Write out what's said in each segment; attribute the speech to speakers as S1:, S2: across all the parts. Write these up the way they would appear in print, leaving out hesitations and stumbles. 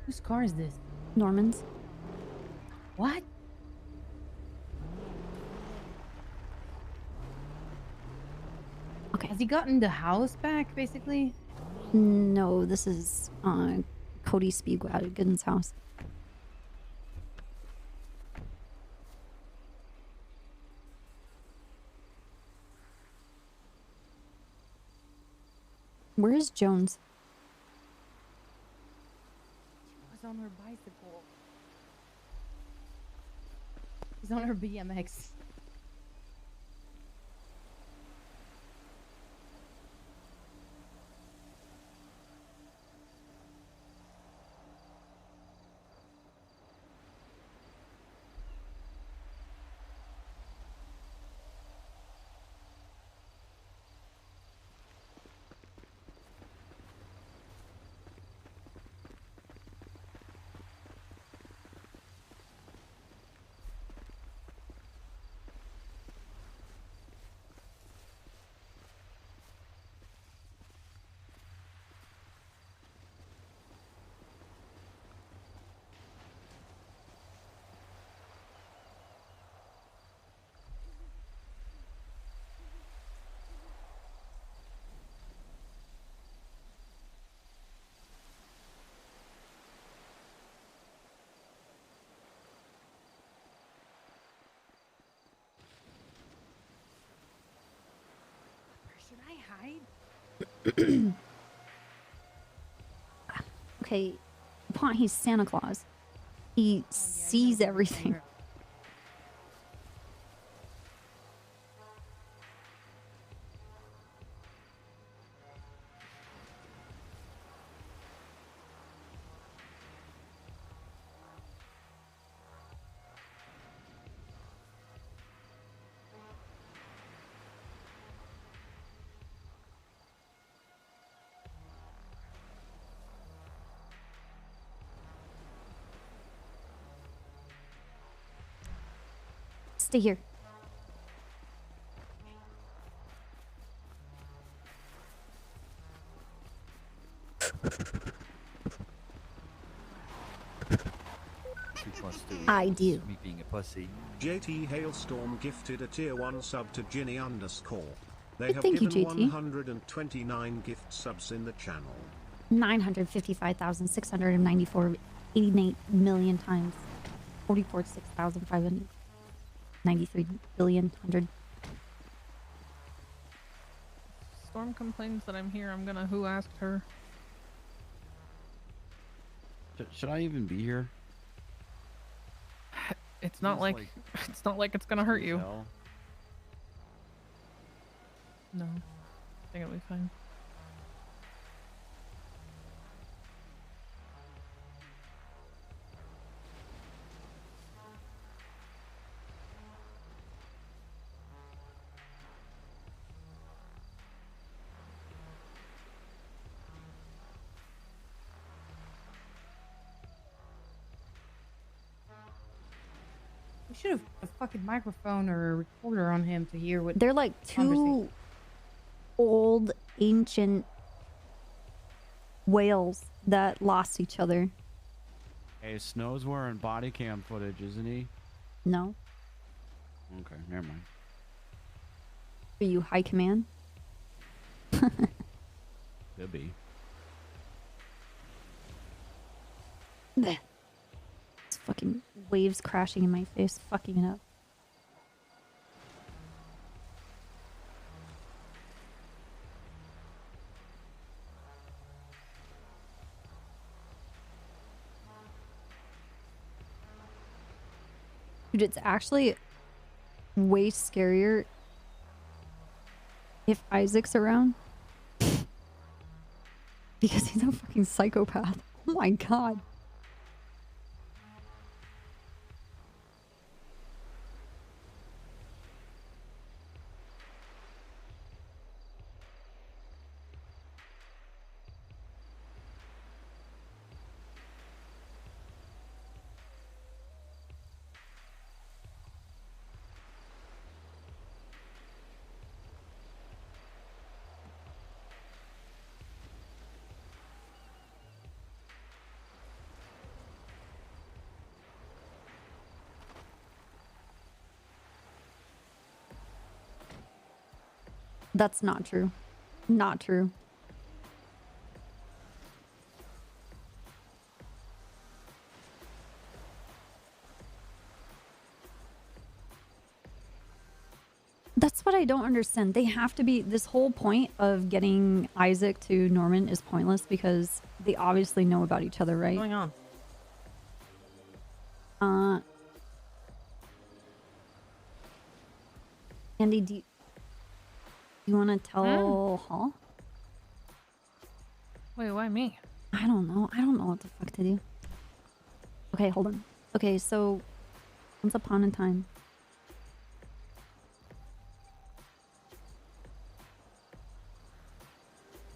S1: Whose car is this?
S2: Norman's.
S1: What?
S2: Okay.
S1: Has he gotten the house back, basically?
S2: No, this is Cody Speedwagon's house. Where is Jones?
S1: She was on her bicycle. She's on her BMX. Should I hide?
S2: Okay, he's Santa Claus. He sees everything. Stay here. I do.
S3: Me being a pussy.
S4: JT Hailstorm gifted a tier 1 sub to Ginny _ They have
S2: Thank you,
S4: given
S2: JT.
S4: 129 gift subs in the channel.
S2: 955,694 88 million times. 44,6,593 billion hundred.
S5: Storm complains that I'm here. I'm gonna who asked her.
S6: Should I even be here?
S5: It's not like it's not like it's gonna hurt you. No, I think it'll be fine.
S1: We should have a fucking microphone or a recorder on him to hear what.
S2: They're like two old ancient whales that lost each other.
S6: Hey, Snow's wearing body cam footage, isn't he?
S2: No.
S6: Okay, never mind.
S2: Are you high command?
S6: Could be.
S2: Blech. It's fucking waves crashing in my face, fucking it up. Dude, it's actually way scarier if Isaac's around. Because he's a fucking psychopath. Oh my god. That's not true. Not true. That's what I don't understand. They have to be... This whole point of getting Isaac to Norman is pointless because they obviously know about each other, right?
S3: What's going
S2: Uh...
S3: on?
S2: Andy, do you want to tell Hall?
S5: Wait, why me?
S2: I don't know. I don't know what the fuck to do. Okay, hold on. Okay, so... Once upon a time...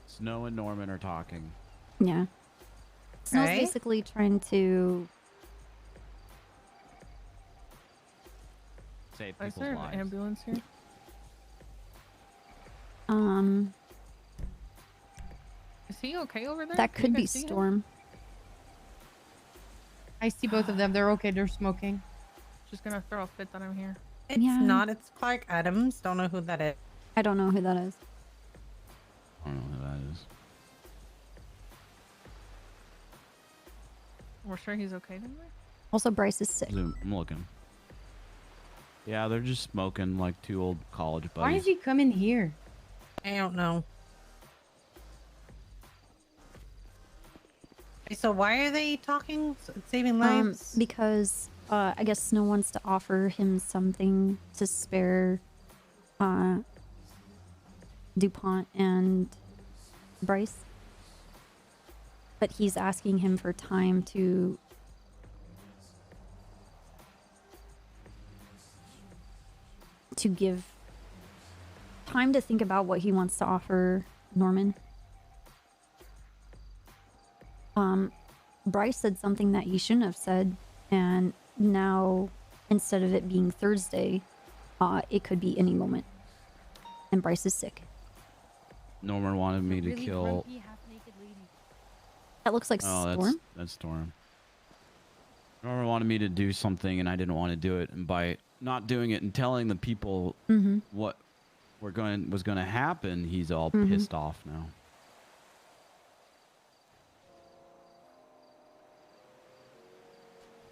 S6: Snow and Norman are talking.
S2: Yeah. Snow's
S3: Okay.
S2: basically trying to...
S6: Save
S5: Is
S6: people's
S5: there an
S6: lives.
S5: ambulance here? Is he okay over there?
S2: That
S5: Can you
S2: could be
S5: guys see him?
S2: Storm.
S1: I see both of them. They're okay. They're smoking.
S5: Just gonna throw a fit that I'm here.
S3: It's
S2: Yeah.
S3: not. It's Clark Adams. Don't know who that is.
S2: I don't know who that is.
S6: I don't know who that is.
S5: We're sure he's okay anyway?
S2: Also, Bryce is sick.
S6: I'm looking. Yeah, they're just smoking like two old college buddies.
S1: Why is he coming here?
S3: I don't know. So why are they talking? Saving lives?
S2: Because I guess Snow wants to offer him something to spare DuPont and Bryce. But he's asking him for time to give time to think about what he wants to offer Norman. Bryce said something that he shouldn't have said, and now instead of it being Thursday, it could be any moment. And Bryce is sick.
S6: Norman wanted me to kill.
S2: That looks like
S6: Oh,
S2: Storm.
S6: that's Storm. Norman wanted me to do something, and I didn't want to do it. And by not doing it and telling the people what was going to happen, he's all pissed off now.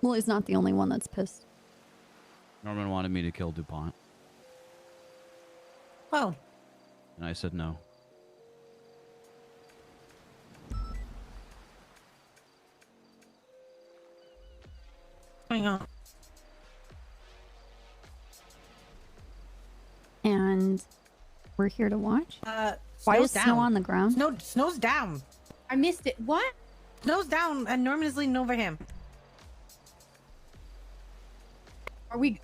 S2: Well, he's not the only one that's pissed.
S6: Norman wanted me to kill DuPont,
S3: Oh,
S6: and I said no.
S3: what's going on?
S2: And we're here to watch. Why
S3: Snow's
S2: is
S3: down.
S2: Snow on the ground?
S3: Snow's down.
S1: I missed it. What?
S3: Snow's down, and Norman is leaning over him.
S1: Are we?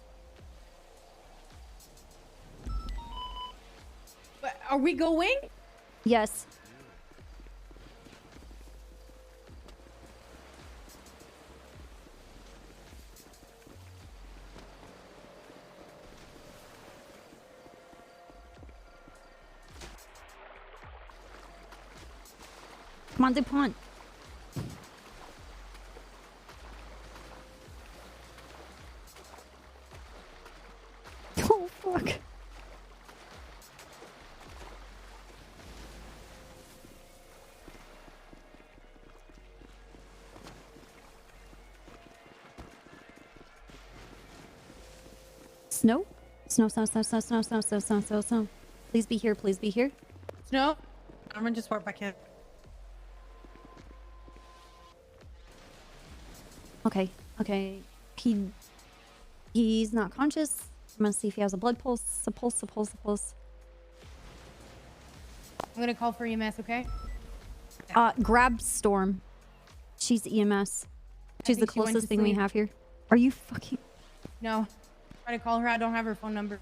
S1: Are we going?
S2: Yes. Come on, DuPont. Oh, fuck. Snow? Snow, snow, snow, snow, snow, snow, snow, snow, snow, snow. Please be here, please be here.
S1: Snow?
S3: Norman just walked back in.
S2: Okay, okay. He's not conscious. I'm gonna see if he has a blood pulse. A pulse, a pulse, a pulse.
S1: I'm gonna call for EMS, okay?
S2: Grab Storm. She's EMS. She's the
S1: think she went
S2: closest
S1: to
S2: thing we
S1: sleep.
S2: have here. Are you fucking...
S1: No. Try to call her. I don't have her phone number.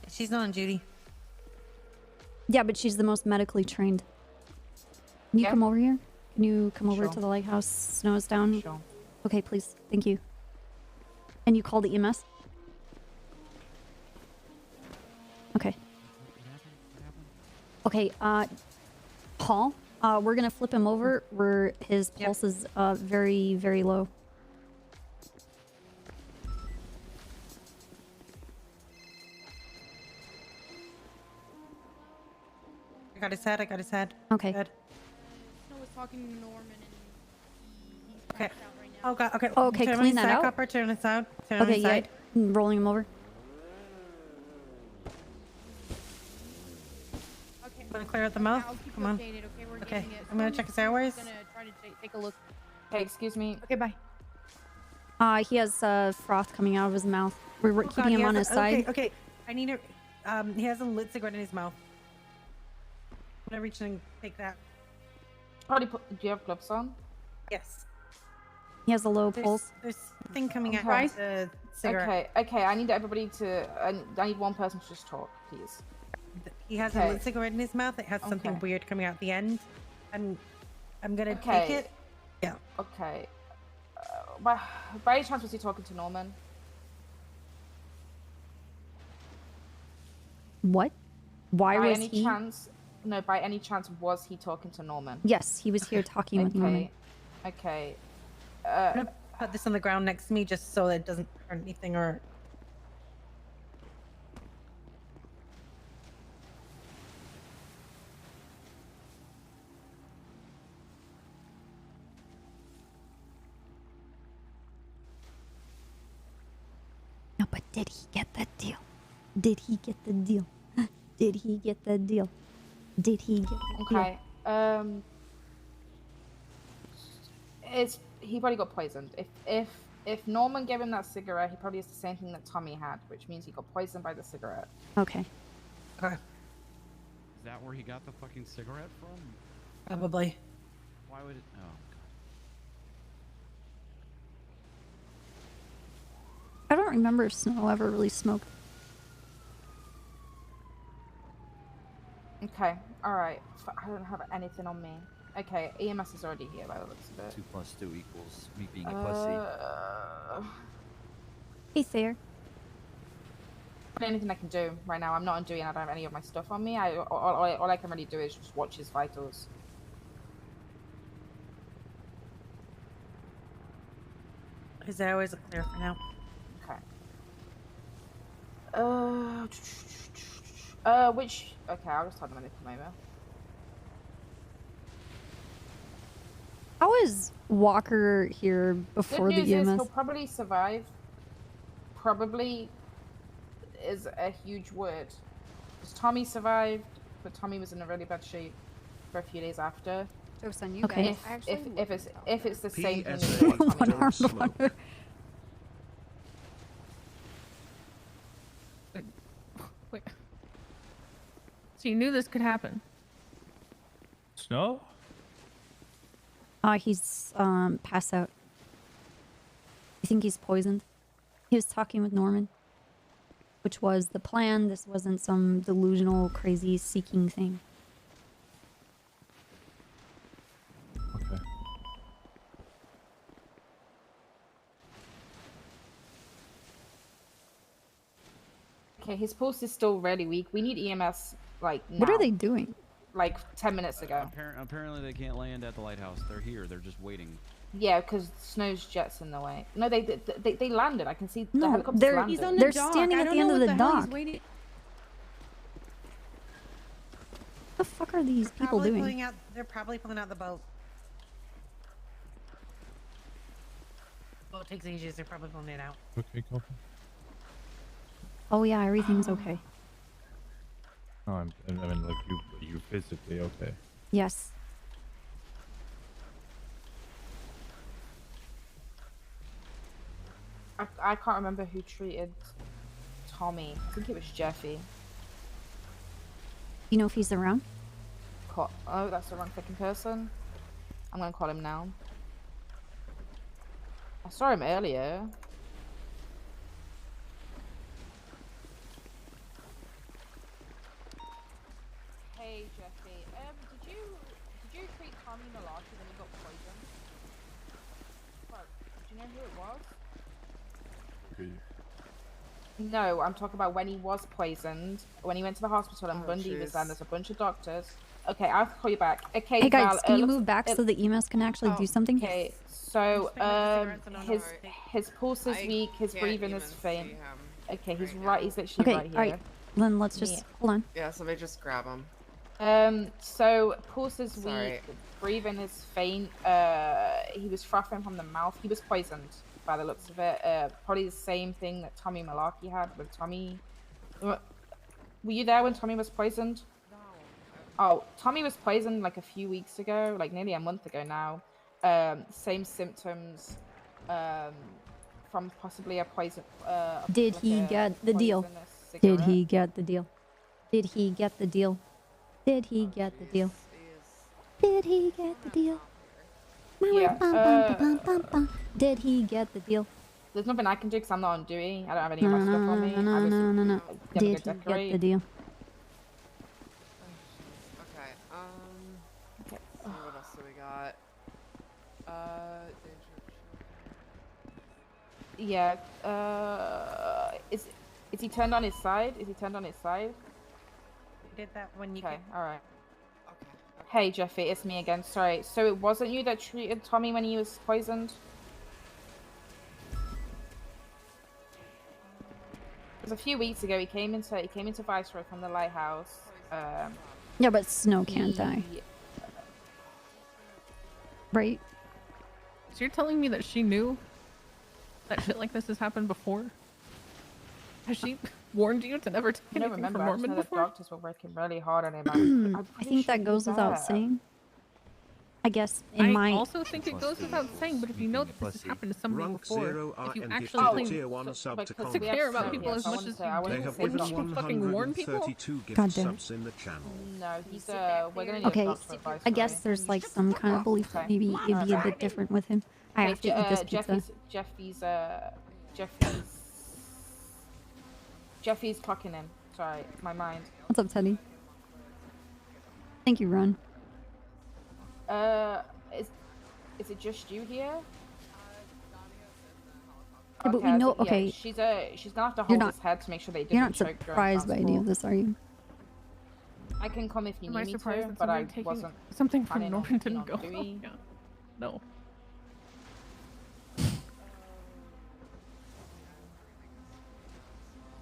S3: She's not on duty.
S2: Yeah, but she's the most medically trained. Can you
S1: Yeah.
S2: come over here? Can you come over
S3: Sure.
S2: to the lighthouse? Snow is down.
S3: Sure.
S2: Okay, please. Thank you. And you call the EMS? Okay. Okay, Paul, we're gonna flip him over where his
S3: Yep.
S2: pulse is very, very low.
S3: I got his head. I got his head.
S2: Okay.
S3: Good.
S1: Snow was talking to Norman and he's
S3: Okay.
S1: passed out right now.
S3: Oh god. Okay.
S2: Oh, okay,
S3: Turn
S2: clean
S3: his
S2: that
S3: side,
S2: out.
S3: Copper. Turn his side. Turn
S2: Okay,
S3: his
S2: yeah.
S3: side.
S2: Rolling him over.
S1: Okay.
S3: Want to clear out the mouth?
S1: I'll keep
S3: Come
S1: you
S3: on.
S1: updated, okay? We're
S3: Okay,
S1: getting it.
S3: I'm gonna check his airways.
S1: I'm gonna try to take a look.
S7: Hey, excuse me.
S1: Okay, bye.
S2: He has froth coming out of his mouth. We're
S3: Oh, God,
S2: keeping
S3: he
S2: him on
S3: has
S2: his
S3: a-
S2: side.
S3: Okay. Okay. I need a. He has a lit cigarette in his mouth. I'm gonna reach in and take that.
S7: Probably put. Do you have gloves on?
S3: Yes.
S2: He has a low pulse.
S3: There's thing coming out
S1: Right.
S3: of the cigarette.
S7: Okay. Okay. I need everybody to. I need one person to just talk, please.
S3: He has
S7: Okay.
S3: a lit cigarette in his mouth. It has something
S7: Okay.
S3: weird coming out the end. I'm gonna take
S7: Okay.
S3: it. Yeah.
S7: Okay. By any chance was he talking to Norman?
S2: What? Why
S7: by
S2: was
S7: any
S2: he?
S7: chance? No. By any chance was he talking to Norman?
S2: Yes, he was here talking with Norman.
S7: Okay.
S3: I'm gonna put this on the ground next to me just so that it doesn't hurt anything or.
S2: No, but did he get the deal? Did he get the deal? Did he get the deal? Did he get the deal?
S7: Okay. He probably got poisoned. If Norman gave him that cigarette, he probably has the same thing that Tommy had, which means he got poisoned by the cigarette.
S2: Okay.
S3: Okay.
S6: Is that where he got the fucking cigarette from?
S3: Probably.
S6: Why would it? Oh,
S2: I don't remember if Snow ever really smoked.
S7: Okay. All right. I don't have anything on me. Okay. EMS is already here by the looks of it.
S6: 2 plus 2 equals me being a pussy.
S2: Hey, Thayer.
S7: Anything I can do right now. I'm not undoing. I don't have any of my stuff on me. All I can really do is just watch his vitals.
S3: His airways are clear for now.
S7: Okay. Which? Okay, I'll just tell them when they come over.
S2: How is Walker here before
S7: Good
S2: the
S7: news is
S2: EMS?
S7: he'll probably survive. Probably is a huge word. Because Tommy survived, but Tommy was in a really bad shape for a few days after.
S1: Joke's on you
S2: Okay.
S1: guys. I actually
S7: If
S1: looked
S7: it's
S1: at
S7: the same thing as
S4: PSA,
S7: what Tommy
S4: don't
S7: had.
S4: smoke.
S5: Wait. So you knew this could happen?
S8: Snow?
S2: He's passed out. You think he's poisoned? He was talking with Norman, which was the plan. This wasn't some delusional, crazy seeking thing.
S8: Okay.
S7: Okay, his pulse is still really weak. We need EMS like now.
S2: What are they doing?
S7: Like 10 minutes ago.
S6: Apparently they can't land at the lighthouse. They're here. They're just waiting.
S7: Yeah, because Snow's jet's in the way. No, they landed. I can see the
S2: No,
S7: helicopters
S2: they're-
S7: landed.
S1: He's on the
S2: They're
S1: dock.
S2: standing
S1: I
S2: at
S1: don't
S2: the end
S1: know
S2: of
S1: what
S2: the
S1: hell he's
S2: dock.
S1: waiting-
S2: What the fuck are these people
S3: Probably
S2: doing?
S3: pulling out. They're probably pulling out the boat. Boat takes ages. They're probably pulling it out.
S8: Okay, copy.
S2: Oh yeah, everything's okay.
S8: No, I mean, like, you physically okay.
S2: Yes.
S7: I can't remember who treated Tommy. I think it was Jeffy.
S2: You know if he's around?
S7: Oh, that's the wrong fucking person. I'm gonna call him now. I saw him earlier. Hey Jeffy, did you treat Tommy Malachi when he got poisoned? What? Do you know who it was?
S8: Okay.
S7: No, I'm talking about when he was poisoned. When he went to the hospital and
S9: Oh,
S7: Bundy was there.
S9: jeez.
S7: There's a bunch of doctors. Okay, I'll call you back. Okay,
S2: Hey guys,
S7: Val,
S2: can you
S7: looks-
S2: move back so the EMS can actually do something?
S7: Okay, so
S3: Just picking up the cigarettes and
S7: his
S3: sorry.
S7: his pulse is
S9: I
S7: weak, his
S9: can't
S7: breathing
S9: even
S7: is
S9: see
S7: faint.
S9: him
S7: Okay, he's
S9: right
S7: right.
S9: now.
S7: He's literally
S2: Okay,
S7: right here.
S2: alright. Then let's just
S7: Yeah.
S2: hold on.
S9: Yeah, somebody just grab him.
S7: So Paul says
S9: Sorry.
S7: we breathing is faint. He was frothing from the mouth. He was poisoned by the looks of it. Probably the same thing that Tommy Malarkey had when Tommy. Were you there when Tommy was poisoned?
S9: No.
S7: Oh, Tommy was poisoned like a few weeks ago, like nearly a month ago now. Same symptoms. From possibly a poison.
S2: Did
S7: like
S2: he
S7: a
S2: get the deal?
S7: poisonous
S2: Did
S7: cigarette.
S2: he get the deal? Did he get the deal? Did he get the deal? Did he get the deal?
S7: Yeah.
S2: Did he get the deal?
S7: There's nothing I can do because I'm not on duty. I don't have any
S2: No,
S7: of my
S2: no,
S7: stuff
S2: no,
S7: on me.
S2: no, no,
S7: I just
S2: no, no, no.
S7: get
S2: Did
S7: a
S2: he get
S7: decorate.
S2: the deal?
S9: Okay.
S7: Okay.
S9: What else do we got?
S7: Yeah. Is he turned on his side? Is he turned on his side?
S3: Did that when you
S7: Okay.
S3: came.
S7: All right.
S9: Okay.
S7: Hey Jeffy, it's me again. Sorry. So it wasn't you that treated Tommy when he was poisoned? It was a few weeks ago. He came into Viceroy from the lighthouse.
S2: Yeah, but Snow can't die, right?
S5: So you're telling me that she knew that shit like this has happened before? Has she warned you to never take
S7: I don't
S5: anything
S7: remember.
S5: from
S7: I just
S5: Norman
S7: know the
S5: before?
S7: doctors were working really hard on him.
S2: I think that goes without saying. I guess in my...
S5: I also think it goes without saying, but if you know that this has happened to somebody before, if you actually
S7: Oh,
S5: claim
S4: tier 1 sub to
S5: to care about people as much as you
S7: I
S5: do,
S7: wouldn't
S4: They have
S7: say
S5: wouldn't
S4: given
S5: you fucking warn people?
S4: 132 gift
S2: God damn it.
S4: subs in the channel.
S7: No, he's we're gonna need
S2: Okay,
S7: a doctor advice.
S2: I guess there's like some kind of belief that maybe it'd be a bit different with him. I have to eat this pizza.
S7: Jeffy's clocking in. Sorry, my mind.
S2: What's up, Teddy? Thank you, Ron.
S7: Is it just you here?
S2: Yeah, but we know.
S7: Yeah,
S2: Okay,
S7: she's gonna have to hold his head to make sure they didn't
S2: you're not
S7: choke during
S2: surprised by any of
S7: transport.
S2: this, are you?
S7: I can come if you
S5: Am I
S7: need me
S5: surprised
S7: to,
S5: that
S7: but I
S5: somebody taking
S7: wasn't.
S5: something from
S7: planning on
S5: Norman
S7: being
S5: didn't
S7: on
S5: go?
S7: duty.
S5: Yeah. No.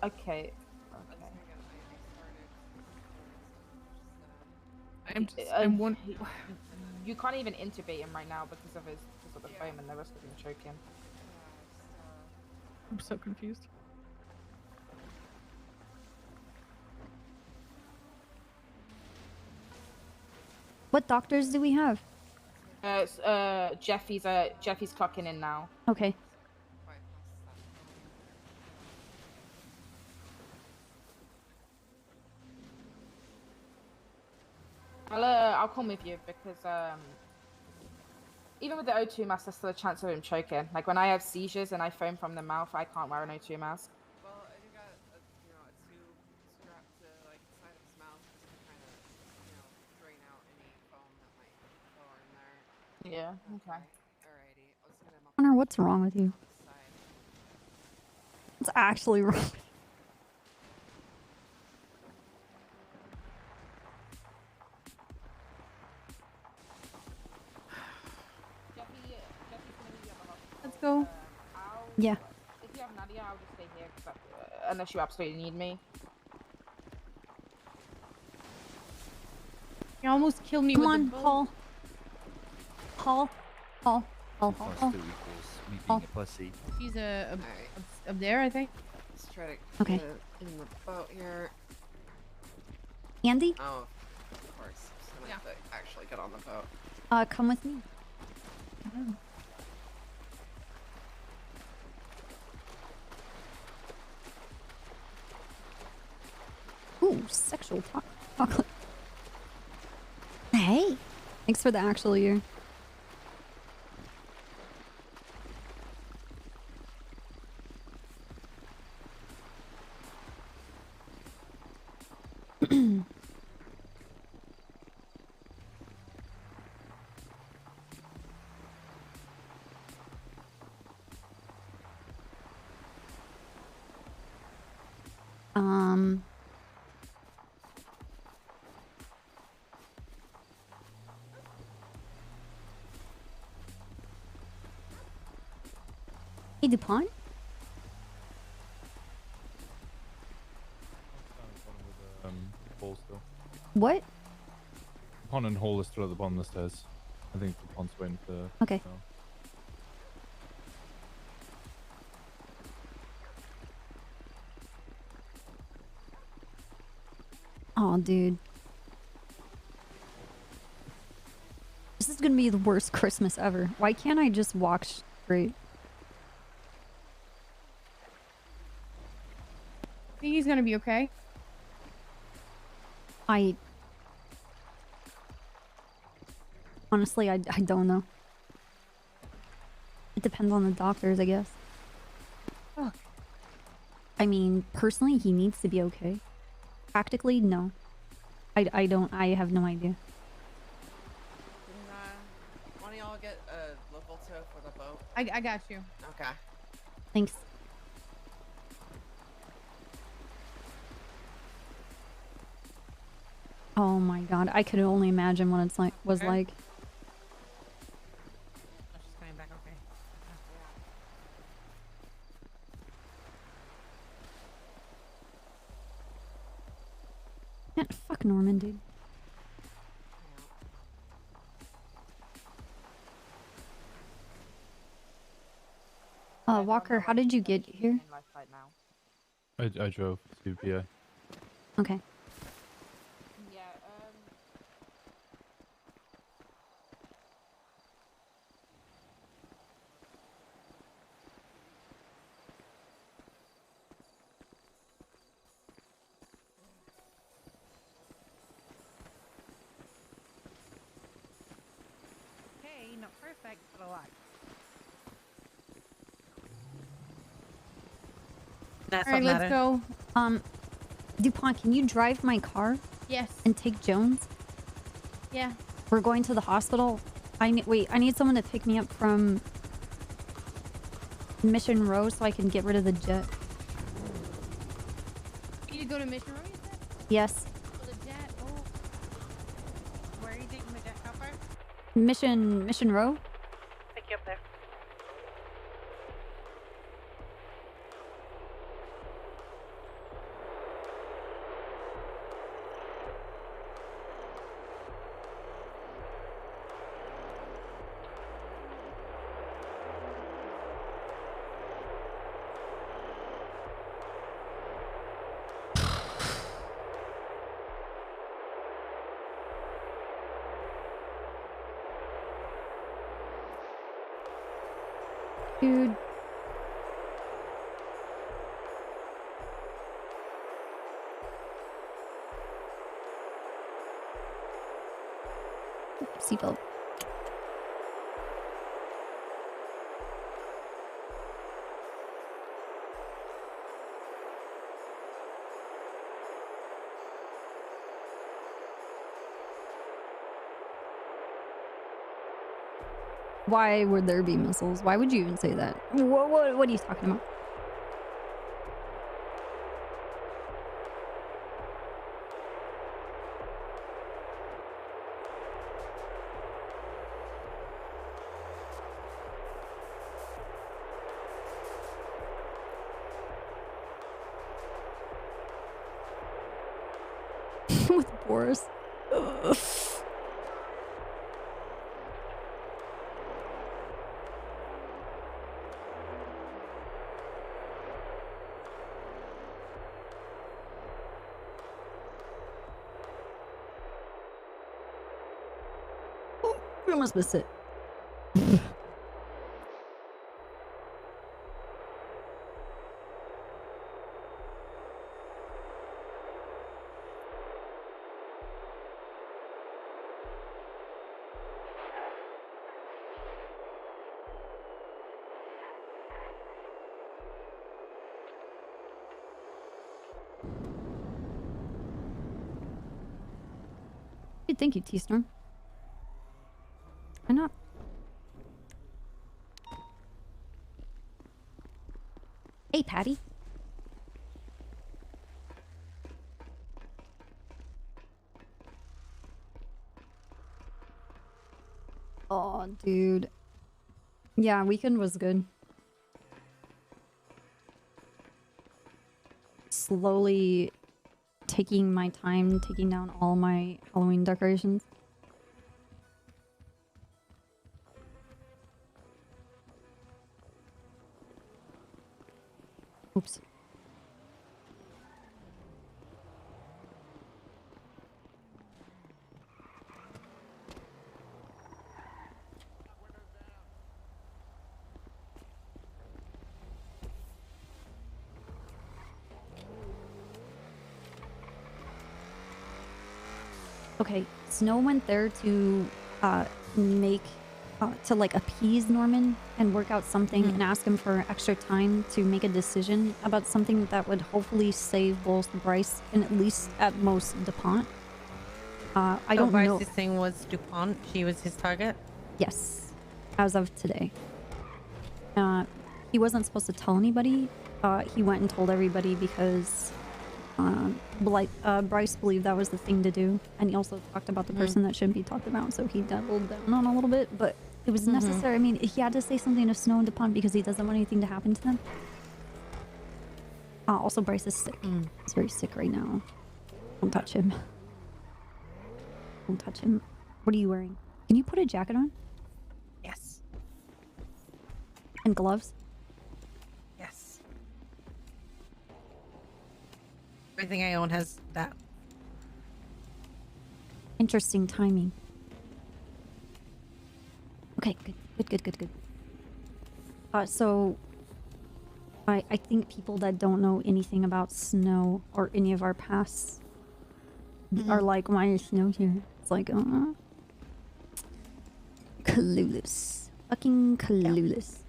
S7: Okay.
S5: I'm one.
S7: You can't even intubate him right now because of the foam and the risk of him choking.
S5: I'm so confused.
S2: What doctors do we have?
S7: Jeffy's clocking in now.
S2: Okay.
S7: I'll come with you because even with the O2 mask, there's still a chance of him choking. Like when I have seizures and I foam from the mouth, I can't wear an O2 mask.
S9: Well, I think got a tube strapped to like the side of his mouth just to kind of drain out any foam that might go in there.
S7: Yeah. Okay.
S9: Alrighty. Let's get him up.
S2: Connor, what's wrong with you?
S9: on this side.
S2: What's actually wrong?
S1: Let's go.
S2: Yeah.
S7: If you have Nadia, I'll just stay here unless you absolutely need me.
S1: You almost killed me
S2: Come
S1: with
S2: on,
S1: the bow.
S2: Paul. Paul. Paul. Paul. Paul.
S8: Plus
S2: Paul.
S8: 2 equals me
S2: Oh.
S8: being a pussy.
S1: She's
S9: Alright.
S1: up there, I think.
S9: Let's try to
S2: Okay.
S9: get it in the boat here.
S2: Andy,
S9: Oh, of course. So I have to actually get on the boat.
S2: come with me. Ooh, sexual chocolate. Hey, thanks for the actual year. Hey, DuPont?
S8: Paul still.
S2: What?
S8: Pond and Hall is still at the bottom of the stairs. I think the Pond's waiting for...
S2: Okay.
S8: No.
S2: Oh, dude. This is gonna be the worst Christmas ever. Why can't I just walk straight?
S1: I think he's gonna be okay.
S2: Honestly, I don't know. It depends on the doctors, I guess.
S1: Fuck.
S2: I mean, personally, he needs to be okay. Practically, no. I have no idea.
S9: Why don't y'all get a local tow for the boat?
S1: I got you.
S9: Okay.
S2: Thanks. Oh my god, I could only imagine what it's like was
S3: Okay.
S2: like.
S3: Oh, she's coming back. Okay.
S2: Man, fuck Norman, dude. Walker, how did you get here?
S7: In life right now.
S8: I drove to PA.
S2: Okay.
S7: Yeah.
S3: Okay, not perfect, but alive. That's
S1: All right,
S3: what
S1: let's
S3: matters.
S1: go.
S2: DuPont, can you drive my car
S1: Yes.
S2: and take Jones?
S1: Yeah.
S2: We're going to the hospital. I need someone to pick me up from Mission Row so I can get rid of the jet.
S1: You need to go to Mission Row, you said?
S2: Yes.
S1: Oh, the jet. Oh.
S3: Where are you taking the jet copper?
S2: Mission Row?
S3: Pick you up there.
S2: Dude. Seatbelt. Why would there be missiles? Why would you even say that? What are you talking about? With Boris. Ugh. We almost missed it. Hey, thank you, T-Storm. Why not? Hey, Patty. Oh, dude. Yeah, weekend was good. Slowly taking my time, taking down all my Halloween decorations. Oops. Okay, Snow went there to make to like appease Norman and work out something and ask him for extra time to make a decision about something that would hopefully save both Bryce and at least at most DuPont. I don't know.
S3: Bryce's thing was DuPont. She was his target.
S2: Yes, as of today. He wasn't supposed to tell anybody. He went and told everybody because Bryce believed that was the thing to do, and he also talked about the person that shouldn't be talked about, so he doubled down on a little bit, but it was necessary. I mean, he had to say something to Snow and DuPont because he doesn't want anything to happen to them. Also, Bryce is sick. He's very sick right now. Don't touch him. Don't touch him. What are you wearing? Can you put a jacket on?
S3: Yes.
S2: And gloves?
S3: Yes. Everything I own has that.
S2: Interesting timing. Okay, good. So I think people that don't know anything about Snow or any of our pasts are like, why is Snow here? It's like, clueless. Fucking clueless.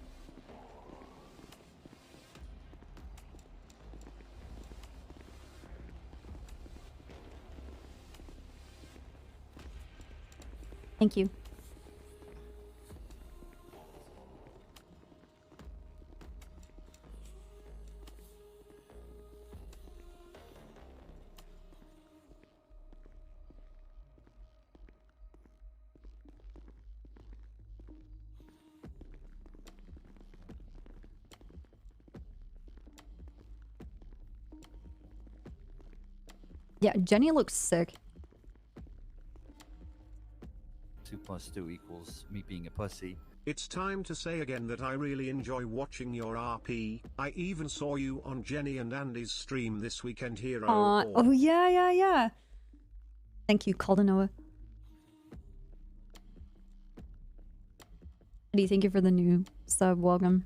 S2: Thank you. Yeah, Jenny looks sick.
S10: 2 + 2 = me being a pussy.
S4: It's time to say again that I really enjoy watching your RP. I even saw you on Jenny and Andy's stream this weekend, Hero.
S2: Oh, yeah. Thank you, Caldanoa. Eddie, thank you for the new sub. Welcome.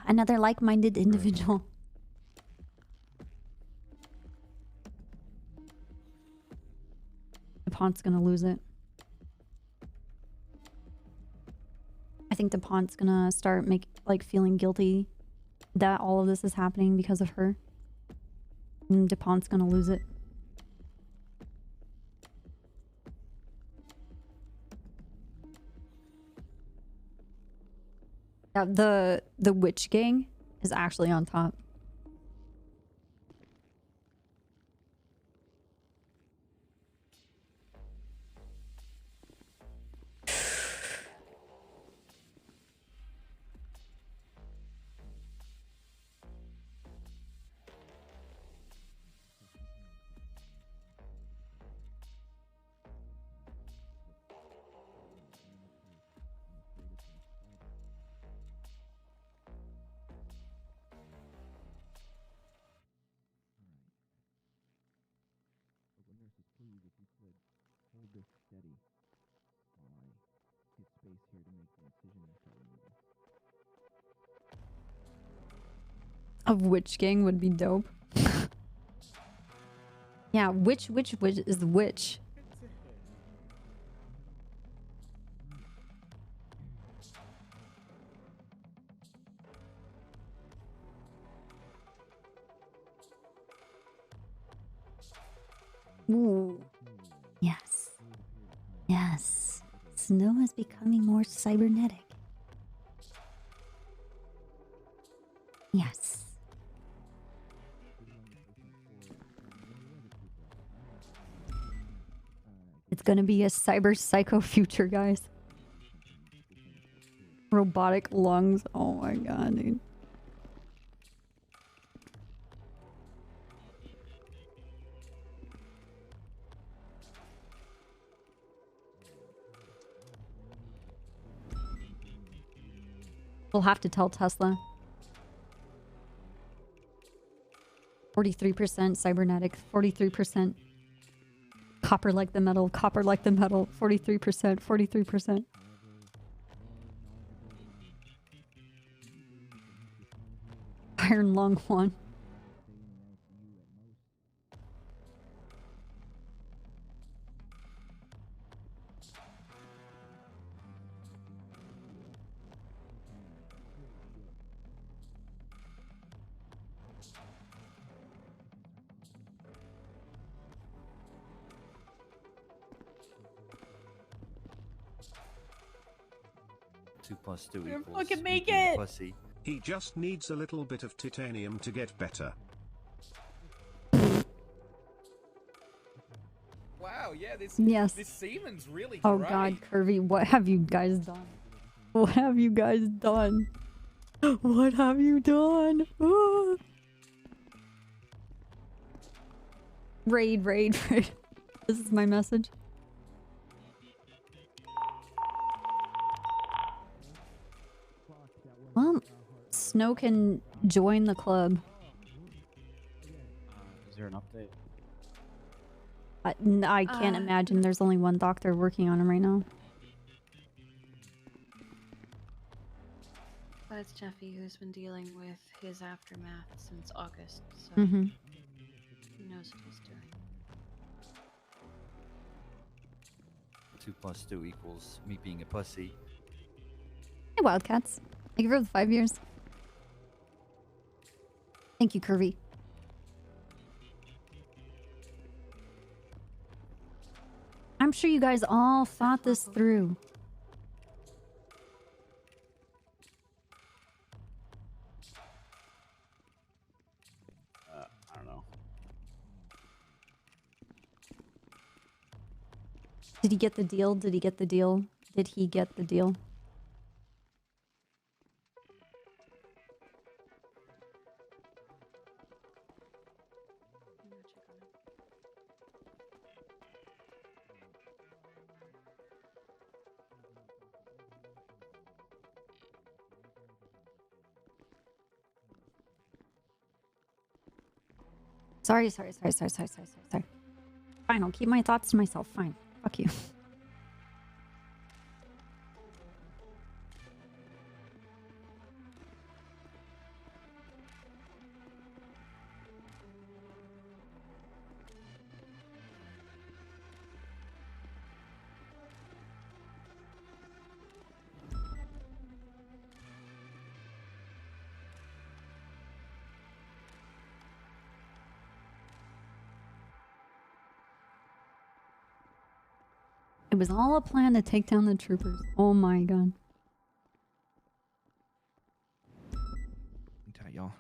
S2: Another like-minded individual. DuPont's gonna lose it. I think DuPont's gonna start feeling guilty that all of this is happening because of her. And DuPont's gonna lose it. Yeah, the witch gang is actually on top. Of which gang would be dope. Yeah, which is the witch? Ooh. Yes. Yes. Snow is becoming more cybernetic. Yes. It's gonna be a cyber psycho future, guys. Robotic lungs. Oh my god, dude. We'll have to tell Tesla. 43% cybernetic, 43% copper like the metal, 43%, 43%. Iron long one.
S10: Two plus two
S3: You're
S10: equals
S3: fucking
S10: me
S3: make
S10: being a
S3: it.
S10: pussy.
S4: He just needs a little bit of titanium to get better.
S11: Wow, yeah, this
S2: Yes.
S11: this semen's really
S2: Oh
S11: great.
S2: god, Curvy, what have you guys done? What have you guys done? What have you done? Ah. Raid, raid, raid. This is my message. Well, Snow can join the club.
S6: Is there an update?
S2: I can't imagine there's only one doctor working on him right now.
S12: But it's Jeffy who's been dealing with his aftermath since August, so
S2: Mm-hmm.
S12: he knows what he's doing.
S10: 2 plus 2 equals me being a pussy.
S2: Hey, Wildcats. Thank you for the 5 years. Thank you, Curvy. I'm sure you guys all thought this through.
S6: I don't know.
S2: Did he get the deal? Did he get the deal? Did he get the deal? Sorry. Fine, I'll keep my thoughts to myself. Fine. Fuck you. It was all a plan to take down the troopers. Oh my god.
S11: I'm tight, y'all.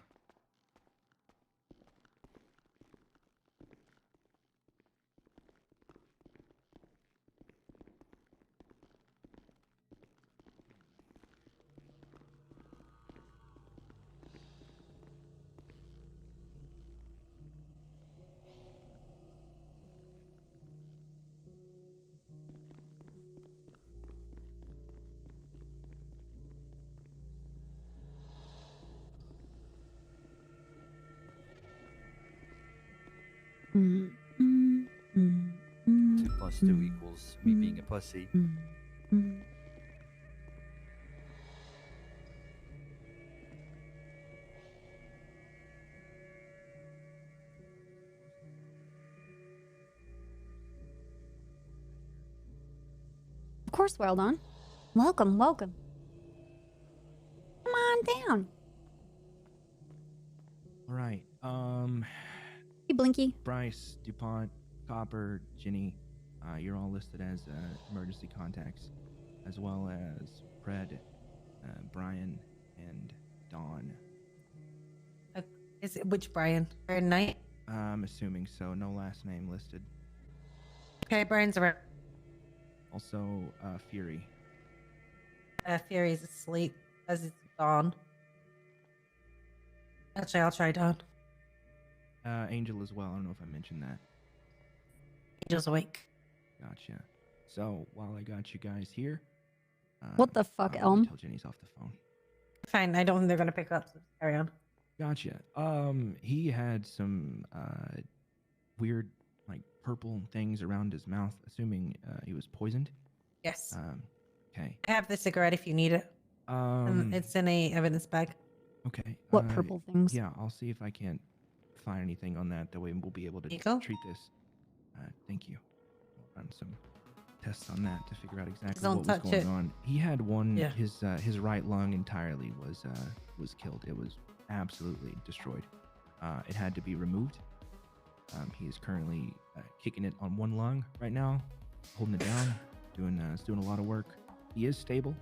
S2: Mm, mm, mm,
S10: 2 plus 2 equals me being a pussy.
S2: mm. Of course, well done. Welcome. Come on down.
S11: All right.
S2: Hey, Blinky.
S11: Bryce, DuPont, Copper, Ginny, you're all listed as emergency contacts, as well as Fred, Brian, and Dawn.
S3: Is it which Brian? Brian Knight?
S11: I'm assuming so. No last name listed.
S3: Okay, Brian's around.
S11: Also, Fury.
S3: Fury's asleep as it's dawn. Actually, I'll try Dawn.
S11: Angel as well. I don't know if I mentioned that.
S3: Angel's awake.
S11: Gotcha. So while I got you guys here,
S2: What the fuck,
S11: I'll
S2: Elm?
S11: tell Jenny's off the phone.
S3: Fine, I don't think they're gonna pick up, so carry on.
S11: Gotcha. He had some weird, like purple things around his mouth, assuming he was poisoned.
S3: Yes.
S11: Okay.
S3: I have the cigarette if you need it. It's in a evidence bag.
S11: Okay.
S2: What purple things?
S11: Yeah, I'll see if I can't find anything on that. That way we'll be able to treat this. Thank you. I'll run some tests on that to figure out exactly what was going on. He had one.
S3: Yeah.
S11: His right lung entirely was killed. It was absolutely destroyed. It had to be removed. He is currently kicking it on one lung right now, holding it down, doing a lot of work. He is stable,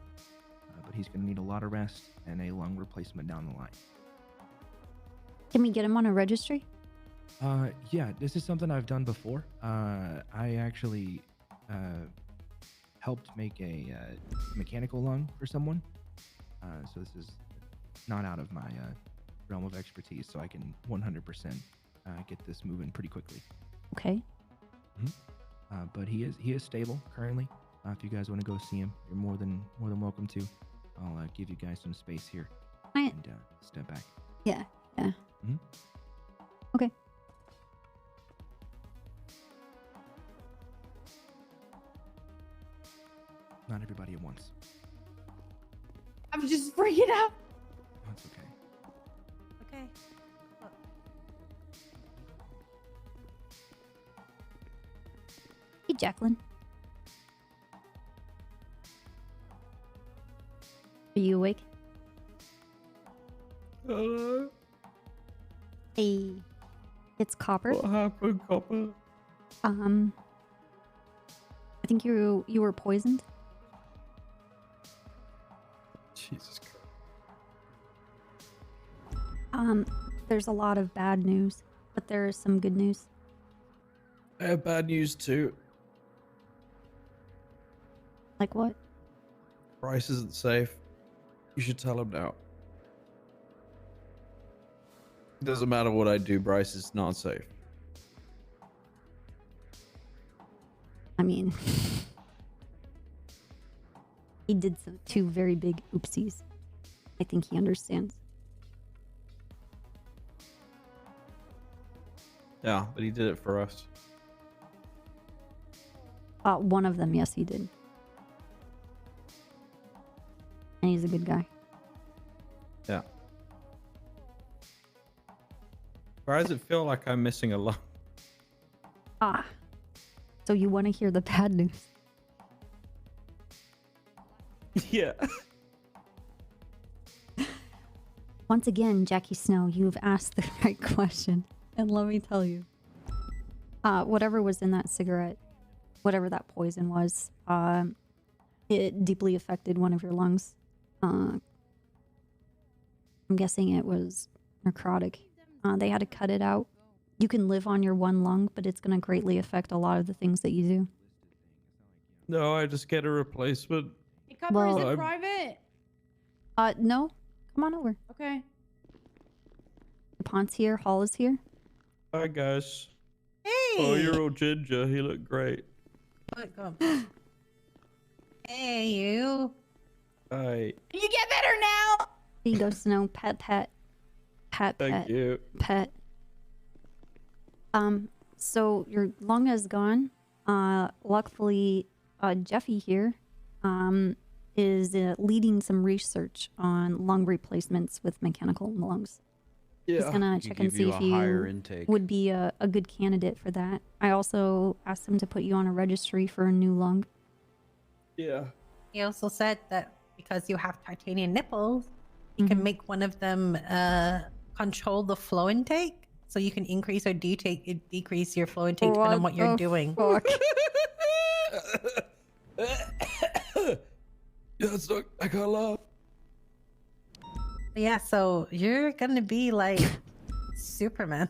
S11: but he's going to need a lot of rest and a lung replacement down the line.
S2: Can we get him on a registry?
S11: Yeah, this is something I've done before. I actually helped make a mechanical lung for someone. So this is not out of my realm of expertise, so I can 100% get this moving pretty quickly.
S2: Okay.
S11: But he is stable currently. If you guys want to go see him, you're more than welcome to. I'll give you guys some space here and step back.
S2: Yeah.
S11: Mm-hmm.
S2: Okay.
S11: Not everybody at once.
S1: I'm just freaking out.
S11: That's okay.
S3: Okay.
S2: Hey, Jacqueline. Are you awake?
S6: Hello?
S2: Hey. It's Copper.
S6: What happened, Copper?
S2: I think you were poisoned.
S6: Jesus
S2: Christ. There's a lot of bad news, but there is some good news.
S6: I have bad news too.
S2: Like what?
S6: Bryce isn't safe. You should tell him now. It doesn't matter what I do, Bryce is not safe.
S2: I mean, he did two very big oopsies. I think he understands.
S6: Yeah, but he did it for us.
S2: One of them, yes, he did. And he's a good guy.
S6: Yeah. Why does it feel like I'm missing a lot?
S2: So you want to hear the bad news?
S6: Yeah.
S2: Once again, Jackie Snow, you've asked the right question. And let me tell you. Whatever was in that cigarette, whatever that poison was, it deeply affected one of your lungs. I'm guessing it was necrotic. They had to cut it out. You can live on your one lung, but it's going to greatly affect a lot of the things that you do.
S6: No, I just get a replacement.
S1: Hey, Copper, is it private?
S2: No. Come on over.
S1: Okay.
S2: DuPont's here. Hall is here.
S6: Hi, guys.
S3: Hey!
S6: 4-year-old Ginger, he looked great.
S3: Hey, you.
S6: Hi.
S1: You get better now.
S2: Here you go, Snow. Pet.
S6: Thank you.
S2: Pet. So your lung is gone. Luckily, Jeffy here, is leading some research on lung replacements with mechanical lungs.
S6: Yeah.
S2: He's gonna check and see if you would be a good candidate for that. I also asked him to put you on a registry for a new lung.
S6: Yeah.
S3: He also said that because you have titanium nipples, you can make one of them control the flow intake. So you can increase or decrease your flow intake depending on what you're doing.
S6: Yes, look, I got laugh.
S3: Yeah, so you're gonna be like Superman.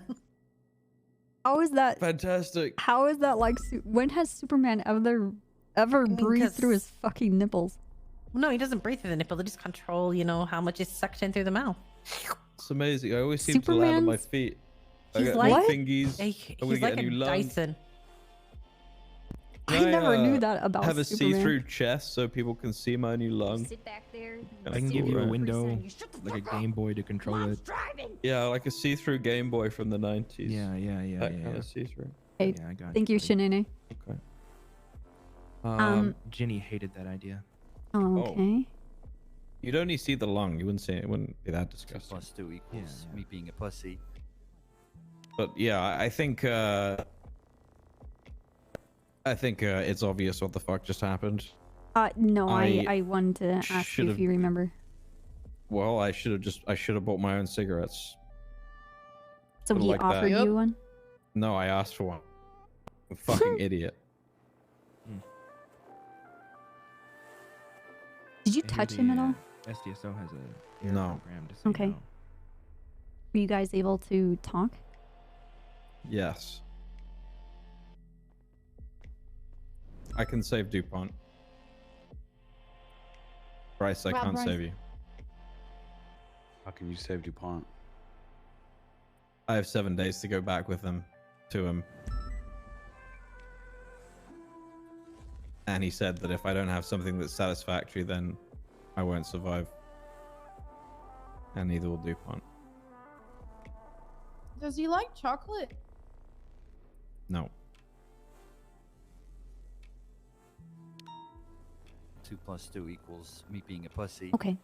S2: How is that
S6: fantastic?
S2: How is that like? When has Superman ever breathed through his fucking nipples?
S3: No, he doesn't breathe through the nipple. They just control, how much is sucked in through the mouth.
S6: It's amazing. I always seem to land on my feet. I got new fingies.
S3: He's like a Dyson.
S2: I never knew that about
S13: have a
S2: Superman.
S13: see-through chest so people can see my new lung?
S2: Sit back there.
S11: I can give you a window, like a Game Boy to control it.
S13: Yeah, like a see-through Game Boy from the 90s.
S11: Yeah,
S13: That kind of see-through.
S2: Hey,
S11: Yeah, I got
S2: thank you, Shinene.
S13: Okay.
S11: Ginny hated that idea.
S2: Oh, okay.
S13: You'd only see the lung. You wouldn't see it. It wouldn't be that disgusting.
S10: 2 + 2 equals me being a pussy.
S13: But yeah, I think it's obvious what the fuck just happened.
S2: No, I wanted to ask you if
S13: should've-
S2: you remember.
S13: Well, I should have bought my own cigarettes.
S2: So
S13: Could've
S2: he
S13: liked
S2: offered
S13: that.
S2: you one?
S13: No, I asked for one. I'm a fucking idiot.
S2: Did you
S11: I hear
S2: touch him at
S11: the,
S2: all?
S11: SDSO has a
S13: No.
S11: program to say
S2: Okay.
S11: no.
S2: Were you guys able to talk?
S13: Yes. I can save DuPont. Bryce, I
S1: Well,
S13: can't
S1: Bryce-
S13: save you.
S6: How can you save DuPont?
S13: I have 7 days to go back with him to him. And he said that if I don't have something that's satisfactory, then I won't survive. And neither will DuPont.
S1: Does he like chocolate?
S13: No.
S10: 2 + 2 equals me being a pussy.
S2: Okay.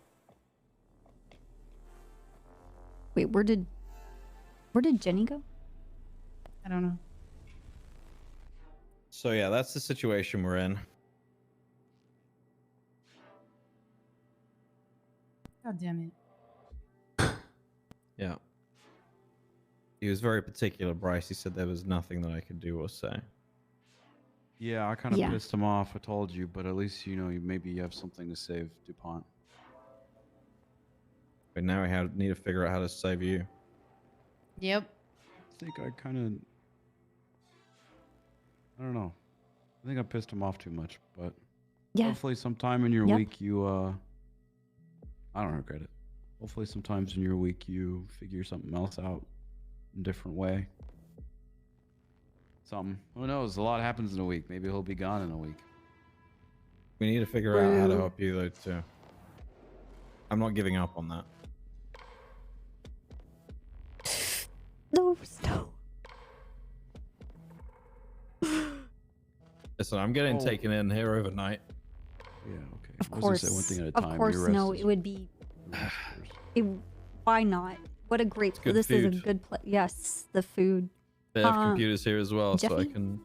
S2: Wait, where did Jenny go?
S1: I don't know.
S13: So yeah, that's the situation we're in.
S1: God damn it.
S13: Yeah. He was very particular, Bryce. He said there was nothing that I could do or say.
S6: Yeah, I kind of
S2: Yeah.
S6: pissed him off. I told you, but at least maybe you have something to save DuPont.
S13: But now I need to figure out how to save you.
S1: Yep.
S6: I think I don't know. I think I pissed him off too much, but
S2: Yeah.
S6: hopefully sometime in your
S2: Yep.
S6: week you I don't regret it. Hopefully sometimes in your week you figure something else out in a different way. Something. Who knows? A lot happens in a week. Maybe he'll be gone in a week.
S13: We need to figure out how to
S2: True.
S13: help you though too. I'm not giving up on that.
S2: No.
S13: Listen, I'm getting
S6: Oh.
S13: taken in here overnight.
S6: Yeah, okay.
S2: Of
S6: I was gonna
S2: course.
S6: say one thing at a
S2: Of
S6: time.
S2: course,
S6: Your
S2: no.
S6: rest
S2: It would be. Why not? What a great.
S13: good
S2: This is a
S13: food.
S2: good place. Yes, the food.
S13: They have computers here as well, so I
S2: Jeffy?
S13: can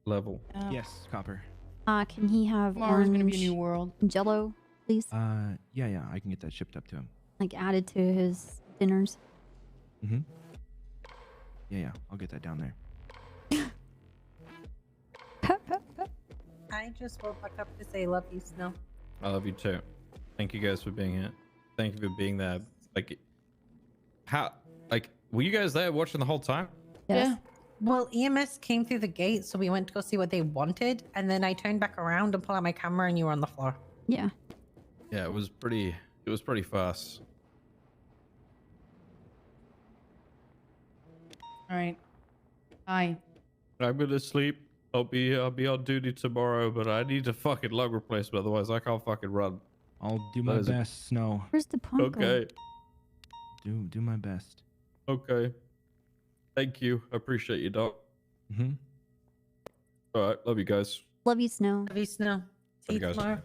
S13: level.
S11: Yes, Copper.
S2: Can he have
S1: Tomorrow's
S2: orange
S1: gonna be a new world.
S2: Jello, please?
S11: Yeah, I can get that shipped up to him.
S2: Like added to his dinners.
S11: Mm-hmm. Yeah, I'll get that down there.
S3: I just woke back up to say love you, Snow.
S13: I love you too. Thank you guys for being here. Thank you for being there. Were you guys there watching the whole time?
S2: Yes.
S3: Well, EMS came through the gate, so we went to go see what they wanted, and then I turned back around and pulled out my camera, and you were on the floor.
S2: Yeah.
S13: Yeah, it was pretty fast.
S1: All right. Hi.
S13: I'm gonna sleep. I'll be on duty tomorrow, but I need a fucking lung replacement, otherwise I can't fucking run.
S11: I'll do my best, Snow.
S2: Where's the punk?
S13: Okay.
S11: Do my best.
S13: Okay. Thank you. I appreciate you, Doc.
S11: Mm-hmm.
S13: All right. Love you guys.
S2: Love you, Snow.
S3: Love you, Snow. See you
S13: Love you guys.
S3: tomorrow.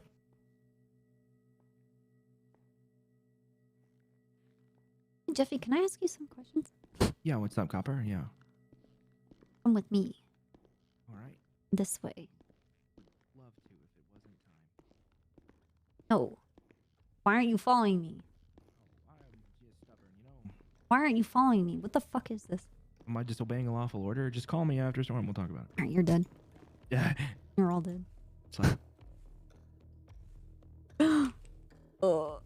S2: Jeffy, can I ask you some questions?
S11: Yeah, what's up, Copper? Yeah.
S2: Come with me.
S11: All right.
S2: This way.
S11: Love to if it wasn't time.
S2: No. Why aren't you following me?
S11: I'm just stubborn, you know.
S2: Why aren't you following me? What the fuck is this?
S11: Am I disobeying a lawful order? Just call me after storm. We'll talk about it.
S2: Alright, you're dead.
S11: Yeah.
S2: You're all dead.
S11: So,
S2: Ugh.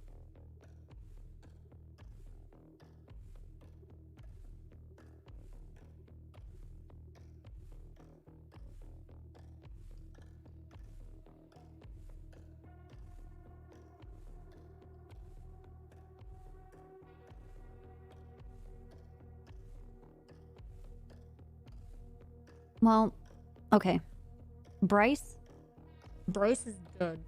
S2: Well, okay. Bryce? Bryce is dead.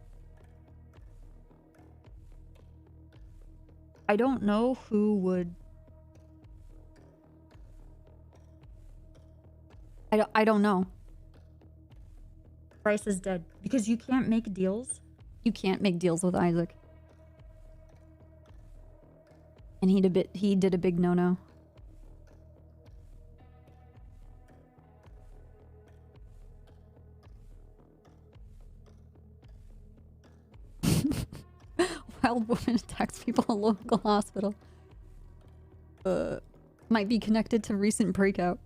S2: I don't know who would... I don't know. Bryce is dead. Because you can't make deals. You can't make deals with Isaac. And he did a big no-no. Wild woman attacks people at local hospital. Might be connected to recent breakout.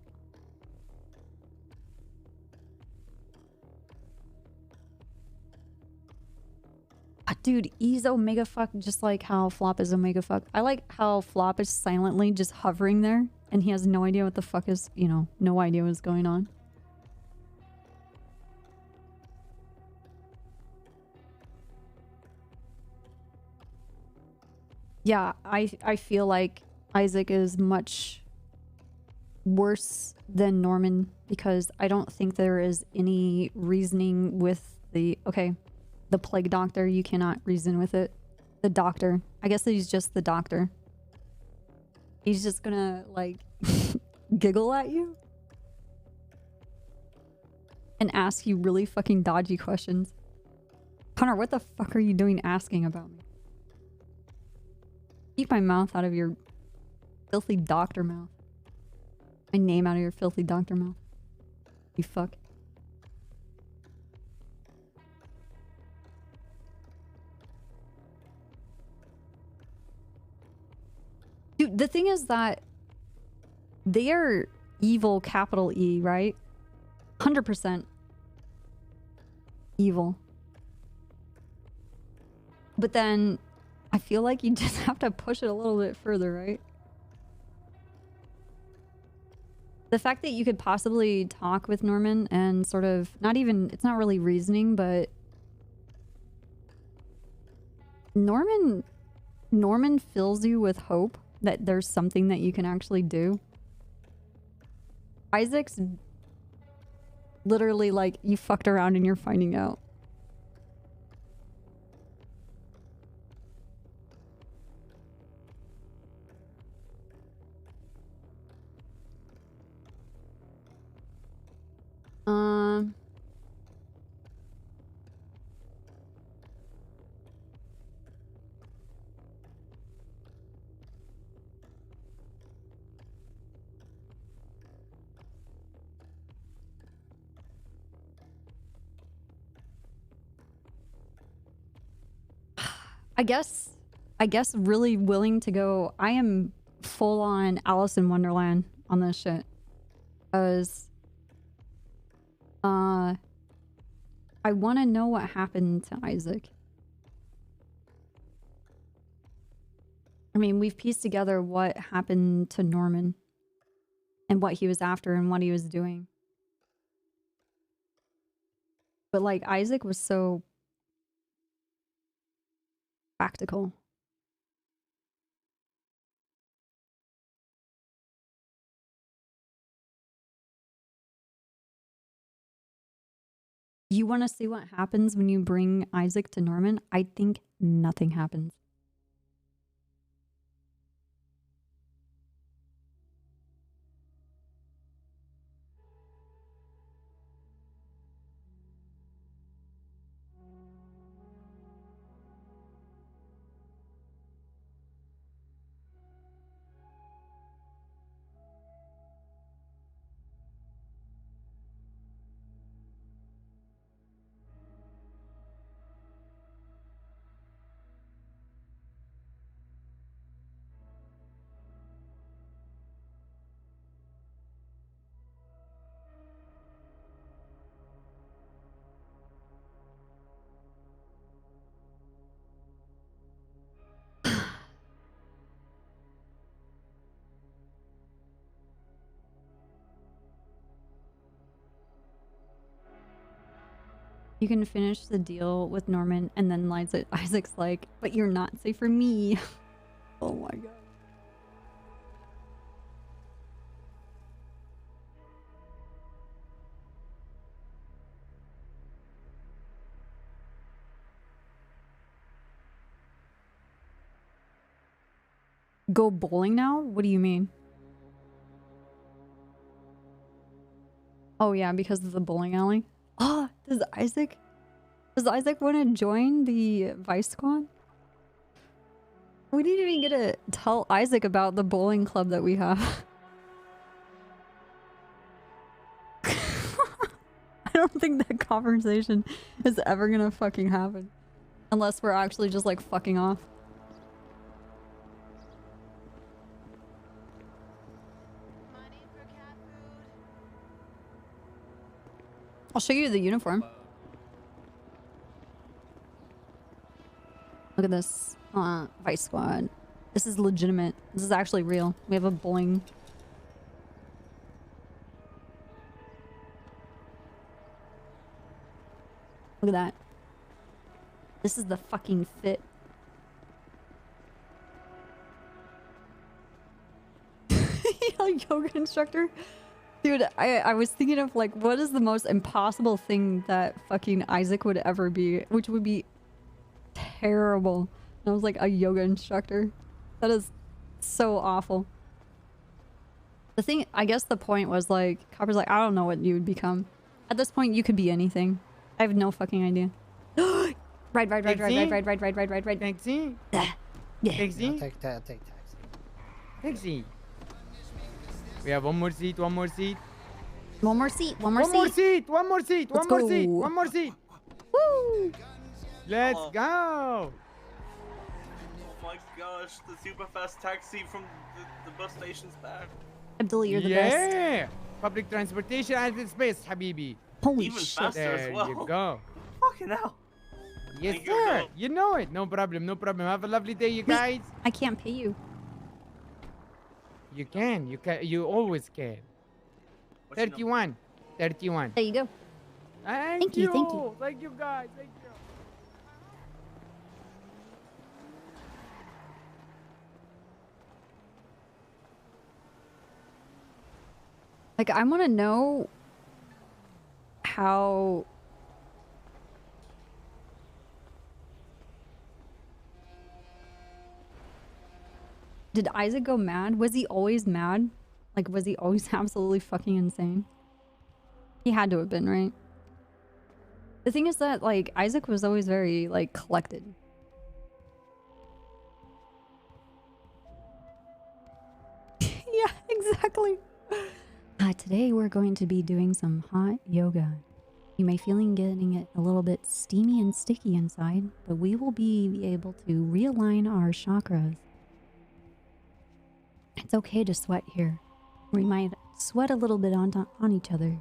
S2: Dude, he's Omega Fuck just like how Flop is Omega Fuck. I like how Flop is silently just hovering there and he has no idea what the fuck is, you know, no idea what's going on. Yeah, I feel like Isaac is much worse than Norman because I don't think there is any reasoning with the... Okay, the plague doctor, you cannot reason with it. The doctor. I guess he's just the doctor. He's just gonna, like, giggle at you? And ask you really fucking dodgy questions. Connor, what the fuck are you doing asking about me? Keep my mouth out of your filthy doctor mouth. My name out of your filthy doctor mouth. You fuck. Dude, the thing is that they are evil, capital E, right? 100% evil. But then I feel like you just have to push it a little bit further, right? The fact that you could possibly talk with Norman and sort of, not even, it's not really reasoning, but Norman fills you with hope that there's something that you can actually do. Isaac's literally like, you fucked around and you're finding out. I guess really willing to go. I am full on Alice in Wonderland on this shit. Because I want to know what happened to Isaac. I mean, we've pieced together what happened to Norman and what he was after and what he was doing. But like Isaac was so practical. You want to see what happens when you bring Isaac to Norman? I think nothing happens. You can finish the deal with Norman and then Isaac's like, but you're not safe for me. Oh my god. Go bowling now? What do you mean? Oh yeah, because of the bowling alley. Oh, does Isaac want to join the Vice Squad? We didn't even get to tell Isaac about the bowling club that we have. I don't think that conversation is ever gonna fucking happen. Unless we're actually just like fucking off. I'll show you the uniform. Look at this. Vice Squad. This is legitimate. This is actually real. We have a bowling. Look at that. This is the fucking fit. A yoga instructor? Dude, I was thinking of like, what is the most impossible thing that fucking Isaac would ever be? Which would be terrible. And I was like, a yoga instructor. That is so awful. The thing, I guess the point was like, Copper's like, I don't know what you would become. At this point, you could be anything. I have no fucking idea. Right. Taxi?
S14: Yeah.
S15: Taxi? I'll take taxi. Taxi. We have one more seat.
S2: One more seat.
S15: One more seat. One more seat.
S2: Woo!
S15: Let's go.
S16: Oh my gosh, the super fast taxi from the bus station's back.
S2: Abdullah, you're the best.
S15: Yeah. Public transportation at its best, Habibi.
S2: Holy
S16: Even
S2: shit.
S16: faster
S15: There
S16: as well.
S15: you go.
S16: Fucking hell.
S15: Yes,
S16: Thank you,
S15: sir.
S16: girl.
S15: You know it. No problem. Have a lovely day, you guys.
S2: I can't pay you.
S15: You can. You always can.
S16: What's your number?
S15: 31.
S2: There you go.
S15: Thank
S2: you.
S15: Thank you, guys. Thank you.
S2: Like, I want to know how... Did Isaac go mad? Was he always mad? Like, was he always absolutely fucking insane? He had to have been, right? The thing is that, like, Isaac was always very, like, collected. Yeah, exactly. Today we're going to be doing some hot yoga. You may feeling getting it a little bit steamy and sticky inside, but we will be able to realign our chakras. It's okay to sweat here. We might sweat a little bit on each other.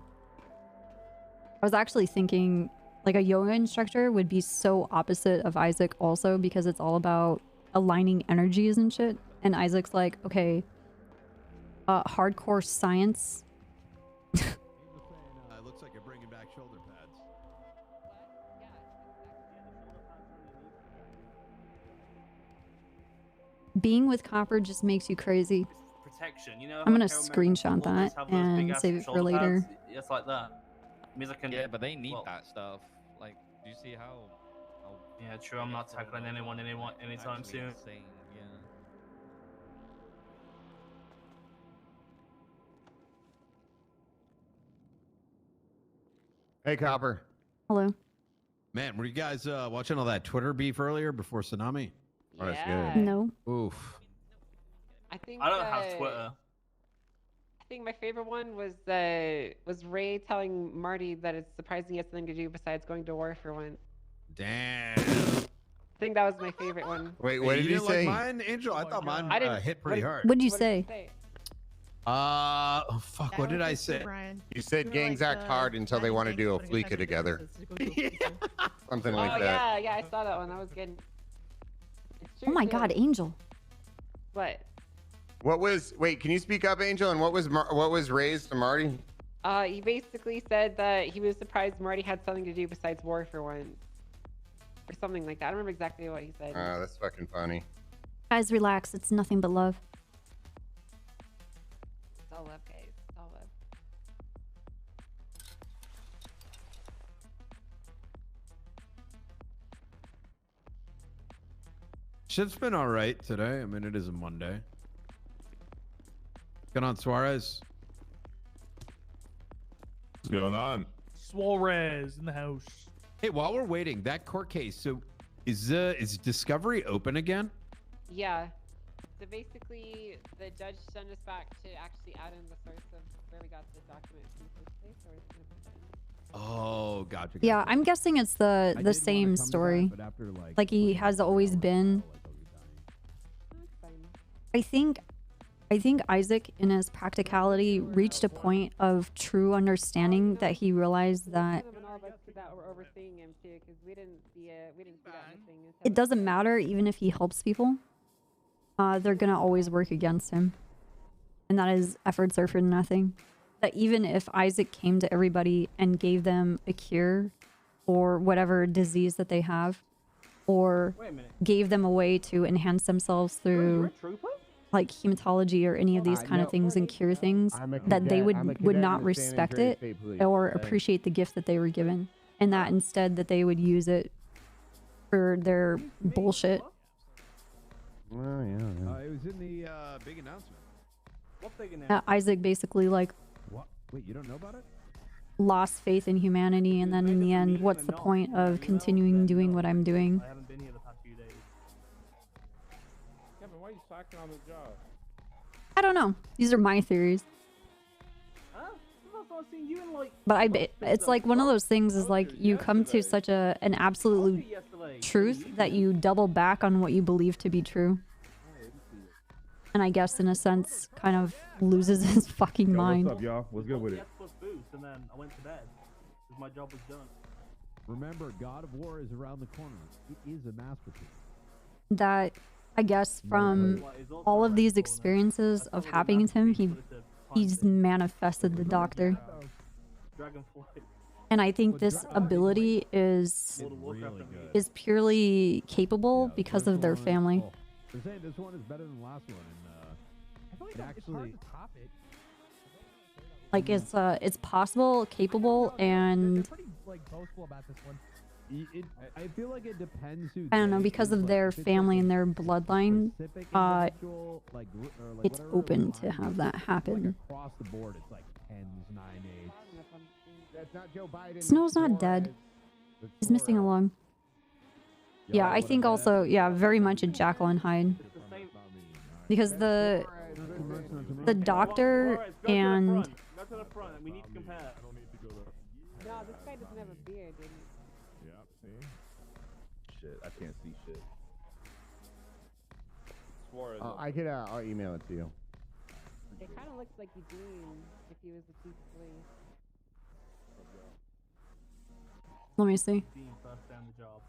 S2: I was actually thinking like a yoga instructor would be so opposite of Isaac also, because it's all about aligning energies and shit. And Isaac's like, okay, hardcore science.
S17: Looks like you're bringing back shoulder pads.
S2: Being with Copper just makes you crazy.
S16: Protection, you know.
S2: I'm gonna
S16: like, I remember
S2: screenshot
S16: football
S2: that
S16: does have those
S2: and
S16: big-ass
S2: save it for
S16: shoulder
S2: later.
S16: pads. It's like that. It means I can.
S10: Yeah, but they need
S16: well,
S10: that stuff. Like, do you see how
S16: Yeah, true. I'm not tackling anyone anytime
S10: actually
S16: soon.
S10: insane, yeah.
S17: Hey, Copper.
S2: Hello.
S17: Man, were you guys watching all that Twitter beef earlier before Tsunami? Oh, that's
S2: Yeah.
S17: good.
S2: No.
S17: Oof.
S9: I think
S16: I don't have Twitter.
S9: I think my favorite one was Ray telling Marty that it's surprising he has something to do besides going to war for once.
S17: Damn.
S9: I think that was my favorite one.
S17: Wait,
S8: what
S17: you
S8: did he
S17: didn't
S8: say?
S17: Like mine, Angel? I thought mine
S9: I didn't-
S17: hit pretty hard.
S2: What'd you
S9: What
S2: say?
S9: did he say?
S17: Oh, fuck. What did I say?
S18: You said gangs act hard until they want to do a fleeka together. Something like
S9: Oh
S18: that.
S9: yeah, I saw that one. That was good. It's
S2: Oh
S9: true,
S2: my
S9: too.
S2: god, Angel.
S9: What?
S18: What was? Wait, can you speak up, Angel? And what was raised to Marty?
S9: He basically said that he was surprised Marty had something to do besides war for once. Or something like that. I don't remember exactly what he said.
S18: Oh, that's fucking funny.
S2: Guys, relax. It's nothing but love.
S9: It's all love, guys. It's all love.
S17: Shit's been all right today. I mean, it is a Monday. going on, Suarez?
S8: What's going on?
S14: Suarez in the house.
S17: Hey, while we're waiting, that court case. So, is Discovery open again?
S9: Yeah. So basically, the judge sent us back to actually add in the source of where we got the document from the first place, or it's gonna
S17: Oh, gotcha.
S2: Yeah, I'm guessing it's the same story. Like he has always been. I think Isaac, in his practicality, reached a point of true understanding that he realized that
S9: that we're overseeing him too, because we didn't see that missing.
S2: it doesn't matter even if he helps people. They're gonna always work against him, and that his efforts are for nothing. That even if Isaac came to everybody and gave them a cure or whatever disease that they have, or gave them a way to enhance themselves through like hematology or any of these kind of things and cure things, that they would not respect it or appreciate the gift that they were given, and that instead that they would use it for their bullshit.
S17: Well, yeah. It was in the big announcement.
S14: What big announcement?
S2: Isaac basically like
S17: What? Wait, you don't know about it?
S2: lost faith in humanity, and then in the end, what's the point of continuing doing what I'm doing?
S14: I haven't been here the past few days.
S8: Kevin, why are you slacking on the job?
S2: I don't know. These are my theories.
S14: Huh? I've seen you in like.
S2: But it's like one of those things is like you come to such an absolute truth that you double back on what you believe to be true. And I guess in a sense kind of loses his fucking mind.
S8: What's up, y'all? What's good with it?
S14: Boost, and then I went to bed because my job was done.
S17: Remember, God of War is around the corner. It is a masterpiece.
S2: That I guess from all of these experiences of happening to him, he's manifested the doctor. And I think this ability is purely capable because of their family.
S17: They're saying this one is better than the last one, and it actually.
S2: Like it's possible, capable, and
S15: Like boastful about this one.
S17: I feel like it depends who.
S2: I don't know, because of their family and their bloodline, it's open to have that happen.
S17: Across the board, it's like 10s, 9/8. That's not Joe Biden.
S2: Snow's not dead. He's missing a lung. Yeah, I think also, yeah, very much a Jekyll and Hyde. Because the doctor and...
S14: Go to the front, and we need to compare. I don't need to go there.
S9: No, this guy doesn't have a beard, dude.
S8: Yeah, see? Shit, I can't see shit. Suarez.
S18: I'll email it to you.
S9: It kind of looks like you do if he was the chief of police.
S2: Let me see.
S14: Being first down the job.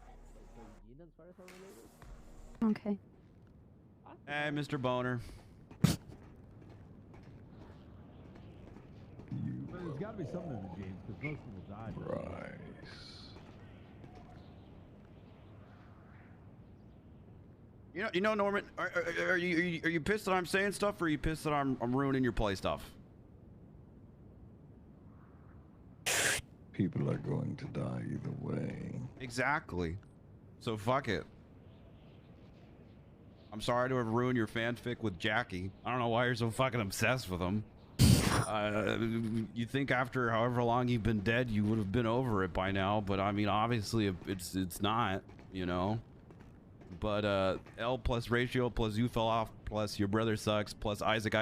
S2: Okay.
S6: Hey, Mr. Boner.
S17: There's got to be something in the James, because most people died. Right.
S6: You know, Norman. Are you pissed that I'm saying stuff, or are you pissed that I'm ruining your play stuff?
S19: People are going to die either way.
S6: Exactly. So fuck it. I'm sorry to have ruined your fanfic with Jackie. I don't know why you're so fucking obsessed with him. You think after however long you've been dead, you would have been over it by now, but I mean, obviously it's not, you know. But L plus ratio plus you fell off plus your brother sucks plus Isaac.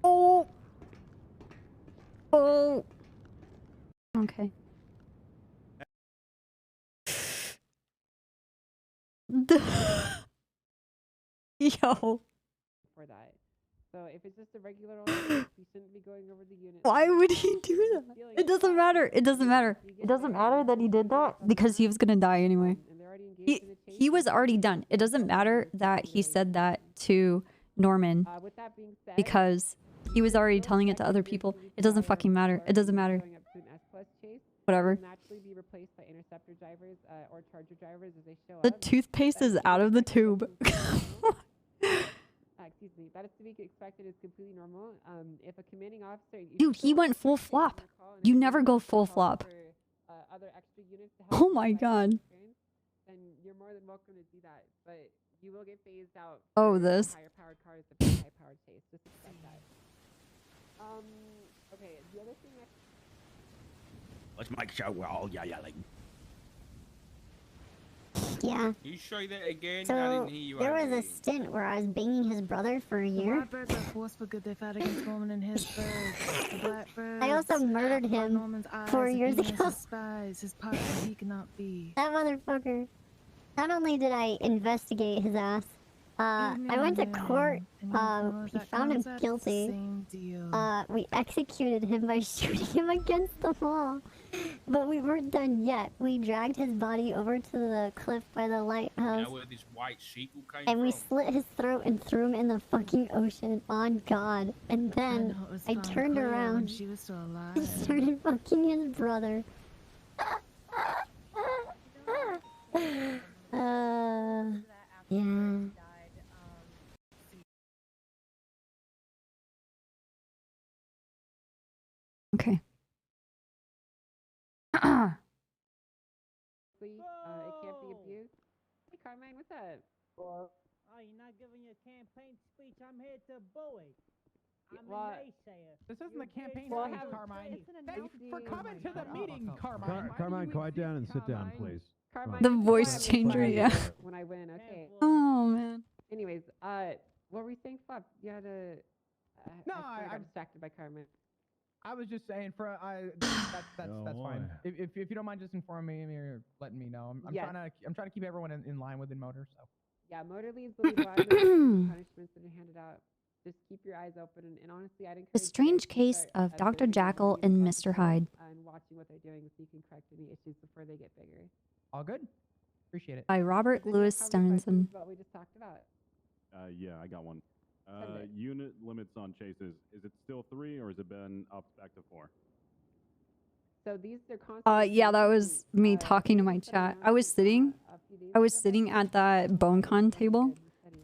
S2: Oh. Oh. Okay. Yo.
S9: For that. So if it's just a regular old case, you shouldn't be going over the unit.
S2: Why would he do that? It doesn't matter. It doesn't matter. It doesn't matter that he did that because he was gonna die anyway. He was already done. It doesn't matter that he said that to Norman because he was already telling it to other people. It doesn't fucking matter. It doesn't matter. Whatever.
S9: Naturally be replaced by interceptor drivers or charger drivers as they show
S2: The
S9: up.
S2: toothpaste is out of the tube.
S9: Excuse me. That is to be expected. Is completely normal. If a commanding officer,
S2: Dude, he went full flop. You never go full flop.
S9: Other extra units to help
S2: Oh my god.
S9: then you're more than welcome to do that. But
S20: You will get phased out.
S2: Oh,
S20: for the
S2: this.
S20: higher powered cars, the high powered chase. Just accept that. Okay. The other thing
S17: Let's make sure we're all yelling.
S21: Yeah.
S22: Can you show that again? I
S21: So
S22: didn't hear you.
S21: there was a stint where I was banging his brother for a
S23: The
S21: year.
S23: white birds are force for good. They fight against Norman and his birds. The black birds.
S21: I also murdered
S23: are
S21: him
S23: Norman's eyes
S21: 4
S23: and
S21: years
S23: ears,
S21: ago.
S23: His spies, his partner he cannot be.
S21: That motherfucker. Not only did I investigate his ass, I went to court. We found him guilty. We executed him by shooting him against the wall. But we weren't done yet. We dragged his body over to the cliff by the
S22: You
S21: lighthouse.
S22: know where this white seagull came
S21: And we
S22: from?
S21: slit his throat and threw him in the fucking ocean. On God. And then I turned around
S23: She was still alive.
S21: and started fucking his brother. Yeah.
S2: Okay.
S20: it can't be abused. Hey, Carmine, what's up?
S24: Oh, you're not giving your campaign speech. I'm here to bully. I'm
S20: well,
S24: a naysayer.
S25: This isn't the campaign
S20: Well,
S25: speech,
S20: have-
S25: Carmine.
S20: it's an
S25: Thanks for coming to the meeting, Carmine. Why do
S17: Carmine,
S25: you
S17: quiet down and sit down,
S20: Carmine.
S17: please.
S20: Carmine,
S2: The
S20: this is
S2: voice
S20: why I'm
S2: changer,
S20: excited
S2: yeah.
S20: When I win, okay.
S2: Oh man.
S20: Anyways, what were you saying, Flop? You had a.
S25: No,
S20: I
S25: I-
S20: got distracted by Carmen.
S25: I was just saying that's fine. If you don't mind just informing me or letting me know, I'm
S20: Yes.
S25: I'm trying to keep everyone in line within motor. So
S20: Yeah, motor leads will be live punishments that are handed out. Just keep your eyes open, and honestly, I'd encourage
S2: The
S20: you
S2: Strange
S20: guys to
S2: Case
S20: start
S2: of Dr.
S20: observing
S2: Jackal
S20: and
S2: and
S20: reading
S2: Mr.
S20: about
S2: Hyde.
S20: yourself and watching what they're doing, so you can correct any issues before they get bigger.
S25: all good. Appreciate it.
S2: By Robert
S20: Does anyone
S2: Louis
S20: have any questions
S2: Stevenson.
S20: about what we just talked about?
S14: Yeah, I got one.
S20: Send it.
S14: Unit limits on chases. Is it still 3 or has it been up back to 4?
S20: So these are constant.
S2: Yeah, that was me talking to my chat. I was sitting at that BoneCon table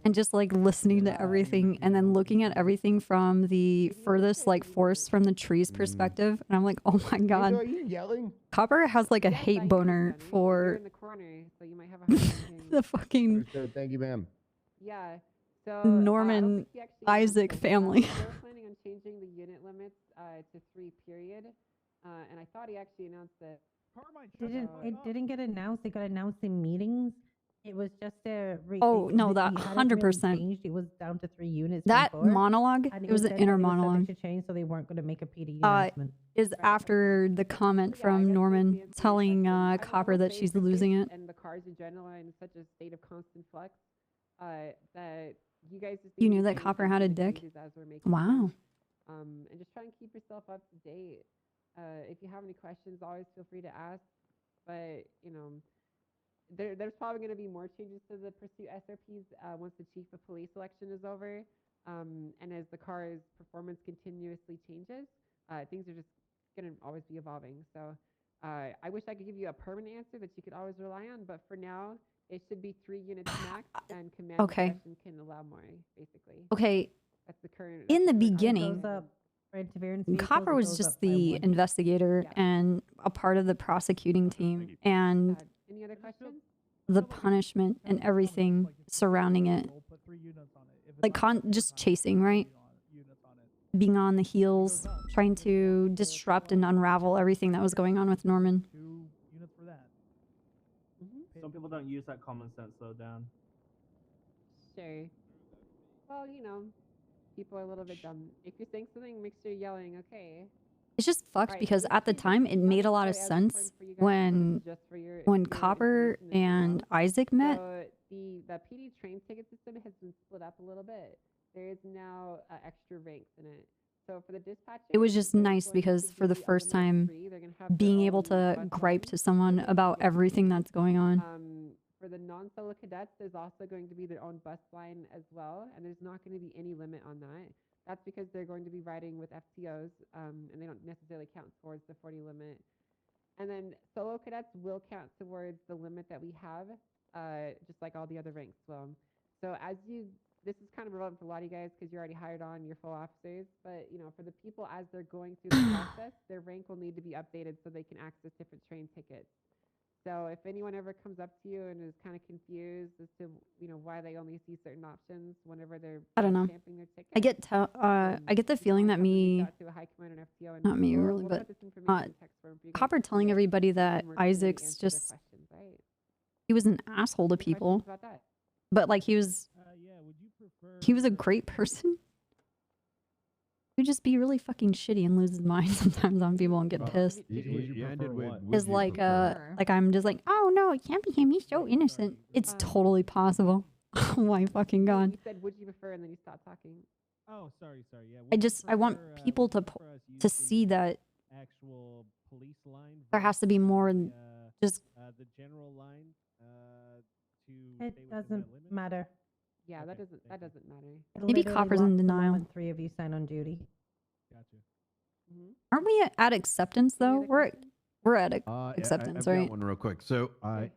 S2: and just like listening to everything and then looking at everything from the furthest like forest from the trees perspective. And I'm like, oh my God.
S18: Are you yelling?
S2: Copper has like a hate boner
S20: You're
S2: for
S20: in the corner, so you might have a hard time hearing.
S2: the fucking
S18: Thank you, ma'am.
S20: Yeah. So
S2: Norman Isaac family.
S20: They were planning on changing the unit limits to 3 period, and I thought he actually announced it.
S3: It didn't get announced. It got announced in meetings. It was just a.
S2: Oh, no, that 100%.
S3: It was down to 3 units.
S2: That
S3: before,
S2: monologue,
S3: and
S2: it was
S3: said
S2: an
S3: that
S2: inner
S3: it was
S2: monologue.
S3: subject to change, so they weren't going to make a PD announcement.
S2: Is after the comment from Norman telling Copper that she's losing it.
S20: And the cars in general are in such a state of constant flux that you guys just
S2: You
S20: need
S2: knew
S20: to
S2: that
S20: pay
S2: Copper
S20: attention
S2: had a
S20: to
S2: dick?
S20: changes as we're making
S2: Wow.
S20: them. And just try and keep yourself up to date. If you have any questions, always feel free to ask. But you know, there's probably going to be more changes to the pursuit SRPs once the chief of police election is over, and as the car's performance continuously changes, things are just going to always be evolving. So I wish I could give you a permanent answer that you could always rely on, but for now, it should be 3 units max, and command
S2: Okay.
S20: discretion can allow more, basically.
S2: Okay.
S20: That's the current.
S2: In the
S20: that's current
S2: beginning,
S20: plan.
S2: Copper was just the investigator and a part of the prosecuting team and
S20: Any other questions?
S2: the punishment and everything surrounding it. Like just chasing, right? Being on the heels, trying to disrupt and unravel everything that was going on with Norman.
S26: Some people don't use that common sense though, Dan.
S20: Sure. Well, you know, people are a little bit dumb. If you're saying something, make sure you're yelling, okay?
S2: It's just fucked because at the time it made a lot of sense when Copper and Isaac met.
S20: So the PD train ticket system has been split up a little bit. There is now extra ranks in it. So for the dispatcher,
S2: It was just nice because for the first time, being able to gripe to someone about everything that's going on.
S20: For the non-solo cadets, there's also going to be their own bus line as well, and there's not going to be any limit on that. That's because they're going to be riding with FTOs, and they don't necessarily count towards the 40 limit. And then solo cadets will count towards the limit that we have, just like all the other ranks will. So this is kind of relevant for a lot of you guys because you're already hired on, you're full officers, but you know, for the people as they're going through the process, their rank will need to be updated so they can access different train tickets. So if anyone ever comes up to you and is kind of confused as to why they only see certain options whenever they're
S2: I don't know.
S20: stamping their ticket,
S2: I get the feeling that me,
S20: to a high commander and FTO, and
S2: not me
S20: we'll,
S2: really,
S20: we'll
S2: but
S20: put this information in text form for you guys
S2: Copper
S20: to
S2: telling
S20: see it,
S2: everybody
S20: and
S2: that
S20: more clearly
S2: Isaac's
S20: answer their
S2: just
S20: questions, right?
S2: he was an asshole to
S20: Any questions
S2: people,
S20: about that?
S2: but like he was a great person. He would just be really fucking shitty and lose his mind sometimes on people and get pissed.
S17: Yeah, I did.
S2: Is like I'm just like, oh no, it can't be him. He's so innocent. It's totally possible. Oh my fucking god.
S20: You said, would you prefer, and then you stopped talking.
S23: Oh, sorry. Yeah.
S2: I want people to see that
S23: actual police line.
S2: there has to be more than just
S23: the general line.
S3: It doesn't matter.
S20: Yeah, that doesn't matter.
S2: Maybe
S3: Literally
S2: Copper's in
S3: locks the
S2: denial.
S3: moment 3 of you sign on duty.
S23: Gotcha.
S2: Aren't we at acceptance though? We're at acceptance,
S17: I've
S2: right?
S17: got one real quick. So I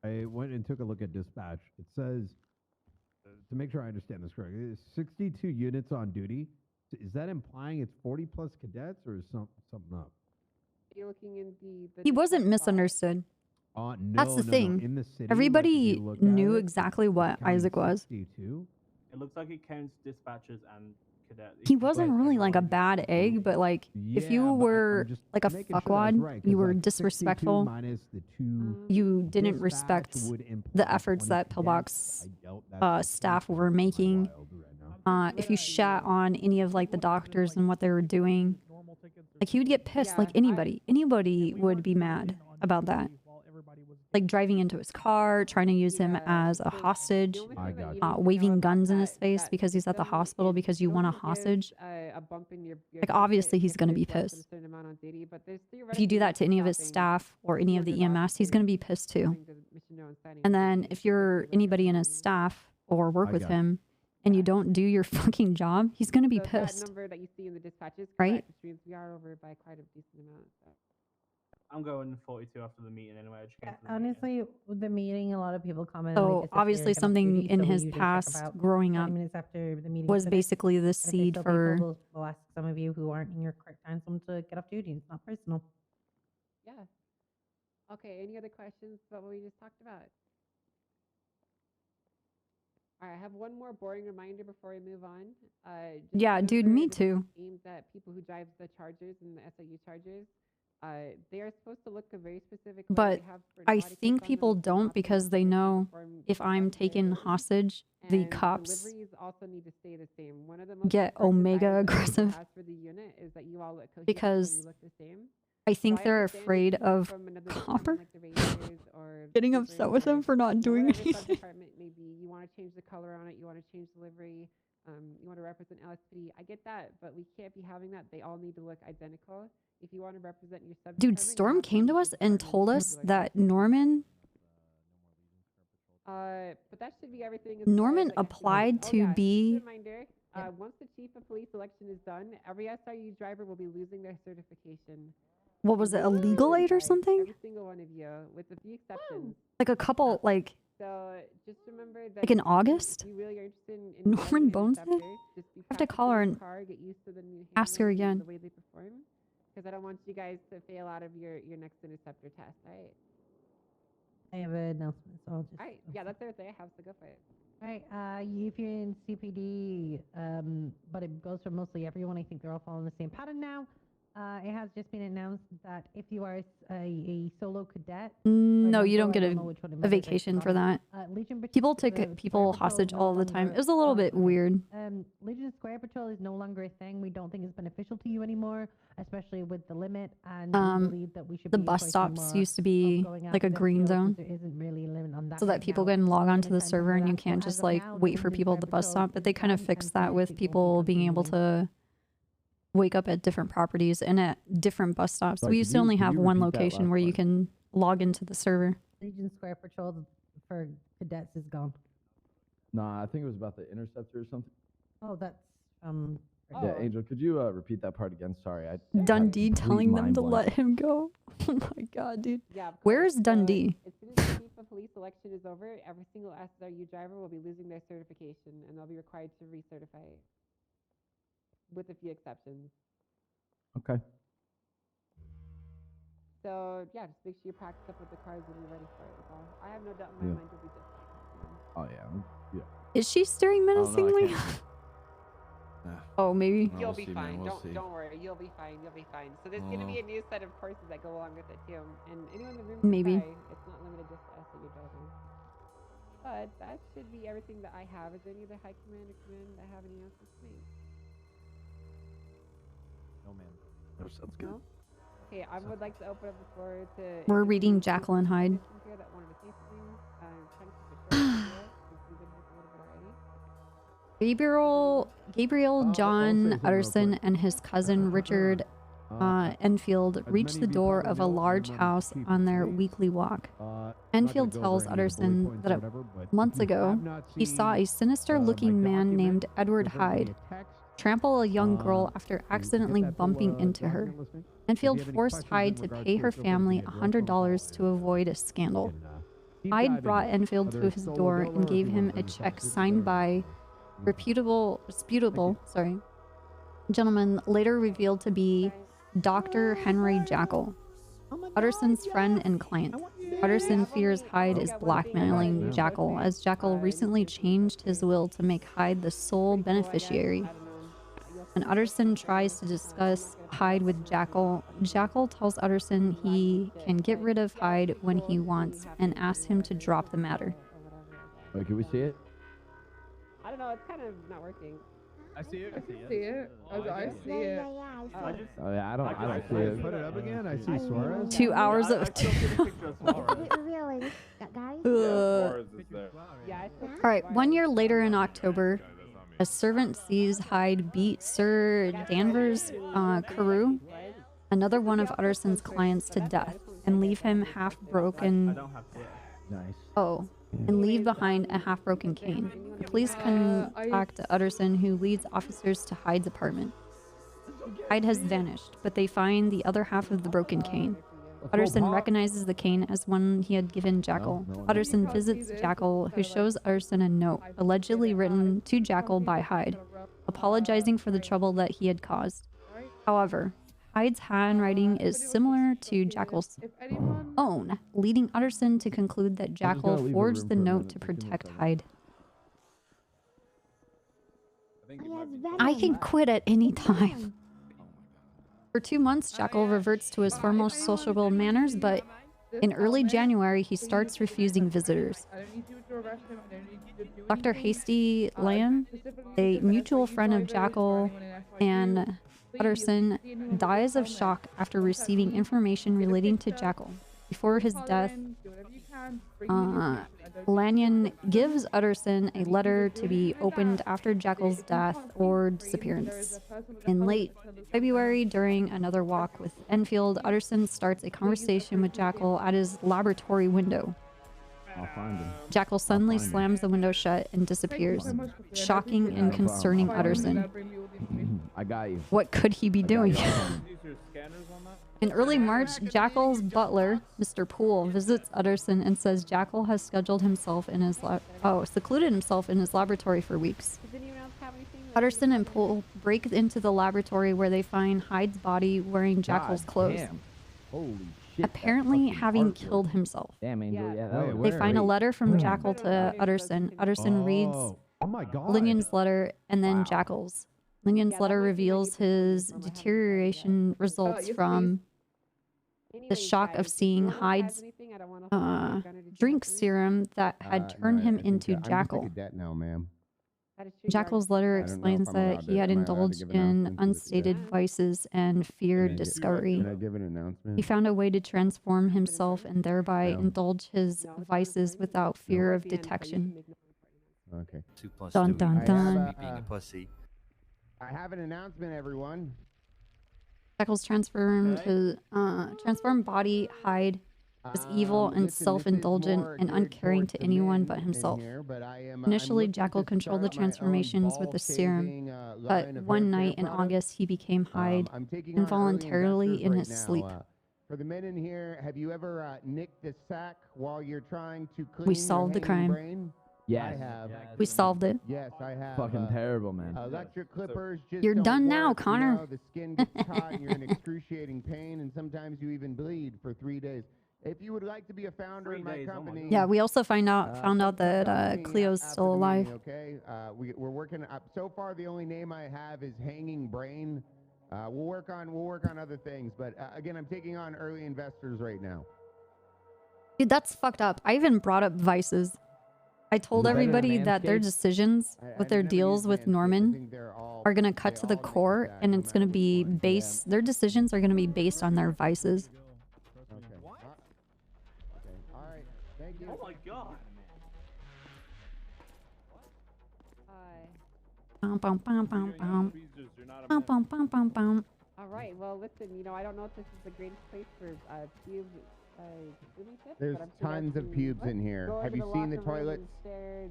S17: went and took a look at dispatch. It says, to make sure I understand this correctly, it's 62 units on duty. Is that implying it's 40 plus cadets, or is something up?
S20: You're looking in the
S2: He wasn't misunderstood.
S17: No,
S2: That's the thing.
S17: In the city,
S2: Everybody
S17: like, if you look
S2: knew
S17: at it,
S2: exactly
S17: it's
S2: what
S17: counting
S2: Isaac was.
S17: 62.
S26: It looks like it counts dispatchers and cadets.
S2: He wasn't really like a bad egg, but like if you were like a fuckwad, you were disrespectful.
S17: Minus the 2
S2: You didn't respect the efforts that Pillbox staff were making. If you shat on any of like the doctors and what they were doing, like he would get pissed. Like anybody would be mad about that. Like driving into his car, trying to use him as a hostage, waving guns in his face because he's at the hospital because you want a hostage. Like obviously he's going to be pissed. If you do that to any of his staff or any of the EMS, he's going to be pissed too. And then if you're anybody in his staff or work with him and you don't do your fucking job, he's going to be pissed.
S20: Number that you see in the dispatches,
S2: right?
S20: Correct, we are over by quite a decent amount. So.
S26: I'm going 42 after the meeting anyway. I just came to the
S3: Honestly, with the meeting, a lot of people comment.
S2: So obviously something in his past growing up
S3: after the meeting
S2: was basically the seed for...
S3: We'll ask some of you who aren't in your correct time zone to get off duty. It's not personal.
S20: Yeah. Okay, any other questions about what we just talked about? All right, I have one more boring reminder before we move on.
S2: Yeah, dude, me too.
S20: Aimed at people who drive the Chargers and the SIU Chargers. They are supposed to look a very specific way.
S2: But I think people don't because they know if I'm taken hostage, the cops
S20: also need to stay the same. One of the
S2: get omega aggressive because I think they're afraid of Copper getting upset with them for not doing anything.
S20: Maybe you want to change the color on it, you want to change the livery, you want to represent LSPD. I get that, but we can't be having that. They all need to look identical. If you want to represent your sub,
S2: dude, Storm came to us and told us that Norman.
S20: But that should be everything.
S2: Norman applied to be.
S20: Reminder, once the chief of police election is done, every SRU driver will be losing their certification.
S2: What was it, a legal aid or something?
S20: Every single one of you, with a few exceptions.
S2: Like a couple, like.
S20: So just remember that
S2: like in August?
S20: you really are interested in
S2: Norman Bones did? I have to call her and ask her again.
S20: The way they perform, because I don't want you guys to fail out of your next interceptor test, right?
S3: I have an announcement, so I'll just...
S20: All right, yeah, that's everything I have, so go for it.
S3: All right, if you're in CPD, but it goes for mostly everyone, I think they're all following the same pattern now. It has just been announced that if you are a solo cadet...
S2: No, you don't get a vacation for that. People take people hostage all the time. It was a little bit weird.
S3: Legion Square Patrol is no longer a thing. We don't think it's beneficial to you anymore, especially with the limit. And we believe that we should
S2: the bus stops used to be like a green zone.
S3: There isn't really a limit on that
S2: so that people can log onto the server and you can't just like wait for people at the bus stop. But they kind of fixed that with people being able to wake up at different properties and at different bus stops.
S8: Sorry,
S2: We used to only have one location where you can log into the server.
S3: Legion Square Patrol for cadets is gone.
S8: Nah, I think it was about the interceptor or something.
S3: Oh, that's
S8: Yeah, Angel, could you repeat that part again? Sorry,
S2: Dundee telling them to let him go. Oh my god, dude.
S20: Yeah,
S2: where is Dundee?
S20: As soon as the chief of police election is over, every single SRU driver will be losing their certification and they'll be required to recertify it. With a few exceptions.
S8: Okay.
S20: So yeah, just make sure you practice up with the cards when you're ready for it. That's all. I have no doubt in my mind you'll be just fine.
S17: Oh yeah.
S2: Is she staring menacingly? Oh, maybe.
S20: You'll be fine. Don't worry. You'll be fine. You'll be fine. So there's gonna be a new set of courses that go along with it too, and anyone in the room can
S2: Maybe.
S20: try. It's not limited just to us that you're driving. But that should be everything that I have. Is there any other high command or command that have any answers to me?
S8: No, man.
S17: That sounds good.
S20: No? Okay, I would like to open up the floor to.
S2: We're reading Jacqueline Hyde.
S20: Here that wanted to say something. Trying to keep it short since we've been here for a little bit already. Gabriel John Utterson and his cousin Richard Enfield reach the door of a large house on their weekly walk. Enfield tells Utterson that months ago he saw a sinister-looking man named Edward Hyde trample a young girl after accidentally bumping into her. Enfield forced Hyde to pay her family $100 to avoid a scandal. Hyde brought Enfield to his door and gave him a check signed by reputable gentleman later revealed to be Dr. Henry Jackal, Utterson's friend and client. Utterson fears Hyde is blackmailing Jackal, as Jackal recently changed his will to make Hyde the sole beneficiary. When Utterson tries to discuss Hyde with Jackal, Jackal tells Utterson he can get rid of Hyde when he wants and asks him to drop the matter.
S17: Wait, can we see it?
S20: I don't know. It's kind of not working.
S25: I see it.
S20: I see it.
S25: I see it.
S17: Oh yeah, I don't see it. Put it up again. I see Suarez.
S2: 2 hours of. All right. 1 year later in October, a servant sees Hyde beat Sir Danvers Carew, another one of Utterson's clients, to death and leave him half broken.
S17: Nice.
S2: Oh. And leave behind a half-broken cane. The police contact Utterson, who leads officers to Hyde's apartment. Hyde has vanished, but they find the other half of the broken cane. Utterson recognizes the cane as one he had given Jackal. Utterson visits Jackal, who shows Utterson a note, allegedly written to Jackal by Hyde, apologizing for the trouble that he had caused. However, Hyde's handwriting is similar to Jackal's own, leading Utterson to conclude that Jackal forged the note to protect Hyde. I can quit at any time. For 2 months, Jackal reverts to his former sociable manners, but in early January, he starts refusing visitors. Dr. Hasty Lamb, a mutual friend of Jackal and Utterson, dies of shock after receiving information relating to Jackal. Before his death, Lanyon gives Utterson a letter to be opened after Jackal's death or disappearance. In late February, during another walk with Enfield, Utterson starts a conversation with Jackal at his laboratory window.
S17: I'll find him.
S2: Jackal suddenly slams the window shut and disappears, shocking and concerning Utterson.
S17: I got you.
S2: What could he be doing? In early March, Jackal's butler, Mr. Poole, visits Utterson and says Jackal has scheduled himself in his secluded himself in his laboratory for weeks. Utterson and Poole break into the laboratory where they find Hyde's body wearing Jackal's clothes.
S17: Damn. Holy shit.
S2: Apparently having killed himself.
S17: Damn, Angel. Yeah.
S2: They find a letter from Jackal to Utterson. Utterson reads
S17: Oh my God.
S2: Linion's letter and then Jackal's. Linion's letter reveals his deterioration results from the shock of seeing Hyde's drink serum that had turned him into Jackal.
S17: Now, ma'am.
S2: Jackal's letter explains that he had indulged in unstated vices and feared discovery.
S17: Can I give an announcement?
S2: He found a way to transform himself and thereby indulge his vices without fear of detection.
S17: Okay.
S10: 2 plus
S2: Dun,
S10: 2
S2: dun,
S10: equals
S2: dun.
S10: me being a pussy.
S17: I have an announcement, everyone.
S2: Jackal's transformed body, Hyde, was evil and self-indulgent and uncaring to anyone but himself. Initially, Jackal controlled the transformations with the serum, but one night in August, he became Hyde involuntarily in his sleep.
S17: For the men in here, have you ever nicked a sack while you're trying to clean
S2: We
S17: your
S2: solved the
S17: hanging
S2: crime.
S17: brain?
S1: Yes.
S4: I have.
S2: We solved it.
S4: Yes, I have.
S1: Fucking terrible, man.
S4: Electric clippers just
S2: You're
S4: don't
S2: done now,
S4: work,
S2: Connor.
S4: You know, the skin gets caught and you're in excruciating pain, and sometimes you even bleed for 3 days. If you would like to be a founder in my company,
S2: Yeah, we also found out that Cleo's still alive.
S4: Okay, we're working. So far, the only name I have is Hanging Brain. We'll work on other things, but again, I'm taking on early investors right now.
S2: Dude, that's fucked up. I even brought up Vices. I told everybody that their decisions with their deals with Norman are going to cut to the core, and it's going to be based, their decisions are going to be based on their vices.
S16: Oh my god.
S2: Bum, bum, bum, bum, bum. Bum, bum, bum, bum, bum.
S20: All right. Well, listen. You know, I don't know if this is the greatest place for pubes.
S4: There's tons of pubes in here. Have you seen the toilets?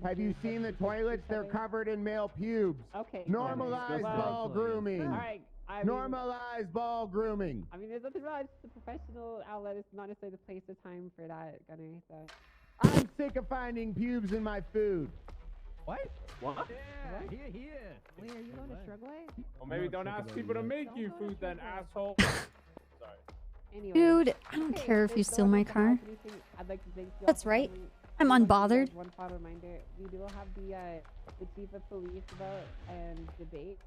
S4: Have you seen the toilets? They're covered in male pubes.
S20: Okay.
S4: Normalize ball grooming.
S20: All right.
S4: Normalize ball grooming.
S20: I mean, there's nothing wrong. It's the professional outlet. It's not necessarily the place or time for that, Gunner. So.
S4: I'm sick of finding pubes in my food.
S25: What?
S16: What?
S25: Yeah, here.
S20: Wait, are you going to Strugway?
S22: Well, maybe don't ask people to make you food then, asshole. Sorry.
S20: Anyway,
S2: Dude, I don't care if you steal my car.
S20: I'd like to thank you
S2: That's
S20: all for
S2: right.
S20: coming.
S2: I'm unbothered.
S20: One final reminder: we will have the chief of police vote and debate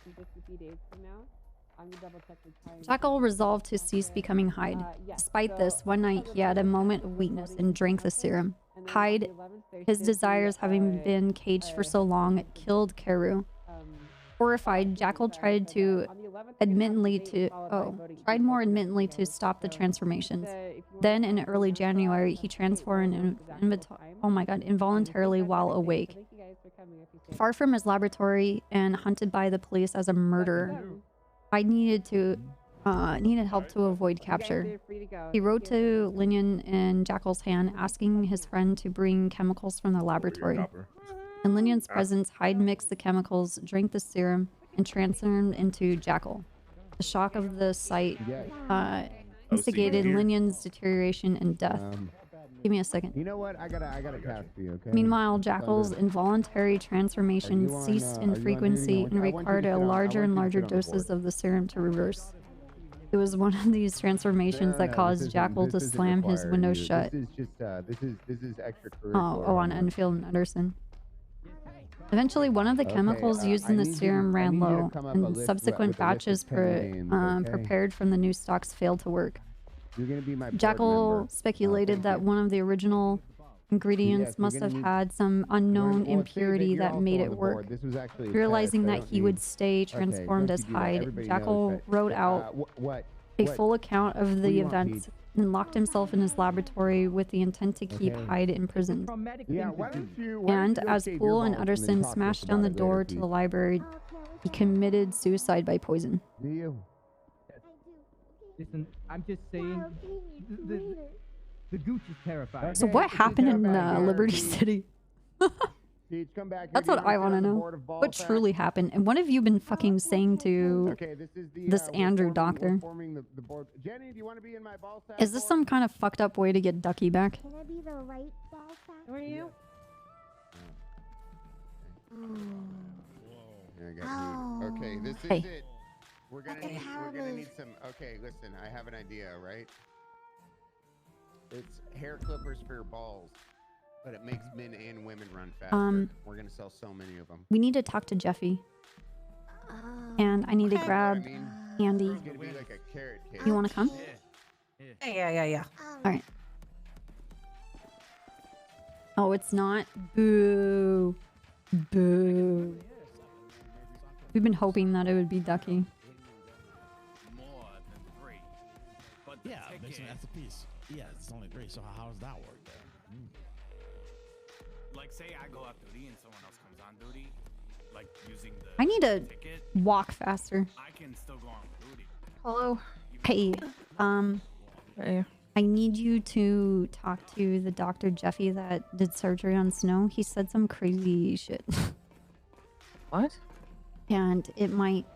S20: in just a few days from now. I'm gonna double check the time.
S2: Jackal resolved to cease becoming Hyde. Despite this, one night he had a moment of weakness and drank the serum. Hyde, his desires having been caged for so long, killed Karu. Horrified, Jackal tried more admittedly to stop the transformations. Then, in early January, he transformed involuntarily while awake. Far from his laboratory and hunted by the police as a murderer, Hyde needed help to avoid capture. He wrote to Linian in Jackal's hand, asking his friend to bring chemicals from the laboratory. In Linian's presence, Hyde mixed the chemicals, drank the serum, and transformed into Jackal. The shock of the sight instigated Linian's deterioration and death. Give me a second.
S4: You know what? I gotta cast for you, okay?
S2: Meanwhile, Jackal's involuntary transformation ceased in frequency and required larger and larger doses of the serum to reverse. It was one of these transformations that caused Jackal to slam his window shut.
S4: This is extracurricular.
S2: On Enfield and Anderson. Eventually, one of the chemicals used in the serum ran low, and subsequent batches prepared from the new stocks failed to work. Jackal speculated that one of the original ingredients must have had some unknown impurity that made it work. Realizing that he would stay transformed as Hyde, Jackal wrote out a full account of the events and locked himself in his laboratory with the intent to keep Hyde imprisoned. And as Poole and Utterson smashed down the door to the library, he committed suicide by poison.
S4: Do you?
S25: Listen, I'm just saying, the gooch is terrifying.
S2: So what happened in Liberty City? That's what I want to know. What truly happened? And what have you been fucking saying to this Andrew doctor?
S4: Jenny, do you want to be in my ball sack?
S2: Is this some kind of fucked up way to get Ducky back?
S21: Can I be the right ball sack?
S20: Who are you?
S4: Okay, this is it. We're gonna need some. Okay, listen, I have an idea, right? It's hair clippers for your balls, but it makes men and women run faster. We're gonna sell so many of them.
S2: We need to talk to Jeffy. And I need to grab Andy.
S4: It's gonna be like a carrot cake.
S2: You want to come?
S3: Yeah.
S2: All right. Oh, it's not? Boo. Boo. We've been hoping that it would be Ducky.
S5: Yeah, makes that's a piece. Yeah, it's only 3. So how does that work then?
S7: Like, say I go off duty and someone else comes on duty, like using the
S2: I need to
S7: ticket,
S2: walk faster.
S7: I can still go on duty.
S2: Hello. Hey, I need you to talk to the Dr. Jeffy that did surgery on Snow. He said some crazy shit.
S12: What?
S2: And it might...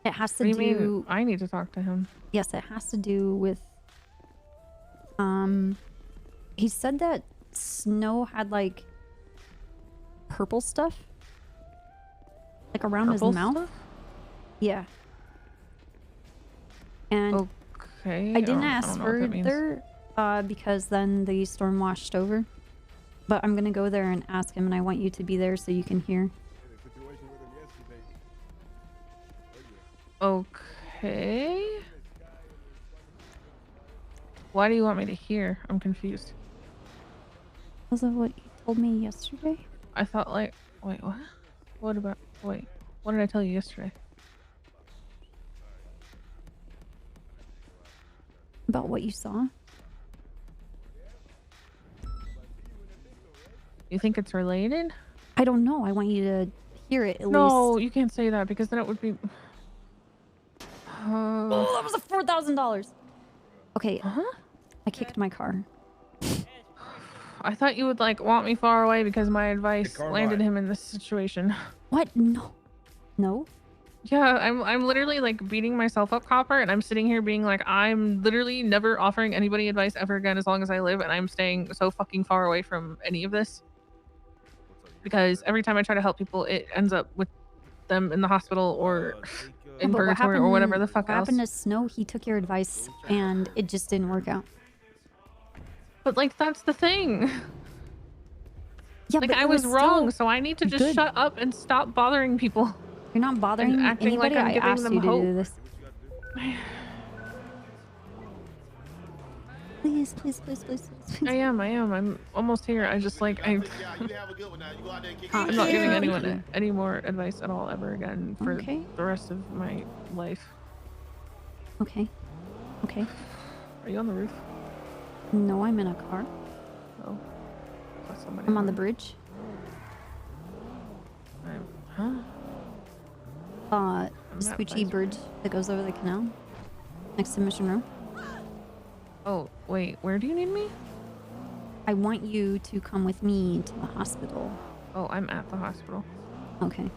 S2: It has to
S12: What do you
S2: do...
S12: mean I need to talk to him?
S2: Yes, it has to do with... He said that Snow had like purple stuff, like around his
S12: Purple
S2: mouth.
S12: stuff?
S2: Yeah. And
S12: Okay.
S2: I didn't
S12: I
S2: ask
S12: don't know what that means.
S2: further because then the storm washed over. But I'm gonna go there and ask him, and I want you to be there so you can hear.
S12: Okay. Why do you want me to hear? I'm confused.
S2: Was that what you told me yesterday?
S12: I thought like, wait, what? What about, wait, what did I tell you yesterday?
S2: About what you saw?
S12: You think it's related?
S2: I don't know. I want you to hear it at least.
S12: No, you can't say that because then it would be.
S2: Oh, that was a $4,000. Okay. I kicked my car.
S12: I thought you would like want me far away because my advice landed him in this situation.
S2: What? No. No?
S12: Yeah, I'm literally like beating myself up, Copper, and I'm sitting here being like, I'm literally never offering anybody advice ever again as long as I live, and I'm staying so fucking far away from any of this. Because every time I try to help people, it ends up with them in the hospital or in
S2: But
S12: purgatory or whatever the fuck
S2: what
S12: else.
S2: happened to Snow? He took your advice and it just didn't work out.
S12: But like that's the thing.
S2: Yeah,
S12: like
S2: but
S12: I
S2: it
S12: was
S2: was
S12: wrong,
S2: still
S12: so I need to just
S2: good.
S12: shut up and stop bothering people.
S2: You're not bothering
S12: and acting
S2: anybody.
S12: like I'm
S2: I
S12: giving
S2: asked
S12: them
S2: you to
S12: hope.
S2: do this. Please, please, please, please, please.
S12: I am. I'm almost here. I just like I'm not giving anyone any more advice at all ever again for
S2: Okay.
S12: the rest of my life.
S2: Okay. Okay.
S12: Are you on the roof?
S2: No, I'm in a car.
S12: Oh. Plus somebody
S2: I'm on the bridge.
S12: Huh?
S2: The
S12: not
S2: Spoochie
S12: vice
S2: bridge that goes over the canal next to Mission Row.
S12: Oh, wait, where do you need me?
S2: I want you to come with me to the hospital.
S12: Oh, I'm at the hospital.
S2: Okay.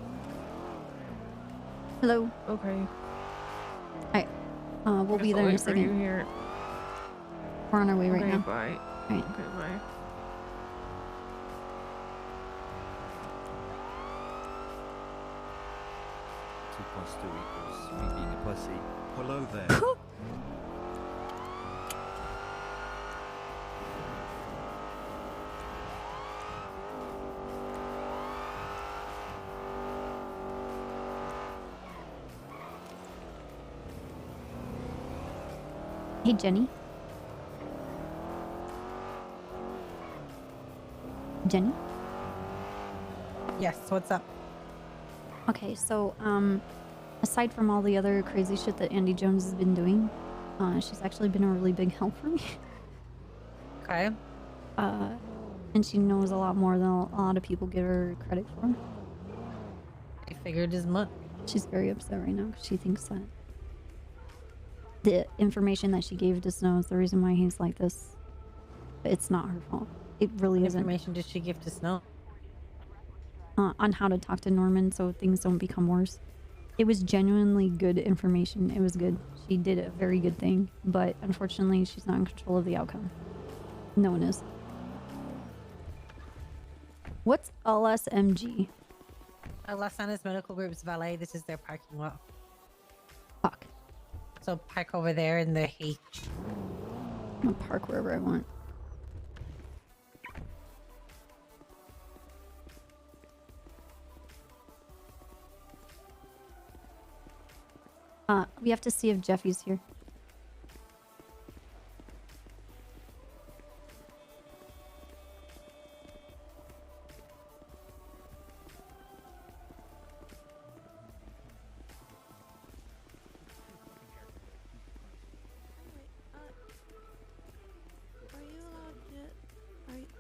S2: Hello.
S12: Okay.
S2: Alright. We'll be there in a second.
S12: You here.
S2: We're on our way right
S12: Okay,
S2: now.
S12: bye.
S2: Alright.
S12: Okay, bye.
S10: Two plus two equals me being a pussy. Hello there.
S2: Hey, Jenny. Jenny?
S3: Yes, what's up?
S2: Okay, so, aside from all the other crazy shit that Andy Jones has been doing, she's actually been a really big help for me.
S3: Okay.
S2: And she knows a lot more than a lot of people give her credit for.
S3: I figured as much.
S2: She's very upset right now because she thinks that the information that she gave to Snow is the reason why he's like this. But it's not her fault. It really
S3: What
S2: isn't.
S3: information did she give to Snow?
S2: On how to talk to Norman so things don't become worse. It was genuinely good information. It was good. She did a very good thing, but unfortunately she's not in control of the outcome. No one is. What's LSMG?
S3: Los Angeles Medical Group's valet. This is their parking lot.
S2: Fuck.
S3: So park over there in the H.
S2: I'm gonna park wherever I want. We have to see if Jeffy's here.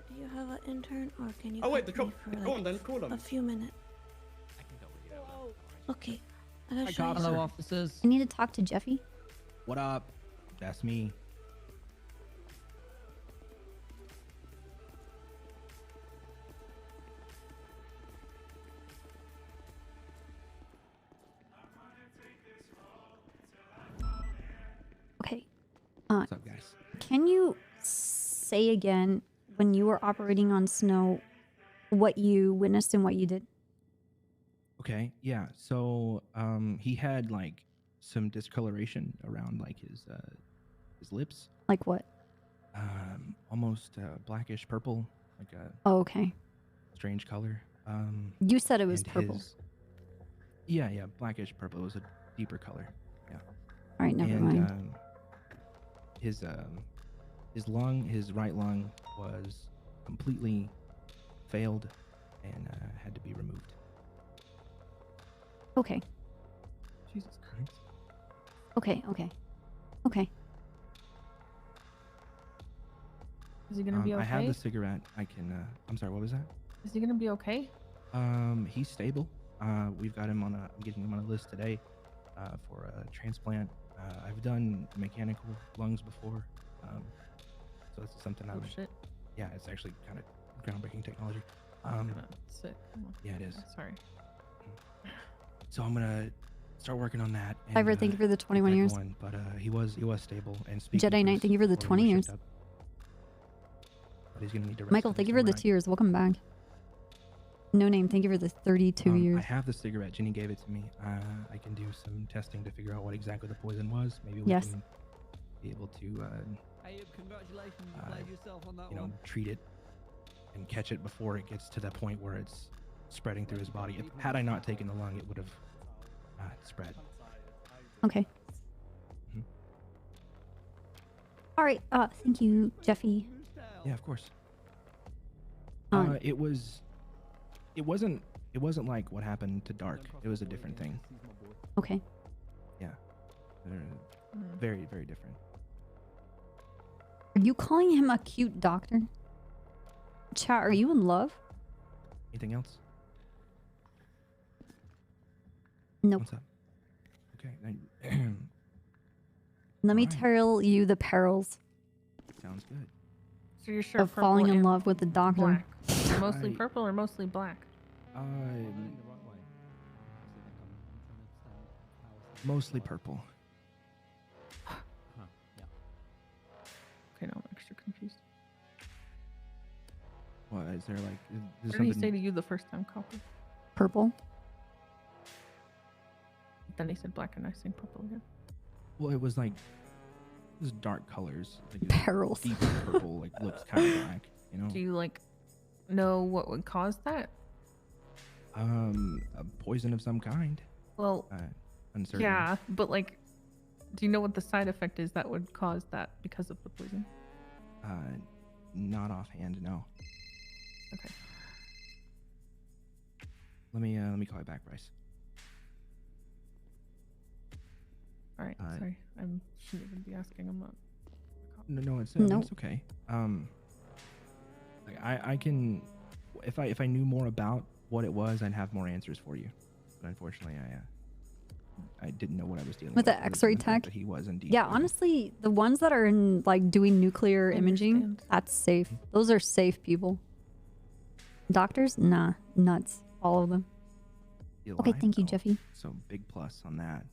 S1: Do you have an intern, or can you?
S6: Oh wait,
S1: help me for,
S6: go on then, call them.
S1: A few minutes. Okay. I gotta
S6: Hi,
S1: show you
S6: cops.
S1: something.
S6: officers.
S2: I need to talk to Jeffy.
S6: What up? That's me.
S2: Okay.
S6: What's up, guys?
S2: Can you say again when you were operating on Snow, what you witnessed and what you did.
S6: Okay, yeah. So he had like some discoloration around like his lips.
S2: Like what?
S6: Almost blackish purple, like a
S2: Oh, okay.
S6: strange color.
S2: You said it was
S6: and
S2: purple.
S6: Yeah, blackish purple. It was a deeper color. Yeah.
S2: All right, never
S6: and,
S2: mind.
S6: His right lung was completely failed and had to be removed.
S2: Okay.
S12: Jesus Christ.
S2: Okay.
S12: Is he gonna be okay?
S6: I have the cigarette. I can. I'm sorry. What was that?
S12: Is he gonna be okay?
S6: He's stable. We've got him on I'm getting him on a list today for a transplant. I've done mechanical lungs before, so it's something
S12: Oh shit.
S6: Yeah, it's actually kind of groundbreaking technology.
S12: Sick.
S6: Yeah, it is.
S12: Sorry.
S6: So I'm gonna start working on that. And,
S2: Cyber, thank you for the 21 years.
S6: But he was stable and speaking.
S2: Jedi Knight, thank you for the 20 years.
S6: But he's gonna need to rest
S2: Michael,
S6: up
S2: thank you
S6: until
S2: for the
S6: night.
S2: 2 years. Welcome back. No name, thank you for the 32 years.
S6: I have the cigarette. Jenny gave it to me. I can do some testing to figure out what exactly the poison was. Maybe we can be able to,
S9: Congratulations, you played yourself on that one.
S6: treat it and catch it before it gets to that point where it's spreading through his body. Had I not taken the lung, it would have spread.
S2: Okay. All right. Thank you, Jeffy.
S6: Yeah, of course. It wasn't like what happened to Dark. It was a different thing.
S2: Okay.
S6: Yeah. They're very, very different.
S2: Are you calling him a cute doctor? Chat, are you in love?
S6: Anything else?
S2: Nope.
S6: What's up? Okay.
S2: Let me tell you the perils
S6: Sounds good.
S12: So you're sure
S2: of
S12: purple
S2: falling in
S12: and
S2: love with the doctor.
S12: black. Mostly purple or mostly black?
S6: Mostly purple.
S12: Okay, now I'm extra confused.
S6: What is there like?
S12: What did he say to you the first time, Copper?
S2: Purple.
S12: Then he said black and I saying purple again.
S6: Well, it was dark colors. Like
S2: Perils.
S6: Deep purple, like looks kind of black. You know.
S12: Do you like know what would cause that?
S6: A poison of some kind.
S12: Well,
S6: uncertain.
S12: yeah, but like, do you know what the side effect is that would cause that because of the poison?
S6: Not offhand, no.
S12: Okay.
S6: Let me call you back, Bryce.
S12: All right. Sorry, I shouldn't even be asking him that.
S6: No, it's okay. Like I can, if I knew more about what it was, I'd have more answers for you. But unfortunately, I didn't know what I was dealing with.
S2: With the X-ray tech?
S6: That he was indeed.
S2: Yeah, honestly, the ones that are in like doing nuclear imaging, that's safe. Those are safe people. Doctors, nah, nuts, all of them.
S6: He
S2: Okay,
S6: alive,
S2: thank you,
S6: though,
S2: Jeffy.
S6: So big plus on that.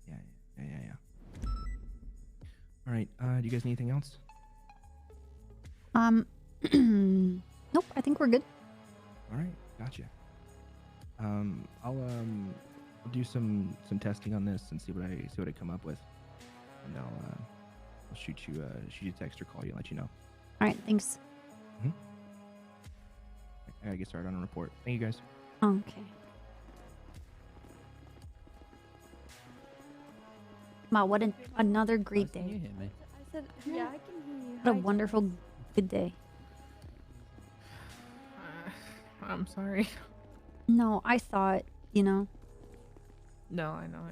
S6: Yeah. All right. Do you guys need anything else?
S2: Nope, I think we're good.
S6: All right, gotcha. I'll do some testing on this and see what I come up with, and I'll shoot you a text or call you and let you know.
S2: All right, thanks.
S6: I gotta get started on a report. Thank you guys.
S2: Okay. Wow, what another great day.
S9: Can you hear me?
S23: I said, yeah, I can hear you.
S2: What a wonderful good day.
S12: I'm sorry.
S2: No, I thought,
S12: No, I know.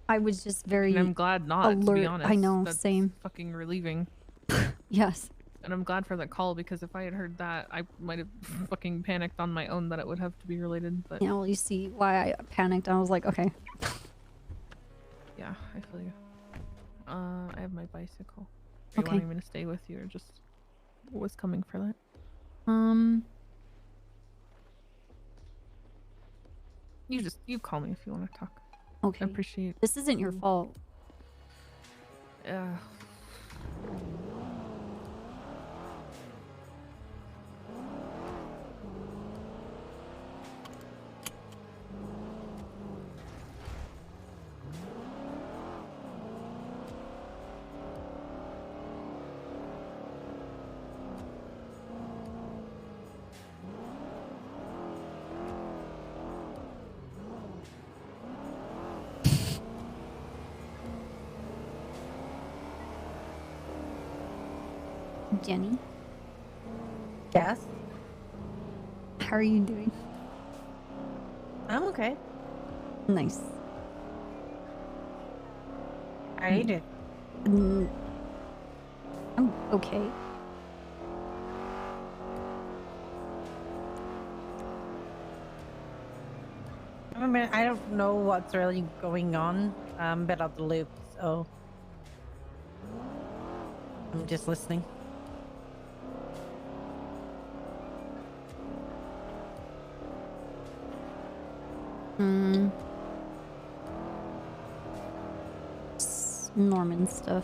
S2: I was just very
S12: And I'm glad not,
S2: alert.
S12: to be honest.
S2: I know,
S12: That's
S2: same.
S12: fucking relieving.
S2: Yes.
S12: And I'm glad for that call because if I had heard that, I might have fucking panicked on my own that it would have to be related. But
S2: You know, you see why I panicked. I was like, okay.
S12: yeah, I feel you. I have my bicycle. Are you wanting me to stay with you or just was coming for that? You call me if you want to talk.
S2: Okay.
S12: I appreciate.
S2: This isn't your fault. Jenny?
S3: Yes?
S2: How are you doing?
S3: I'm okay.
S2: Nice.
S3: How are you doing?
S2: I'm okay.
S3: I mean, I don't know what's really going on. I'm a bit out the loop, so I'm just listening.
S2: Norman stuff.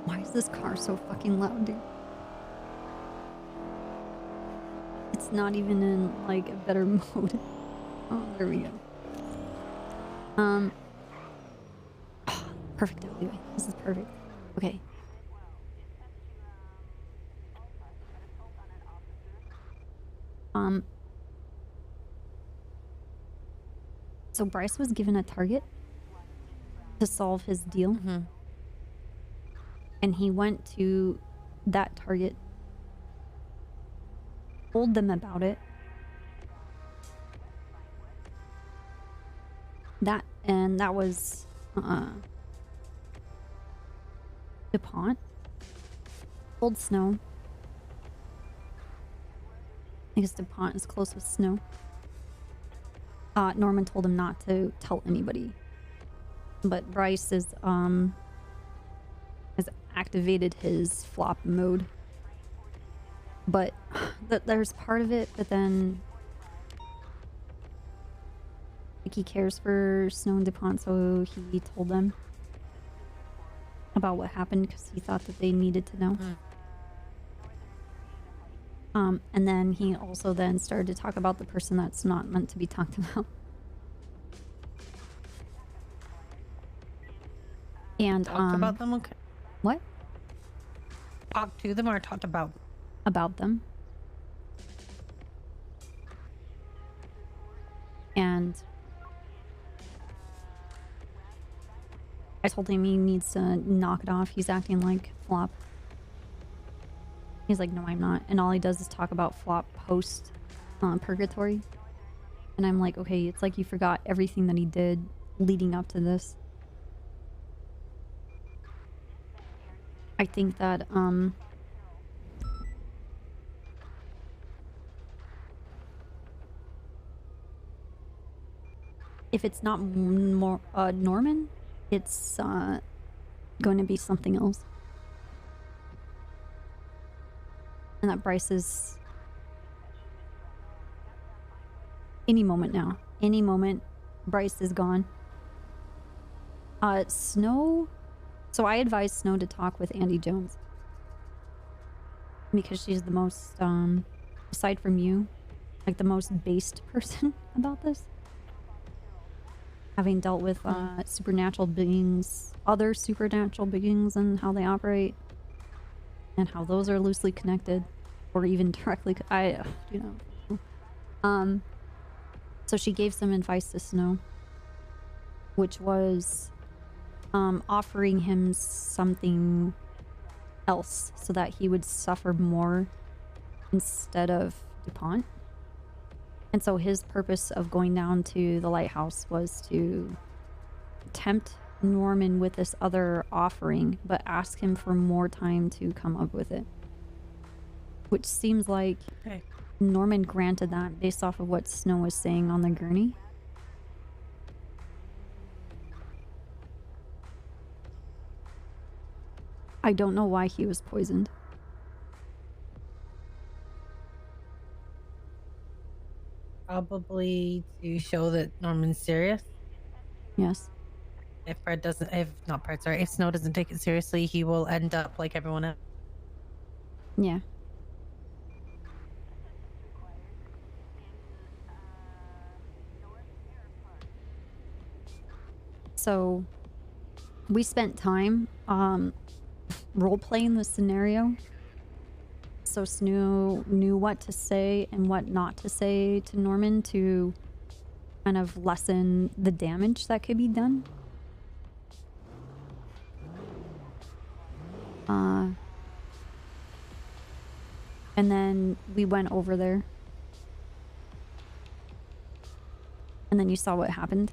S2: Why is this car so fucking loud, dude? It's not even in, like, a better mode. Oh, there we go. Perfect alleyway. This is perfect. Okay. So Bryce was given a target to solve his deal. And he went to that target, told them about it. That was DuPont. Told Snow. Because DuPont is close with Snow. Norman told him not to tell anybody. But Bryce is has activated his flop mode. But there's part of it, but then like he cares for Snow and DuPont, so he told them about what happened because he thought that they needed to know. And then he also then started to talk about the person that's not meant to be talked about. And
S3: talked about them, okay.
S2: What?
S3: Talked to them or talked about?
S2: About them. And I told him he needs to knock it off. He's acting like Flop. He's like, no, I'm not. And all he does is talk about Flop post Purgatory. And I'm like, okay, it's like you forgot everything that he did leading up to this. I think that, if it's not more Norman, it's going to be something else. And that Bryce is any moment now. Any moment, Bryce is gone. Snow. So I advised Snow to talk with Andy Jones because she's the most, aside from you, like the most based person about this. Having dealt with supernatural beings, other supernatural beings, and how they operate, and how those are loosely connected, or even directly. So she gave some advice to Snow, which was offering him something else so that he would suffer more instead of DuPont. And so his purpose of going down to the lighthouse was to tempt Norman with this other offering, but ask him for more time to come up with it. Which seems like Norman granted that based off of what Snow was saying on the gurney. I don't know why he was poisoned.
S3: Probably to show that Norman's serious.
S2: Yes.
S3: If Fred doesn't, if Snow doesn't take it seriously, he will end up like everyone else.
S2: So we spent time role-playing the scenario. So Snow knew what to say and what not to say to Norman to kind of lessen the damage that could be done. And then we went over there. And then you saw what happened.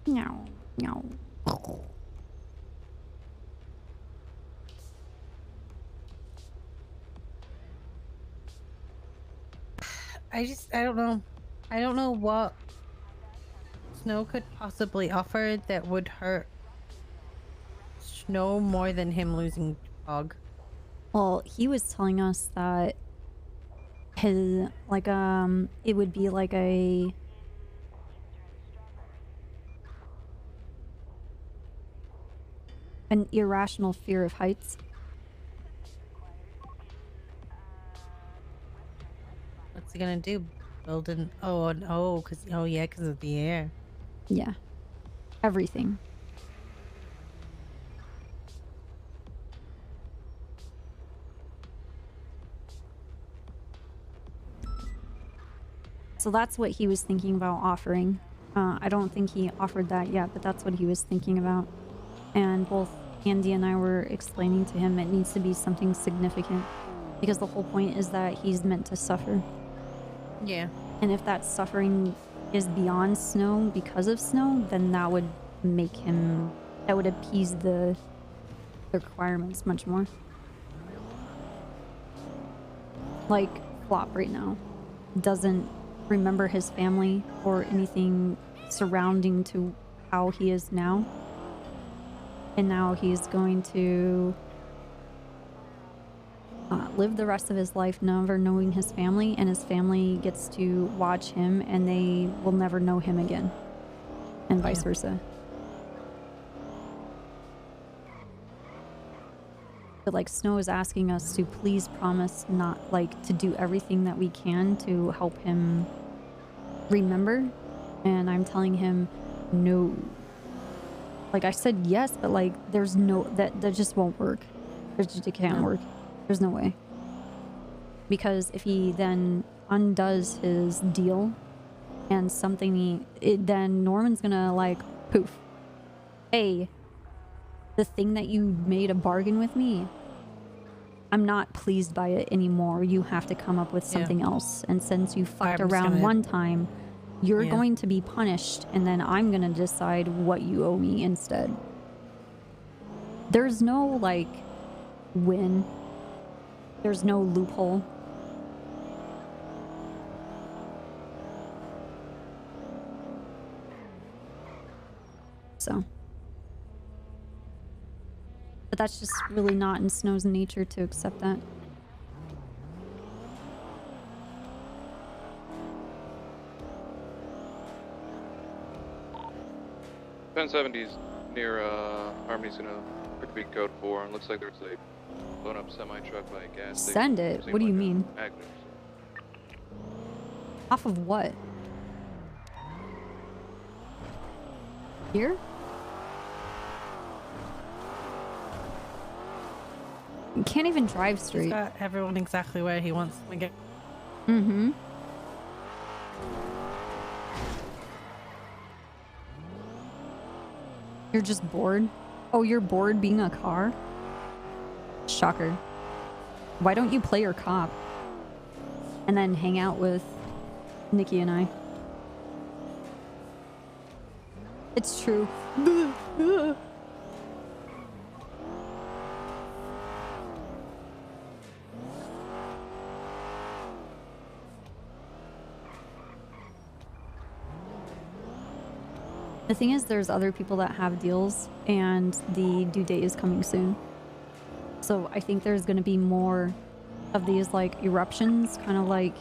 S2: No, no.
S3: I don't know. I don't know what Snow could possibly offer that would hurt Snow more than him losing Fog.
S2: Well, he was telling us that his, like, it would be like an irrational fear of heights.
S3: What's he gonna do? Build an because of the air.
S2: Yeah. Everything. So that's what he was thinking about offering. I don't think he offered that yet, but that's what he was thinking about. And both Andy and I were explaining to him it needs to be something significant. Because the whole point is that he's meant to suffer.
S3: Yeah.
S2: And if that suffering is beyond Snow because of Snow, then that would make him... that would appease the requirements much more. Like, Flop right now doesn't remember his family or anything surrounding to how he is now. And now he's going to live the rest of his life never knowing his family, and his family gets to watch him and they will never know him again, and vice versa. But like, Snow is asking us to please promise not, like, to do everything that we can to help him remember, and I'm telling him no. Like, I said yes, but like, there's no, that just won't work. It can't work. There's no way. Because if he then undoes his deal and something, then Norman's gonna like, poof. Hey, the thing that you made a bargain with me, I'm not pleased by it anymore. You have to come up with something else. And since you fucked around one time, you're going to be punished, and then I'm gonna decide what you owe me instead. There's no, like, win. There's no loophole. So. But that's just really not in Snow's nature to accept that.
S11: 1070's near Harmony's gonna quickly code 4, and looks like there's a blown up semi truck by a gas station.
S2: Send it? What do you mean?
S11: Magnus.
S2: Off of what? Here? You can't even drive straight.
S3: He's got everyone exactly where he wants them to get.
S2: Mm-hmm. You're just bored? Oh, you're bored being a car? Shocker. Why don't you play your cop? And then hang out with Nikki and I. It's true. The thing is, there's other people that have deals, and the due date is coming soon. So I think there's going to be more of these, like, eruptions, kind of like...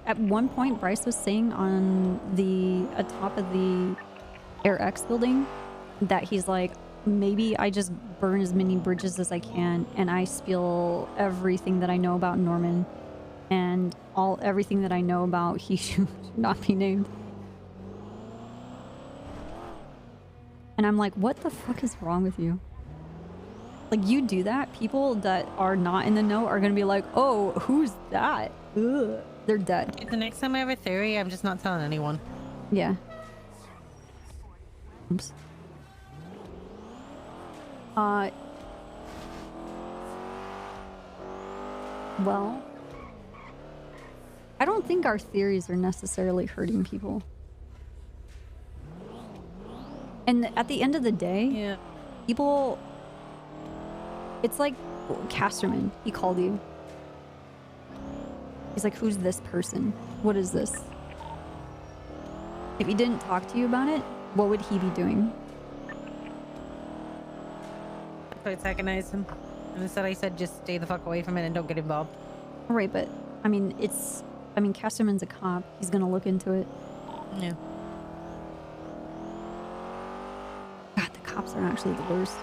S2: At one point, Bryce was saying on the top of the Air X building that he's like, maybe I just burn as many bridges as I can, and I spill everything that I know about Norman, and everything that I know about he should not be named. And I'm like, what the fuck is wrong with you? Like, you do that, people that are not in the know are gonna be like, oh, who's that? Ugh. They're dead.
S3: The next time I have a theory, I'm just not telling anyone.
S2: Yeah. Oops. Well, I don't think our theories are necessarily hurting people. And at the end of the day, people, it's like Casterman, he called you. He's like, who's this person? What is this? If he didn't talk to you about it, what would he be doing?
S3: I antagonized him. And instead I said, just stay the fuck away from it and don't get involved.
S2: Right, but, I mean, Casterman's a cop. He's gonna look into it.
S3: Yeah.
S2: God, the cops are actually the worst.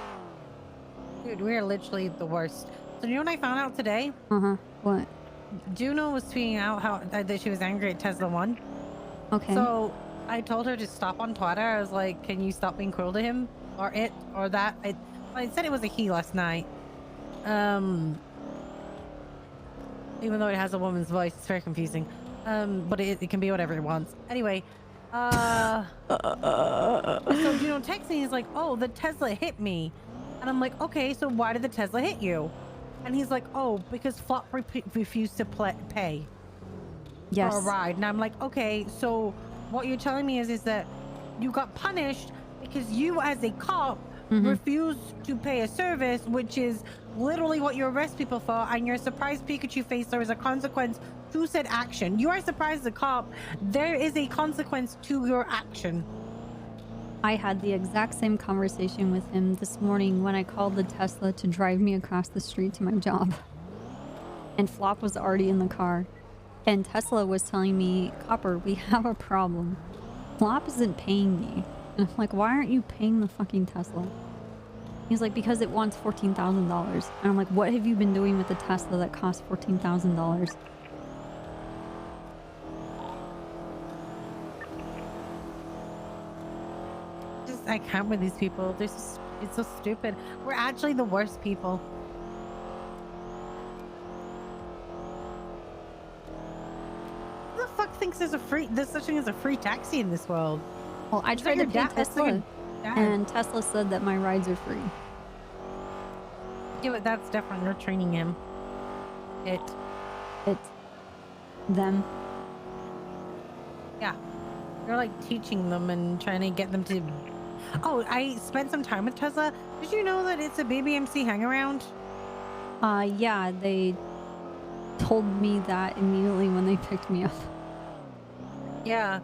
S3: Dude, we're literally the worst. So you know what I found out today?
S2: Uh-huh. What?
S3: Juno was tweeting out how that she was angry at Tesla 1.
S2: Okay.
S3: So I told her to stop on Twitter. I was like, can you stop being cruel to him? Or it, or that. I said it was a he last night. Even though it has a woman's voice, it's very confusing. But it can be whatever it wants. Anyway, so Juno texts me, he's like, oh, the Tesla hit me. And I'm like, okay, so why did the Tesla hit you? And he's like, oh, because Flop refused to pay
S2: yes.
S3: for a ride. And I'm like, okay, so what you're telling me is that you got punished because you as a cop refused to pay a service, which is literally what you arrest people for, and your surprise Pikachu face, there is a consequence to said action. You are surprised as a cop, there is a consequence to your action.
S2: I had the exact same conversation with him this morning when I called the Tesla to drive me across the street to my job. And Flop was already in the car. And Tesla was telling me, Copper, we have a problem. Flop isn't paying me. And I'm like, why aren't you paying the fucking Tesla? He's like, because it wants $14,000. And I'm like, what have you been doing with the Tesla that costs $14,000?
S3: I can't with these people. It's so stupid. We're actually the worst people. Who the fuck thinks there's such thing as a free taxi in this world?
S2: Well, I tried to pay Tesla, and Tesla said that my rides are free.
S3: Yeah, but that's different. You're training him.
S2: Them.
S3: Yeah. You're like teaching them and trying to get them to... Oh, I spent some time with Tesla. Did you know that it's a BBMC hangaround?
S2: Yeah, they told me that immediately when they picked me up.
S3: Yeah.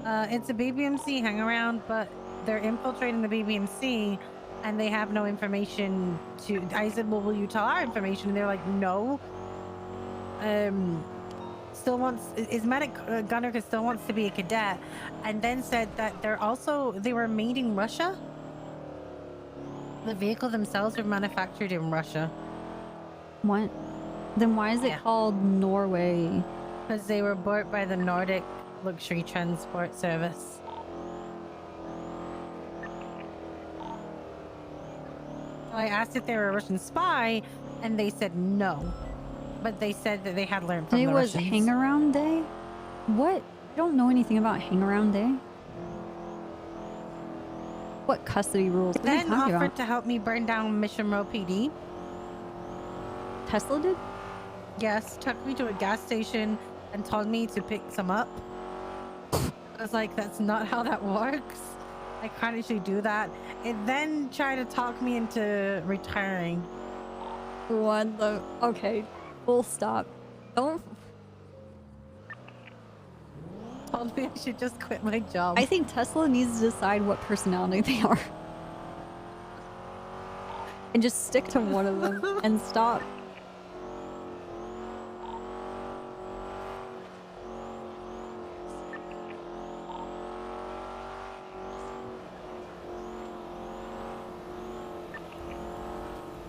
S3: It's a BBMC hangaround, but they're infiltrating the BBMC and they have no information to... I said, well, will you tell our information? And they're like, no. Still wants... Is Medic Gunner still wants to be a cadet, and then said that they were made in Russia. The vehicle themselves were manufactured in Russia.
S2: What? Then why is it called Norway?
S3: Because they were bought by the Nordic Luxury Transport Service. I asked if they were a Russian spy, and they said no. But they said that they had learned from the Russians.
S2: It was hang around day? What? I don't know anything about hang around day. What custody rules? What are you
S3: Then
S2: talking
S3: offered
S2: about?
S3: to help me burn down Mission Row PD.
S2: Tesla did?
S3: Yes, took me to a gas station and told me to pick some up. I was like, that's not how that works. I can't actually do that. It then tried to talk me into retiring.
S2: What the... Okay. Full stop. Don't...
S3: Told me I should just quit my job.
S2: I think Tesla needs to decide what personality they are. And just stick to one of them and stop.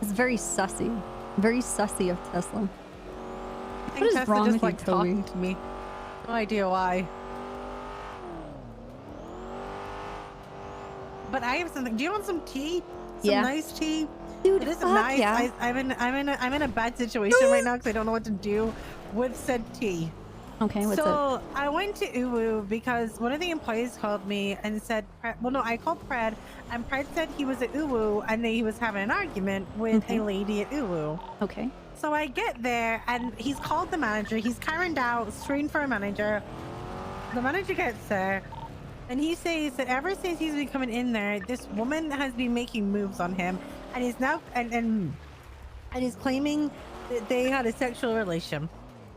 S2: It's very sussy. Very sussy of Tesla. What is
S3: Tesla
S2: wrong
S3: just
S2: with
S3: like
S2: you, Toby?
S3: talking to me. No idea why. but I have something. Do you want some tea? Some
S2: Yeah.
S3: nice tea?
S2: Dude,
S3: it is
S2: fuck
S3: nice.
S2: yeah.
S3: I'm in a bad situation right now because I don't know what to do with said tea.
S2: Okay, what's
S3: so
S2: up?
S3: I went to Uwu because one of the employees called me and said, well, no, I called Pred, and Pred said he was at Uwu and he was having an argument with a lady at Uwu.
S2: Okay.
S3: So I get there and he's called the manager. He's carried out, screened for a manager. The manager gets there and he says that ever since he's been coming in there, this woman has been making moves on him and he's now and he's claiming that they had a sexual relation.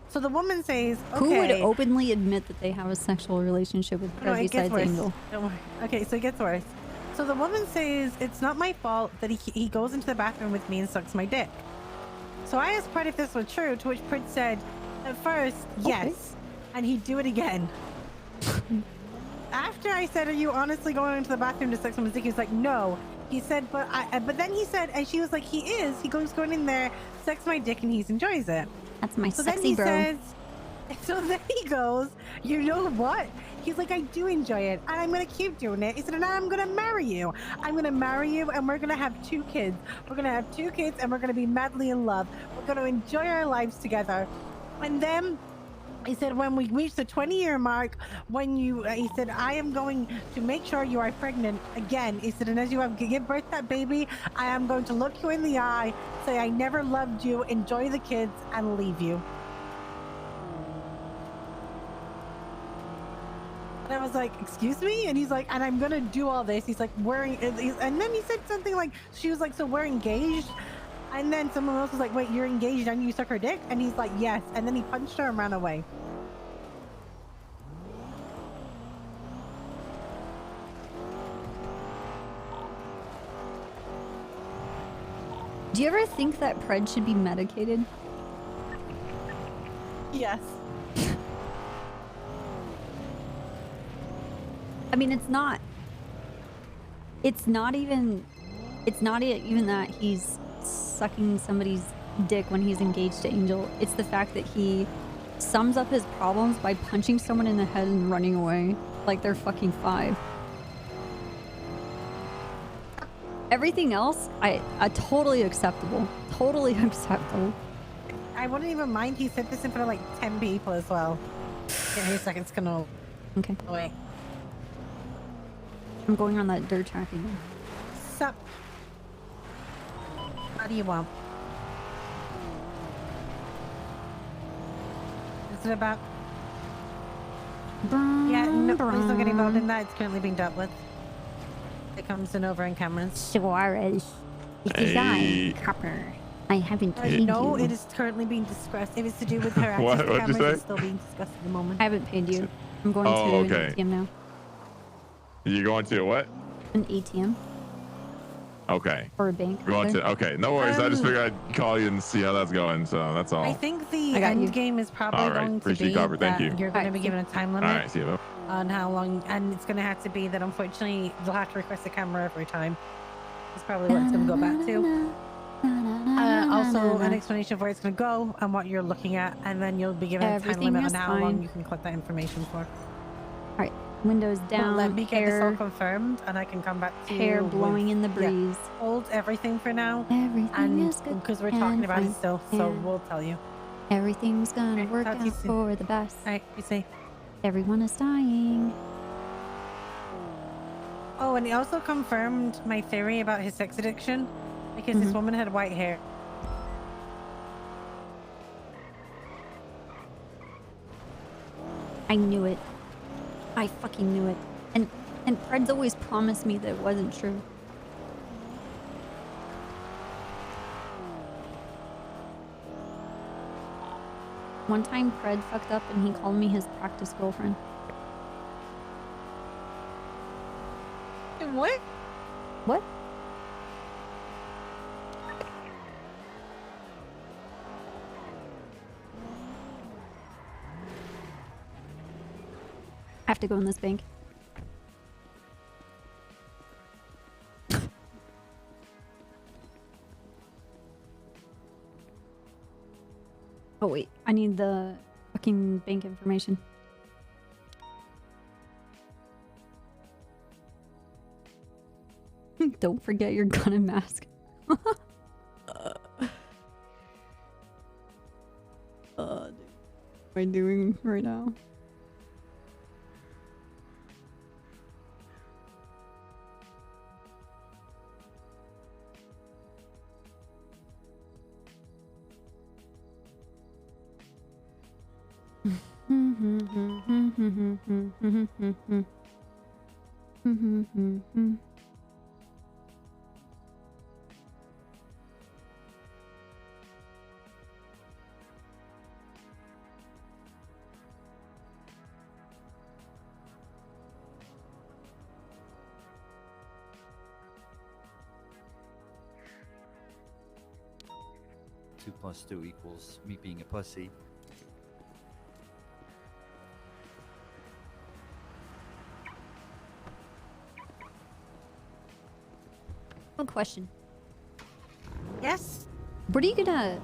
S3: So the woman says, okay.
S2: Who would openly admit that they have a sexual relationship with
S3: No,
S2: Fred
S3: it gets
S2: besides
S3: worse.
S2: Angel?
S3: Don't worry. Okay, so it gets worse. So the woman says, it's not my fault that he goes into the bathroom with me and sucks my dick. So I asked Pred if this was true, to which Pred said, at first, yes. And he'd do it again. After I said, are you honestly going into the bathroom to suck someone's dick? He was like, no. He said, but then he said, and she was like, he is. He goes going in there, sucks my dick, and he enjoys it.
S2: That's my
S3: So
S2: sexy
S3: then he
S2: bro.
S3: says, so then he goes, you know what? He's like, I do enjoy it, and I'm gonna keep doing it. He said, and I'm gonna marry you. I'm gonna marry you, and we're gonna have 2 kids. We're gonna have 2 kids, and we're gonna be madly in love. We're gonna enjoy our lives together. And then he said, when we reach the 20-year mark, he said, I am going to make sure you are pregnant again. He said, and as you have give birth to that baby, I am going to look you in the eye, say I never loved you, enjoy the kids, and leave you. And I was like, excuse me? And he's like, and I'm gonna do all this. He's like, and then he said something like, she was like, so we're engaged? And then someone else was like, wait, you're engaged and you suck her dick? And he's like, yes. And then he punched her and ran away.
S2: Do you ever think that Pred should be medicated?
S3: Yes.
S2: I mean, it's not even that he's sucking somebody's dick when he's engaged to Angel. It's the fact that he sums up his problems by punching someone in the head and running away like they're fucking 5. Everything else, I totally acceptable. Totally acceptable.
S3: I wouldn't even mind. He said this in front of like 10 people as well. Give me a second, it's gonna...
S2: Okay.
S3: Wait.
S2: I'm going on that dirt track again.
S3: Sup? What do you want? Is it about... Yeah, no, please don't get involved in that. It's currently being dealt with. It comes in over in cameras.
S2: Suarez. It's a guy. Copper. I haven't paid
S3: No,
S2: you.
S3: it is currently being discussed. If it's to do with her access
S13: What-
S3: to
S13: what'd you
S3: cameras,
S13: say?
S3: it's still being discussed at the moment.
S2: I haven't paid you. I'm going
S13: Oh,
S2: to
S13: okay.
S2: an ATM now.
S13: You going to what?
S2: An ATM
S13: Okay.
S2: or a bank.
S13: We're going
S2: rather.
S13: to, okay, no worries. I just figured I'd call you and see how that's going. So that's all.
S3: I think the
S2: I got you.
S3: end game is probably
S13: All right,
S3: going to
S13: appreciate
S3: be
S13: the cover. Thank
S3: that
S13: you.
S3: you're going to be given a time limit
S13: All right, see you, bro.
S3: on how long, and it's going to have to be that unfortunately you'll have to request a camera every time. That's probably what it's going to go back to. Also, an explanation of where it's going to go and what you're looking at, and then you'll be given a time
S2: Everything
S3: limit on
S2: is
S3: how long
S2: fine.
S3: you can collect that information for.
S2: All right, windows
S3: Well,
S2: down.
S3: let me get this all
S2: hair,
S3: confirmed, and I can come back to
S2: hair
S3: you
S2: blowing
S3: with-
S2: in the
S3: yeah,
S2: breeze.
S3: hold everything for now,
S2: Everything
S3: and
S2: is good.
S3: because we're talking
S2: and
S3: about it
S2: fine.
S3: still, so
S2: And
S3: we'll tell you.
S2: everything's gonna work
S3: talk to you
S2: out
S3: soon.
S2: for the best.
S3: All right, be safe.
S2: Everyone is dying.
S3: Oh, and he also confirmed my theory about his sex addiction because this woman had white hair.
S2: I knew it. I fucking knew it. And Fred's always promised me that it wasn't true. One time Fred fucked up and he called me his practice girlfriend.
S3: What?
S2: What? I have to go in this bank. Oh wait, I need the fucking bank information. like, don't forget your gun and mask. Dude. What am I doing right now?
S10: Two plus two equals me being a pussy.
S2: One question.
S3: Yes?
S2: What are you gonna...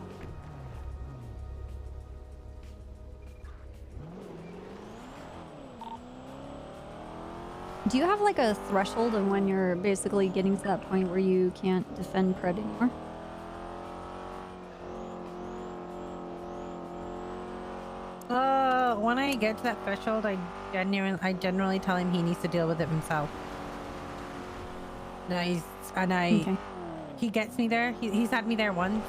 S2: Do you have like a threshold of when you're basically getting to that point where you can't defend Pred anymore?
S3: When I get to that threshold, I generally tell him he needs to deal with it himself. He gets me there. He's had me there once,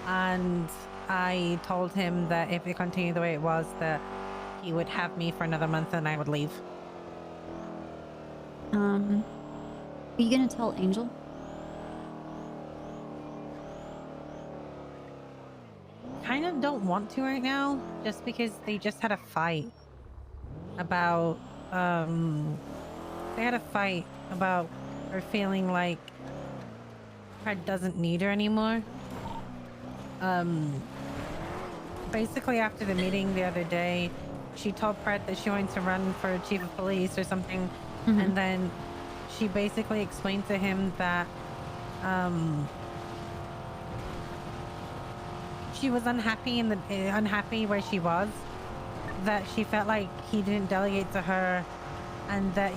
S3: and I told him that if it continued the way it was, that he would have me for another month and I would leave.
S2: Are you gonna tell Angel?
S3: Kind of don't want to right now, just because they just had a fight about her feeling like Pred doesn't need her anymore. Basically after the meeting the other day, she told Pred that she wanted to run for chief of police or something, and then she basically explained to him that she was unhappy unhappy where she was, that she felt like he didn't delegate to her, and that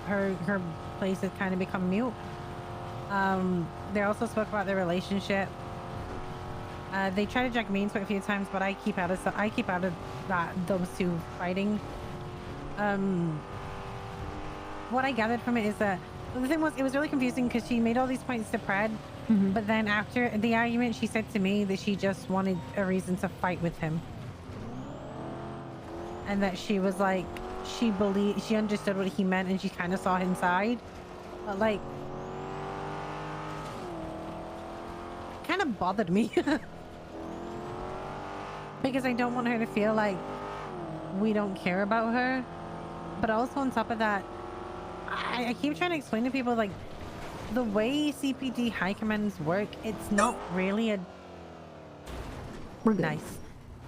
S3: her place had kind of become mute. They also spoke about their relationship. They tried to drag me into it a few times, but I keep out of those two fighting. What I gathered from it is that the thing was, it was really confusing because she made all these points to Pred, but then after the argument, she said to me that she just wanted a reason to fight with him, and that she was like, she understood what he meant, and she kind of saw his side, but like, kind of bothered me because I don't want her to feel like we don't care about her. But also on top of that, I keep trying to explain to people, like, the way CPD high commands work, it's not really a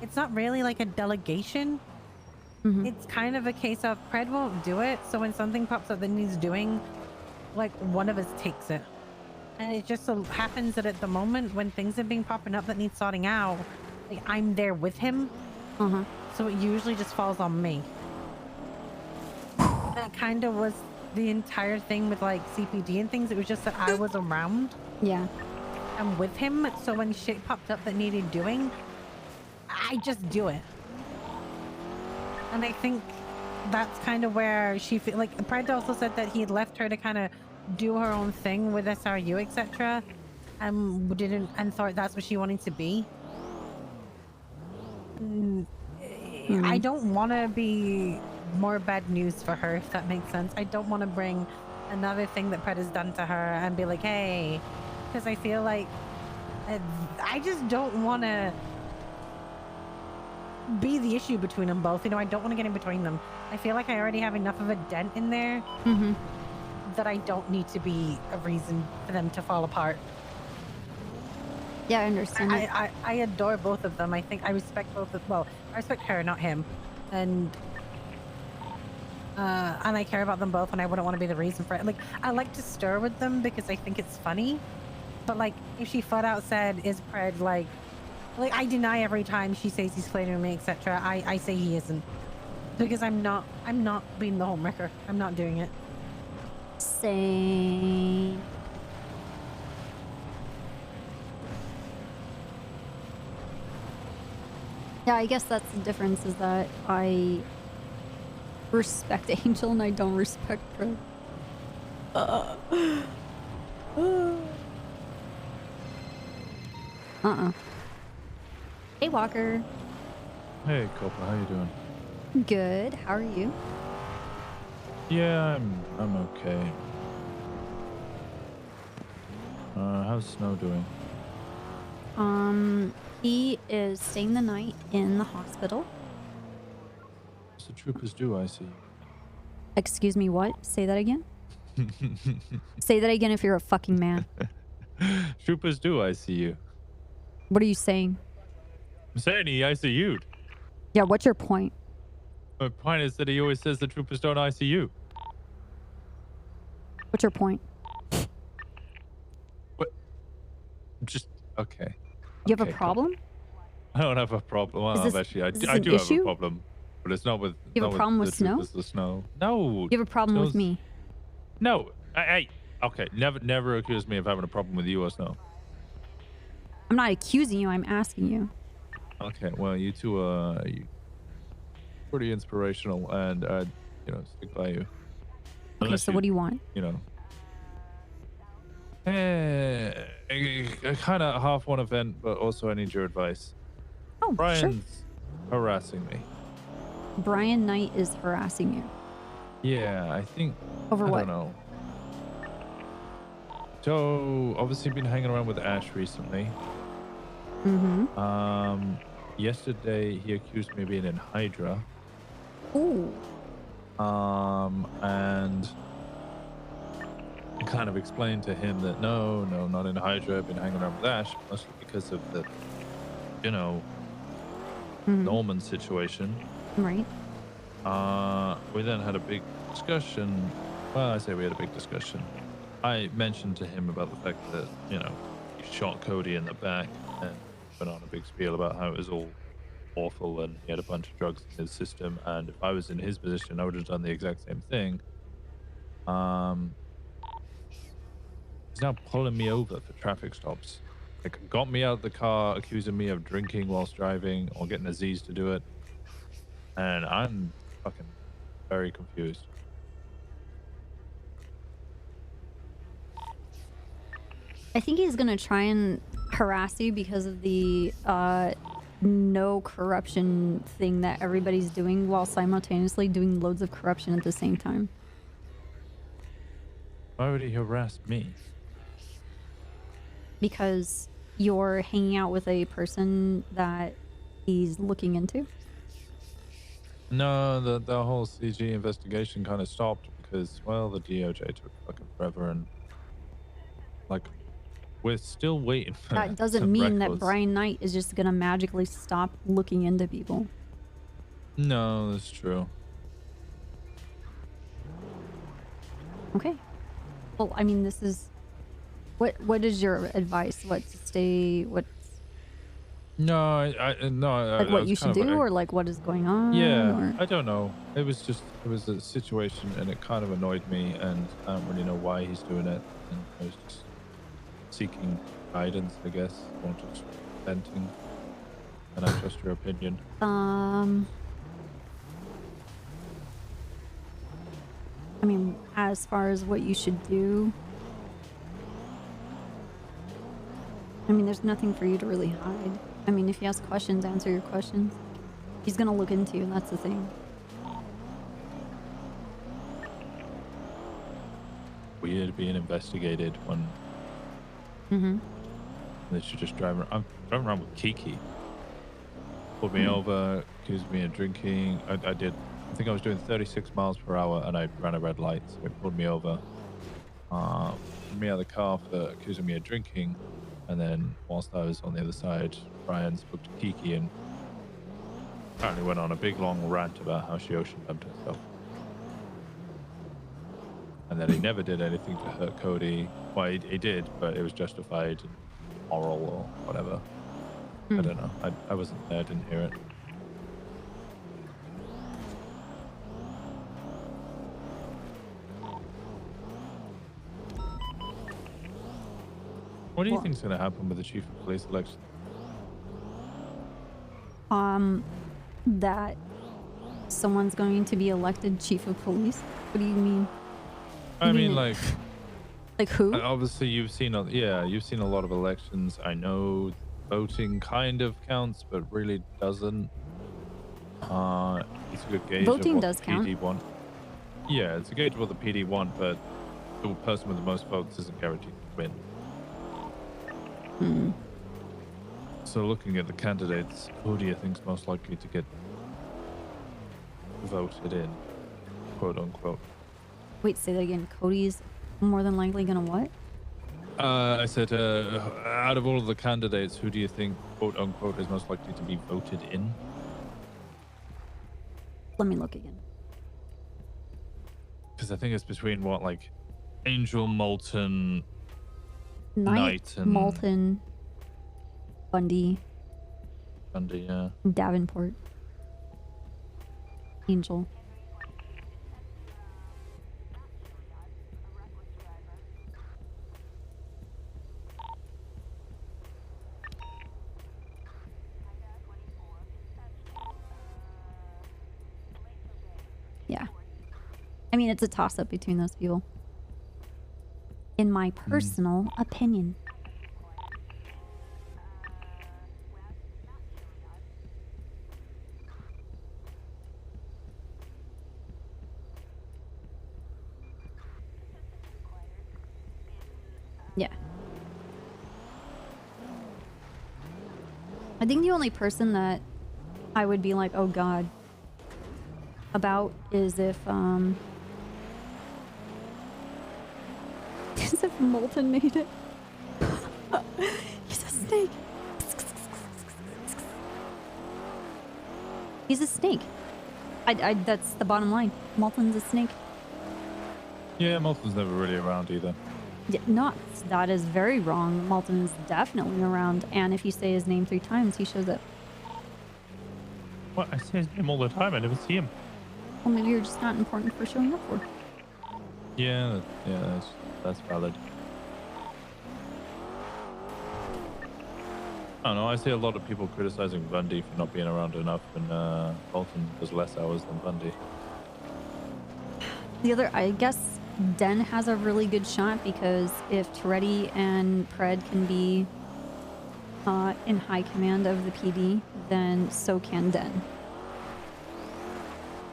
S3: it's not really like a delegation. It's kind of a case of Pred won't do it, so when something pops up that needs doing, like, one of us takes it. And it just so happens that at the moment when things have been popping up that need sorting out, like, I'm there with him. So it usually just falls on me. That kind of was the entire thing with like CPD and things. It was just that I was around.
S2: Yeah.
S3: And with him, so when shit popped up that needed doing, I just do it. And I think that's kind of where she feel like Pred also said that he had left her to kind of do her own thing with SRU, etc. And thought that's what she wanted to be. I don't want to be more bad news for her, if that makes sense. I don't want to bring another thing that Pred has done to her and be like, hey, because I feel like I just don't want to be the issue between them both. You know, I don't want to get in between them. I feel like I already have enough of a dent in there that I don't need to be a reason for them to fall apart.
S2: Yeah, I understand.
S3: I adore both of them. I think I respect both of, well, I respect her, not him. And I care about them both, and I wouldn't want to be the reason for it. Like, I like to stir with them because I think it's funny. But like, if she flat out said, is Pred like I deny every time she says he's flirting with me, etc. I say he isn't. Because I'm not being the homewrecker. I'm not doing it.
S2: Same. Yeah, I guess that's the difference, is that I respect Angel and I don't respect Pro. Hey, Walker.
S8: Hey, Copa, how you doing?
S2: Good. How are you?
S8: Yeah, I'm okay. How's Snow doing?
S2: He is staying the night in the hospital.
S8: What's the troopers do, I see?
S2: Excuse me, what? Say that again? Say that again if you're a fucking man.
S8: Troopers do, I see you.
S2: What are you saying?
S8: I'm saying he ICU'd.
S2: Yeah, what's your point?
S8: My point is that he always says the troopers don't ICU.
S2: What's your point?
S8: What? Just, okay.
S2: You have
S8: Okay,
S2: a problem?
S8: I don't have a problem. Well,
S2: Is this-
S8: actually,
S2: is this
S8: I
S2: an
S8: do have
S2: issue?
S8: a problem. But it's not with.
S2: You have
S8: not
S2: a problem with
S8: the
S2: Snow?
S8: troopers, the snow. No.
S2: You have a problem with
S8: Snow's-
S2: me?
S8: No. Hey. Okay. Never accuse me of having a problem with you or Snow.
S2: I'm not accusing you, I'm asking you.
S8: Okay. Well, you two are pretty inspirational, and stick by you.
S2: Okay, so what do you want?
S8: You know. I kind of half one event, but also I need your advice.
S2: Oh,
S8: Brian's harassing me.
S2: Brian Knight is harassing you.
S8: Yeah, I think.
S2: Over what?
S8: I don't know. So obviously been hanging around with Ash recently.
S2: Mm-hmm.
S8: Yesterday he accused me of being in Hydra.
S2: Ooh.
S8: And I kind of explained to him that no, not in Hydra. I've been hanging around with Ash mostly because of the, Norman situation.
S2: Right.
S8: We then had a big discussion. Well, I say we had a big discussion. I mentioned to him about the fact that, he shot Cody in the back and went on a big spiel about how it was all awful and he had a bunch of drugs in his system. And if I was in his position, I would have done the exact same thing. He's now pulling me over for traffic stops. Like, got me out of the car, accusing me of drinking whilst driving or getting Aziz to do it. And I'm fucking very confused.
S2: I think he's gonna try and harass you because of the no corruption thing that everybody's doing while simultaneously doing loads of corruption at the same time.
S8: Why would he harass me?
S2: Because you're hanging out with a person that he's looking into.
S8: No, the whole CG investigation kind of stopped because, well, the DOJ took fucking forever and, like, we're still waiting for
S2: That doesn't
S8: some
S2: mean that
S8: records.
S2: Brian Knight is just gonna magically stop looking into people.
S8: No, that's true.
S2: Okay. Well, I mean, this is... What is your advice? What to stay... What...
S8: No,
S2: Like what you should do, or like what is going on?
S8: Yeah,
S2: or...
S8: I don't know. It was a situation, and it kind of annoyed me, and I don't really know why he's doing it. And I was just seeking guidance, I guess, or just venting. And I trust your opinion.
S2: I mean, as far as what you should do, I mean, there's nothing for you to really hide. I mean, if he has questions, answer your questions. He's gonna look into you, that's the thing.
S8: Weird being investigated when they should just drive around. I'm driving around with Kiki. Pulled me over, accused me of drinking. I think I was doing 36 miles per hour and I ran a red light, so it pulled me over. Pulled me out of the car for accusing me of drinking. And then whilst I was on the other side, Brian spoke to Kiki and apparently went on a big long rant about how she ocean dumped herself. And that he never did anything to hurt Cody. Well, he did, but it was justified and moral or whatever. I don't know. I wasn't there, didn't hear it. What do you
S2: Well-
S8: think's going to happen with the chief of police election?
S2: That someone's going to be elected chief of police? What do you mean?
S8: I mean, like
S2: who?
S8: Obviously, you've seen a lot of elections. I know voting kind of counts, but really doesn't. It's a good gauge
S2: Voting
S8: of what
S2: does
S8: the
S2: count.
S8: PD want. Yeah, it's a gauge of what the PD want, but the person with the most votes isn't guaranteed to win.
S2: Hmm.
S8: So looking at the candidates, who do you think's most likely to get voted in, quote unquote?
S2: Wait, say that again. Cody's more than likely gonna what?
S8: I said, out of all of the candidates, who do you think, quote unquote, is most likely to be voted in?
S2: Let me look again.
S8: Because I think it's between what, like, Angel, Molten,
S2: Knight,
S8: and
S2: Malton, Bundy,
S8: yeah.
S2: Davenport, Angel. Yeah. I mean, it's a toss-up between those people. In my personal opinion. Yeah. I think the only person that I would be like, oh god, about is if is if Molten made it. He's a snake. He's a snake. I that's the bottom line. Molten's a snake.
S8: Yeah, Molten's never really around either.
S2: Yeah, not that is very wrong. Molten is definitely around, and if you say his name 3 times, he shows up.
S8: What? I say his name all the time. I never see him.
S2: Well, maybe you're just not important for showing up for.
S8: Yeah, that's valid. I don't know. I see a lot of people criticizing Bundy for not being around enough, and Molten does less hours than Bundy.
S2: The other, I guess, Den has a really good shot because if Toretti and Pred can be in high command of the PD, then so can Den.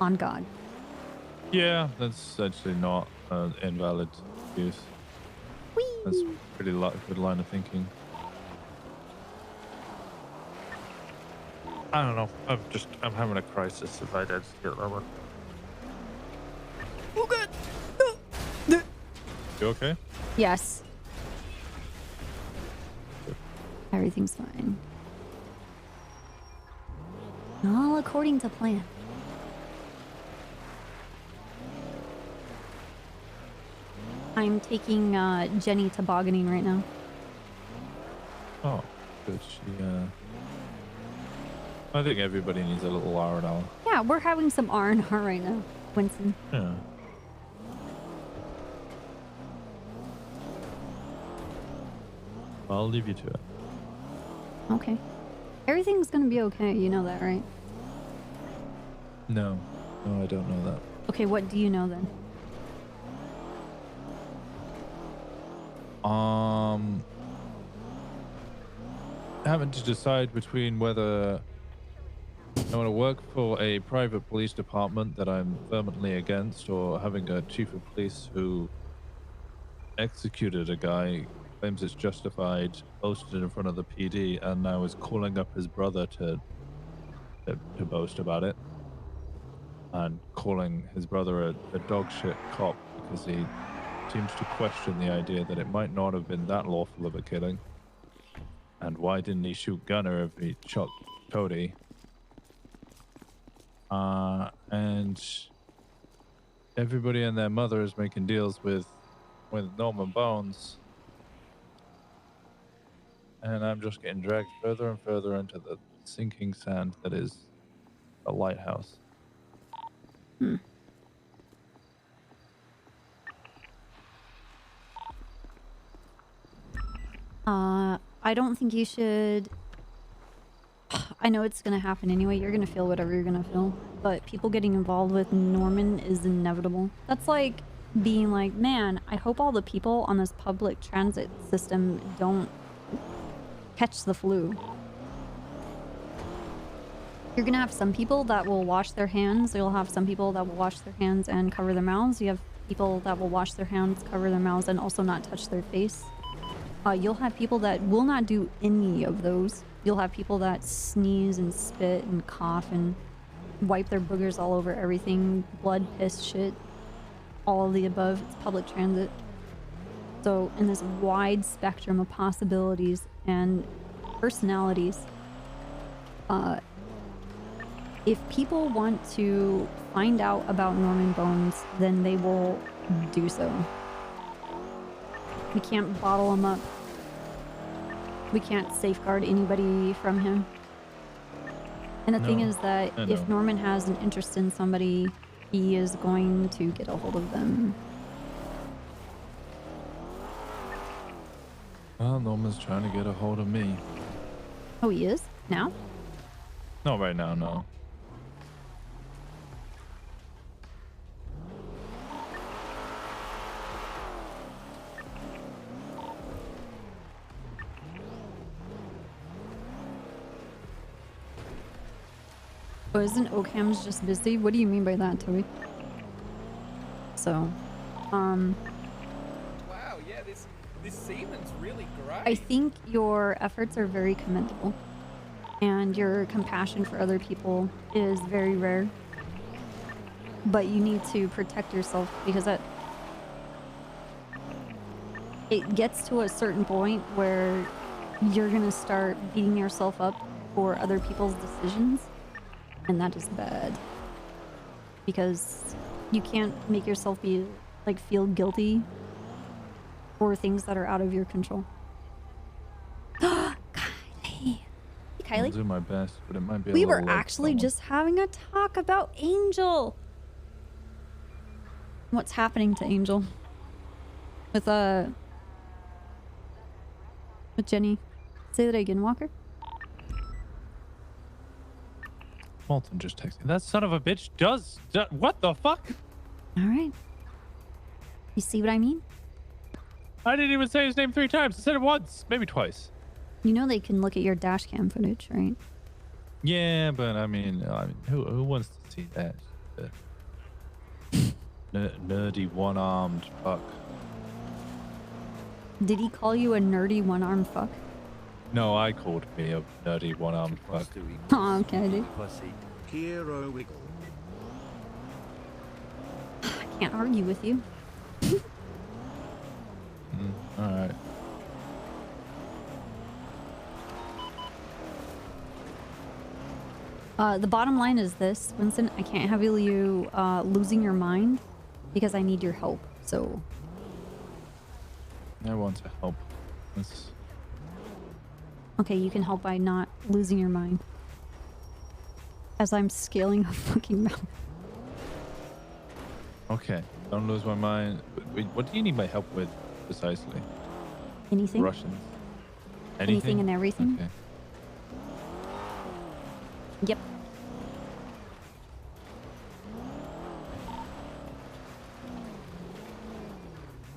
S2: On God.
S8: Yeah, that's actually not an invalid excuse. That's pretty good line of thinking. I don't know. I'm having a crisis of identity at the moment.
S2: Oh god.
S8: You okay?
S2: Yes. Everything's fine. All according to plan. I'm taking Jenny tobogganing right now.
S8: Oh, good. I think everybody needs a little R&R.
S2: Yeah, we're having some R&R right now, Winston.
S8: Yeah. I'll leave you to it.
S2: Okay. Everything's gonna be okay, you know that, right?
S8: No, I don't know that.
S2: Okay, what do you know then?
S8: Having to decide between whether I want to work for a private police department that I'm vehemently against, or having a chief of police who executed a guy, claims it's justified, boasted in front of the PD, and now is calling up his brother to boast about it, and calling his brother a dog shit cop because he seems to question the idea that it might not have been that lawful of a killing. And why didn't he shoot Gunner if he shot Cody? And everybody and their mother is making deals with Norman Bones. And I'm just getting dragged further and further into the sinking sand that is a lighthouse.
S2: I don't think you should. I know it's gonna happen anyway. You're gonna feel whatever you're gonna feel. But people getting involved with Norman is inevitable. That's like being like, man, I hope all the people on this public transit system don't catch the flu. You're gonna have some people that will wash their hands. You'll have some people that will wash their hands and cover their mouths. You have people that will wash their hands, cover their mouths, and also not touch their face. You'll have people that will not do any of those. You'll have people that sneeze and spit and cough and wipe their boogers all over everything. Blood, piss, shit. All of the above. It's public transit. So in this wide spectrum of possibilities and personalities, if people want to find out about Norman Bones, then they will do so. We can't bottle him up. We can't safeguard anybody from him. And the thing is that if Norman has an interest in somebody, he is going to get a hold of them.
S8: Well, Norman's trying to get a hold of me.
S2: Oh, he is? Now?
S8: Not right now, no.
S2: Oh, isn't Oakham's just busy? What do you mean by that, Toby? So,
S14: Wow, yeah, this semen's really great.
S2: I think your efforts are very commendable. And your compassion for other people is very rare. But you need to protect yourself because it gets to a certain point where you're gonna start beating yourself up for other people's decisions. And that is bad. Because you can't make yourself feel guilty for things that are out of your control. Kylie. Hey, Kylie.
S8: I'll do my best, but it might be
S2: We
S8: a
S2: were
S8: little late
S2: actually
S8: for
S2: just having a talk about Angel. What's happening to Angel? With Jenny. Say that again, Walker.
S8: Molten just texted. That son of a bitch does what the fuck?
S2: All right. You see what I mean?
S8: I didn't even say his name 3 times. I said it once, maybe twice.
S2: You know they can look at your dash cam footage, right?
S8: Yeah, but I mean, who wants to see that? Nerdy one-armed fuck.
S2: Did he call you a nerdy one-armed fuck?
S8: No, I called me a nerdy one-armed fuck.
S2: Oh, okay, dude.
S10: Hero wiggle.
S2: I can't argue with you.
S8: Alright.
S2: The bottom line is this, Winston. I can't have you losing your mind because I need your help. So
S8: I want to help.
S2: okay, you can help by not losing your mind. As I'm scaling a fucking mountain.
S8: Okay, don't lose my mind. Wait, what do you need my help with precisely?
S2: Anything?
S8: Russians.
S2: Anything and everything.
S8: Okay.
S2: Yep.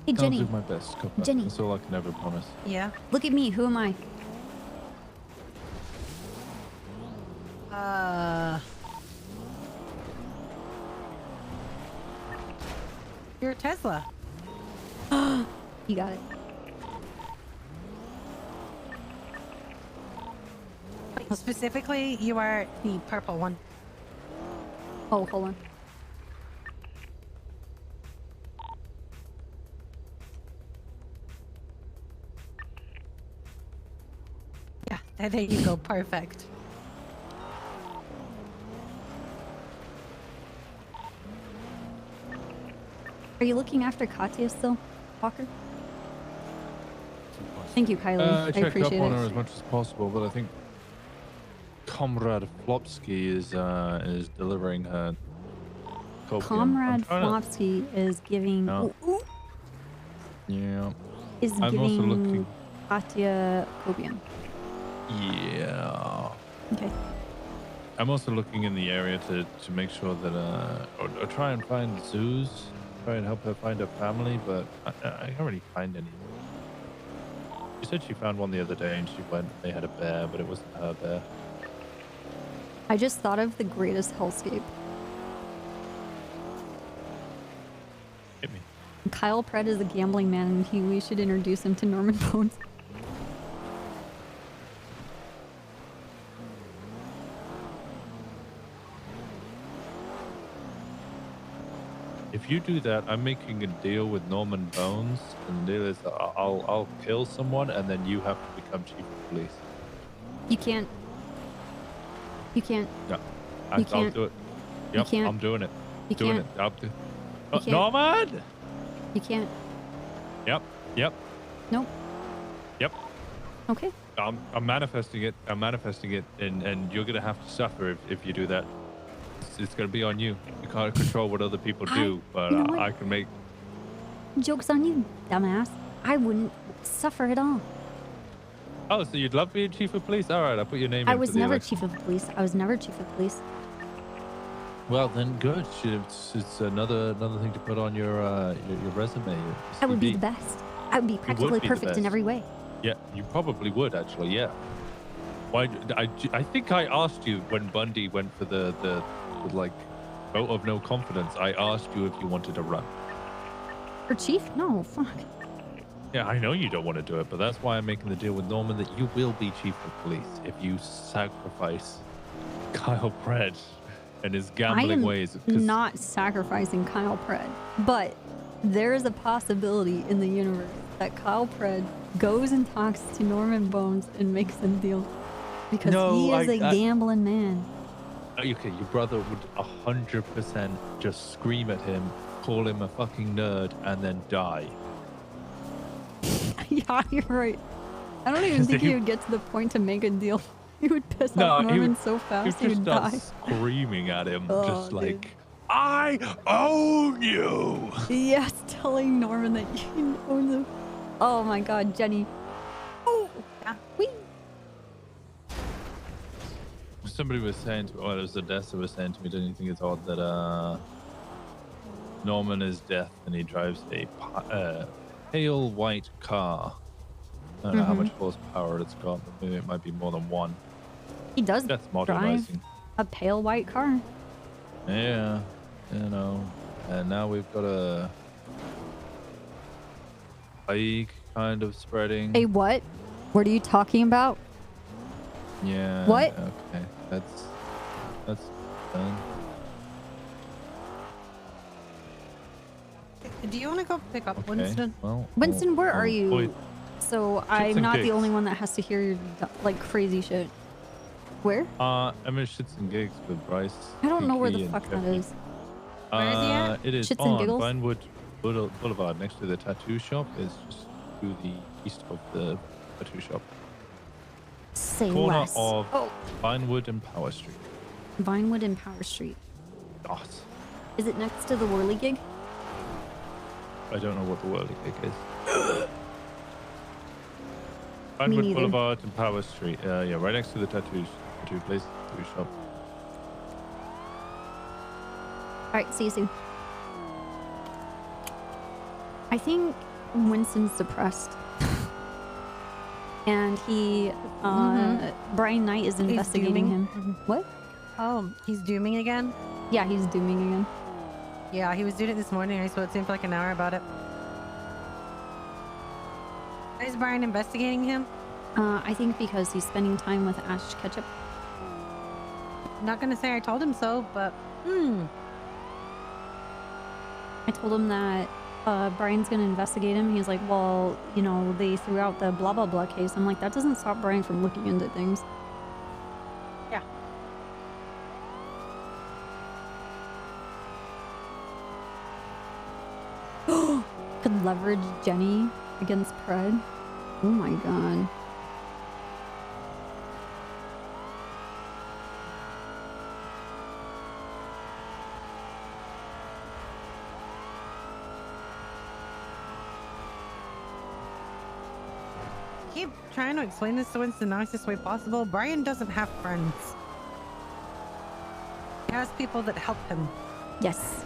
S2: Hey, Jenny.
S8: I'll do my best, Copper.
S2: Jenny.
S8: That's all I can ever promise.
S3: Yeah.
S2: Look at me. Who am I?
S3: You're a Tesla.
S2: You got it.
S3: Specifically, you are the purple one.
S2: Oh, hold on.
S3: Yeah, there you go. Perfect.
S2: Are you looking after Katya still, Walker? Thank you, Kylie.
S8: I
S2: I
S8: checked
S2: appreciate
S8: up on
S2: it.
S8: her as much as possible, but I think Comrade Flopsky is delivering her copium.
S2: Comrade Flopsky is giving.
S8: No.
S2: Ooh,
S8: Yeah.
S2: is
S8: I'm also
S2: giving
S8: looking.
S2: Katya Kobian.
S8: Yeah.
S2: Okay.
S8: I'm also looking in the area to make sure that or try and find zoos, try and help her find her family, but I can't really find any. She said she found one the other day and she went. They had a bear, but it wasn't her bear.
S2: I just thought of the greatest hellscape.
S8: Hit me.
S2: Kyle Pratt is a gambling man, and we should introduce him to Norman Bones.
S8: If you do that, I'm making a deal with Norman Bones, and the deal is that I'll kill someone, and then you have to become chief of police.
S2: You can't. You can't.
S8: Yeah,
S2: You
S8: I'll
S2: can't.
S8: do it.
S2: You
S8: Yep,
S2: can't.
S8: I'm doing it.
S2: You
S8: doing
S2: can't.
S8: it. I'll do.
S2: You can't.
S8: Norman.
S2: You can't.
S8: Yep. Yep.
S2: Nope.
S8: Yep.
S2: Okay.
S8: I'm manifesting it. I'm manifesting it, and you're gonna have to suffer if you do that. It's gonna be on you. You can't control what other people do, but
S2: you know what?
S8: I can make.
S2: Joke's on you, dumbass. I wouldn't suffer at all.
S8: Oh, so you'd love being chief of police? All right, I'll put your name in.
S2: I
S8: for
S2: was
S8: the
S2: never
S8: election.
S2: chief of police. I was never chief of police.
S8: Well, then good. It's another thing to put on your resume. Your
S2: I would be
S8: CV.
S2: the best. I would be practically
S8: be the
S2: perfect in
S8: best.
S2: every way.
S8: Yeah, you probably would actually. Yeah. Why? I think I asked you when Bundy went for the like vote of no confidence. I asked you if you wanted to run.
S2: For chief? No, fuck.
S8: Yeah, I know you don't want to do it, but that's why I'm making the deal with Norman that you will be chief of police if you sacrifice Kyle Pratt and his
S2: I
S8: gambling
S2: am
S8: ways. 'cause-
S2: not sacrificing Kyle Pratt, but there is a possibility in the universe that Kyle Pratt goes and talks to Norman Bones and makes a deal because
S8: No,
S2: he is a
S8: I-
S2: gambling man.
S8: Okay, your brother would 100% just scream at him, call him a fucking nerd, and then die.
S2: Yeah, you're right. I don't even think he would get to the point to make a deal. He would piss
S8: No,
S2: off
S8: he
S2: Norman
S8: would-
S2: so fast he
S8: just
S2: would
S8: start
S2: die.
S8: screaming at him,
S2: Oh,
S8: just
S2: dude.
S8: like, I own you!
S2: Yes, telling Norman that he owns him. Oh my god, Jenny. Oh, yeah. Whee.
S8: Somebody was saying to me, well, it was Odessa was saying to me, don't you think it's odd that Norman is deaf and he drives a pale white car? I don't know how much horsepower it's got, but maybe it might be more than one.
S2: He does
S8: That's
S2: drive
S8: modernizing.
S2: a pale white car.
S8: Yeah, you know. And now we've got a plague kind of spreading.
S2: A what? What are you talking about?
S8: Yeah.
S2: What?
S8: Okay, that's done.
S3: Do you want to go pick up
S8: Okay,
S3: Winston?
S8: well,
S2: Winston, where are you?
S8: wait.
S2: So I'm
S8: and
S2: not the
S8: gigs.
S2: only one that has to hear your like crazy shit. Where?
S8: I'm in Shits and Gigs with Bryce.
S2: I don't know where the
S8: Kiki, and
S2: fuck that
S8: Jeffrey.
S2: is. Where is he at?
S8: It is
S2: Shits and
S8: on
S2: Giggles?
S8: Vinewood Boulevard next to the tattoo shop. It's just to the east of the tattoo shop.
S2: Say
S8: Corner
S2: less.
S8: of
S2: Oh,
S8: Vinewood and Power Street.
S2: Vinewood and Power Street.
S8: Yes.
S2: Is it next to the Whirly gig?
S8: I don't know what the Whirly gig is.
S2: Me
S8: Vinewood
S2: neither.
S8: Boulevard and Power Street. Yeah, right next to the tattoo place, tattoo shop.
S2: Alright, see you soon. I think Winston's depressed. And he, Brian Knight is investigating him. What?
S3: Oh, he's dooming again?
S2: Yeah, he's dooming again.
S3: Yeah, he was doing it this morning. I spoke to him for like an hour about it. Why is Brian investigating him?
S2: I think because he's spending time with Ash Ketchup.
S3: Not gonna say I told him so, but
S2: I told him that Brian's gonna investigate him. He's like, well, you know, they threw out the blah blah blah case. I'm like, that doesn't stop Brian from looking into things.
S3: yeah.
S2: Could leverage Jenny against Pred. Oh my god.
S3: keep trying to explain this to Winston the nicest way possible. Brian doesn't have friends. He has people that help him.
S2: Yes.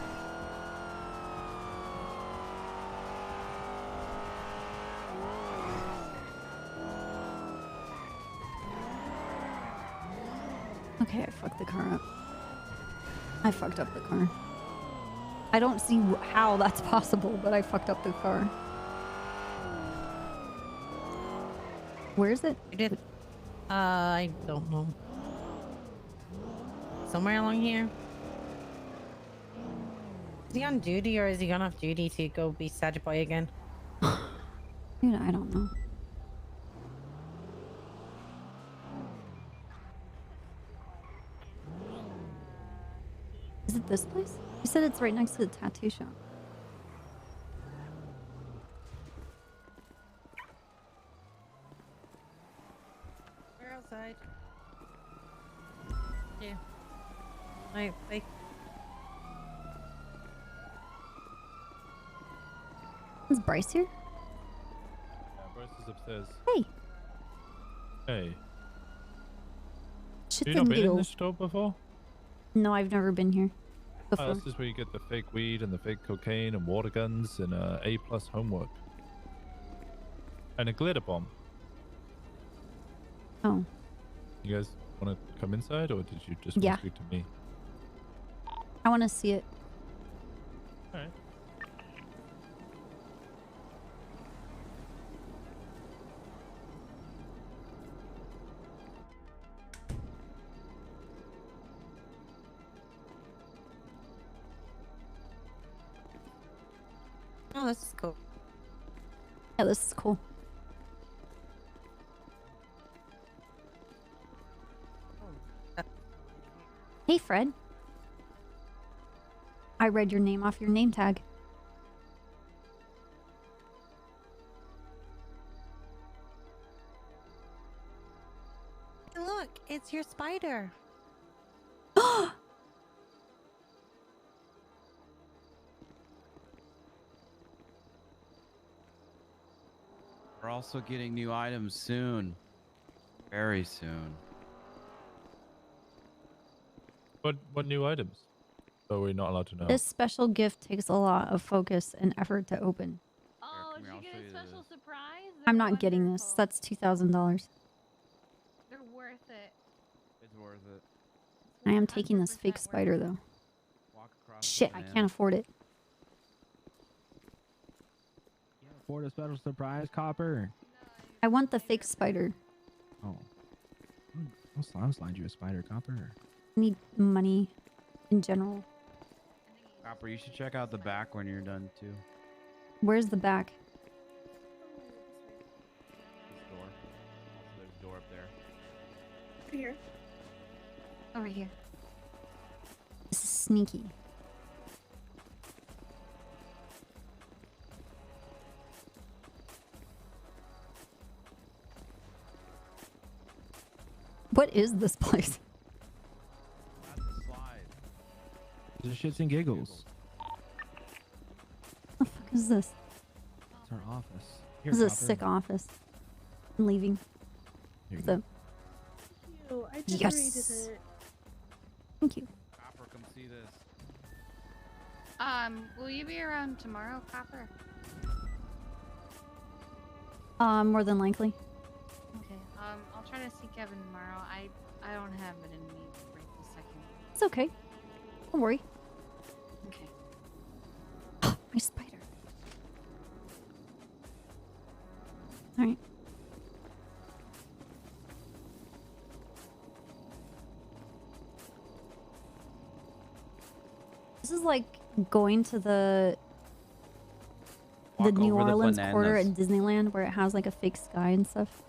S2: Okay, I fucked the car up. I fucked up the car. I don't see how that's possible, but I fucked up the car. Where is it?
S3: I did. I don't know. Somewhere along here. Is he on duty or is he gone off duty to go be sad boy again?
S2: Dude, I don't know. Is it this place? You said it's right next to the tattoo shop.
S3: We're outside. Yeah. Wait.
S2: Is Bryce here?
S8: Yeah, Bryce is upstairs.
S2: Hey.
S8: Hey.
S2: Shits
S8: Have you not
S2: and
S8: been in
S2: giggles.
S8: this store before?
S2: No, I've never been here before.
S8: Oh, this is where you get the fake weed and the fake cocaine and water guns and A+ homework. And a glitter bomb.
S2: Oh.
S8: You guys want to come inside or did you just
S2: Yeah.
S8: want to speak to me?
S2: I want to see it.
S8: Alright.
S3: Oh, this is cool.
S2: Yeah, this is cool. Hey, Fred. I read your name off your name tag.
S3: Hey, look, it's your spider.
S15: We're also getting new items soon. Very soon.
S8: What new items? So we're not allowed to know.
S2: This special gift takes a lot of focus and effort to open.
S17: Oh, did you get a special surprise?
S2: I'm not getting this. That's $2,000.
S17: They're worth it.
S15: It's worth it.
S2: I am taking this fake spider though. Shit, I can't afford it.
S6: Afford a special surprise, Copper.
S2: I want the fake spider.
S6: Oh. I'll slide you a spider, Copper.
S2: I need money in general.
S15: Copper, you should check out the back when you're done too.
S2: Where's the back?
S15: This door. Also, there's a door up there.
S17: Here. Over here.
S2: This is sneaky. What is this place?
S15: That's a slide.
S6: This is shits and giggles.
S2: What the fuck is this?
S6: It's our office. Here,
S2: This is a
S6: Copper.
S2: sick office. I'm leaving.
S6: Here you
S2: So,
S23: I
S2: yes.
S23: it.
S2: Thank you.
S15: Copper, come see this.
S17: Will you be around tomorrow, Copper?
S2: More than likely.
S17: Okay. I'll try to see Kevin tomorrow. I don't have it in me right this second.
S2: It's okay. Don't worry.
S17: Okay.
S2: My spider. Alright. This is like going to the
S15: Walk
S2: New
S15: over the
S2: Orleans quarter at
S15: bananas.
S2: Disneyland where it has like a fake sky and stuff.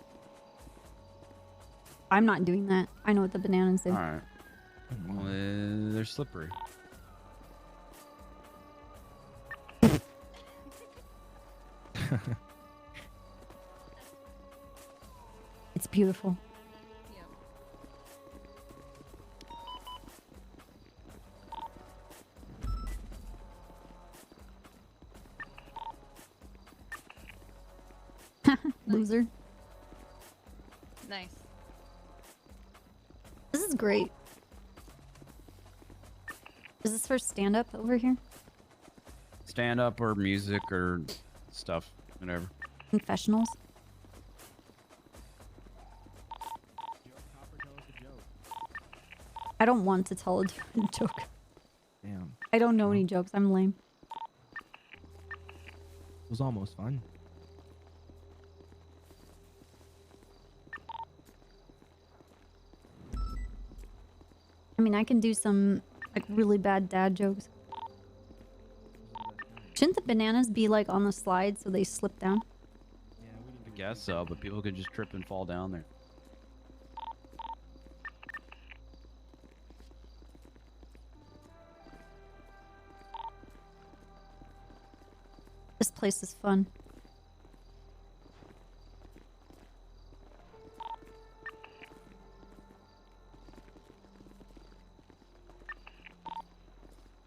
S2: I'm not doing that. I know what the bananas do.
S15: Alright. Well, they're slippery.
S2: It's beautiful. Loser.
S17: Nice.
S2: This is great. Is this for stand up over here?
S15: Stand up or music or stuff, whatever.
S2: Confessionals? I don't want to tell a different joke.
S6: Damn.
S2: I don't know any jokes. I'm lame.
S6: It was almost fun.
S2: I mean, I can do some like really bad dad jokes. Shouldn't the bananas be like on the slide so they slip down?
S15: I guess so, but people could just trip and fall down there.
S2: This place is fun.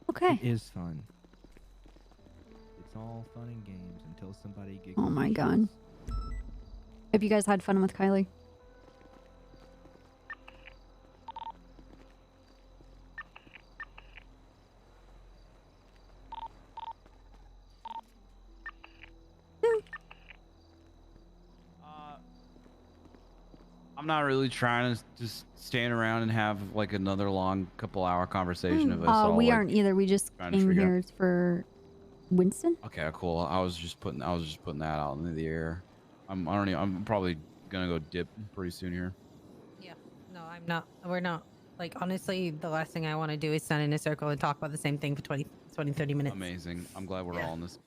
S2: Okay.
S6: It is fun. It's all fun and games until somebody gets.
S2: Oh my god. Hope you guys had fun with Kylie.
S15: I'm not really trying to just stand around and have like another long couple-hour conversation of us all.
S2: We
S15: like,
S2: aren't either. We just
S15: trying to
S2: came
S15: figure out-
S2: here for Winston.
S15: Okay, cool. I was just putting that out into the air. I'm probably gonna go dip pretty soon here.
S3: Yeah. No, I'm not. We're not. Like, honestly, the last thing I want to do is stand in a circle and talk about the same thing for 20, 30 minutes.
S15: Amazing. I'm glad we're all in this.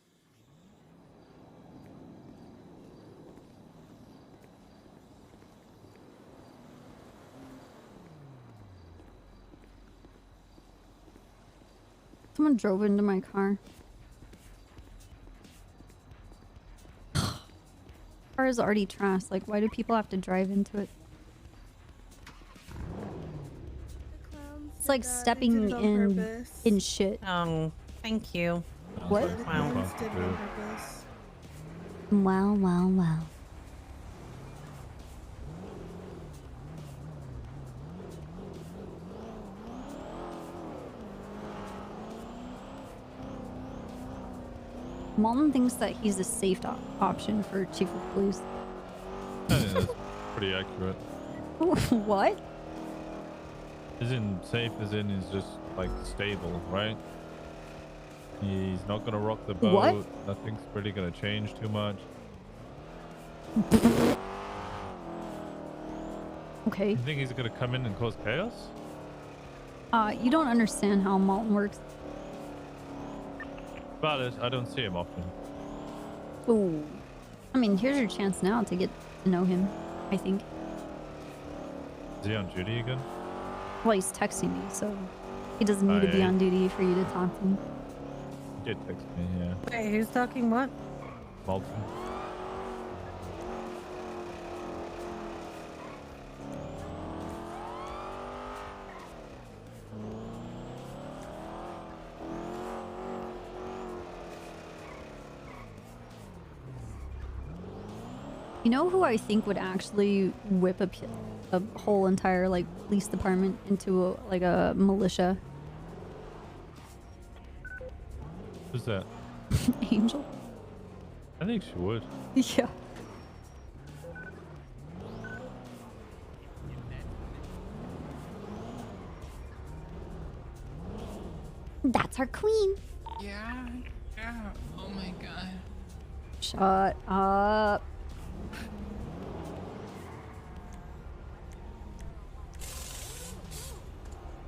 S2: Someone drove into my car. Car is already trashed. Like, why do people have to drive into it? It's like stepping in shit.
S3: Oh, thank you.
S2: What?
S3: Wow.
S2: Wow, wow, wow. Malton thinks that he's a safe option for chief of police.
S8: I think that's pretty accurate.
S2: What?
S8: As in safe, as in he's just like stable, right? He's not gonna rock the boat.
S2: What?
S8: Nothing's really gonna change too much.
S2: Okay.
S8: You think he's gonna come in and cause chaos?
S2: You don't understand how Malton works.
S8: But I don't see him often.
S2: Ooh. I mean, here's your chance now to get to know him, I think.
S8: Is he on duty again?
S2: Well, he's texting me, so he doesn't need to be on duty for you to talk to him.
S8: He did text me, yeah.
S3: Wait, who's talking what?
S8: Malton.
S2: You know who I think would actually whip a whole entire like police department into like a militia?
S8: Who's that?
S2: Angel.
S8: I think she would.
S2: Yeah. That's our queen.
S12: Yeah. Yeah. Oh my god.
S2: Shut up.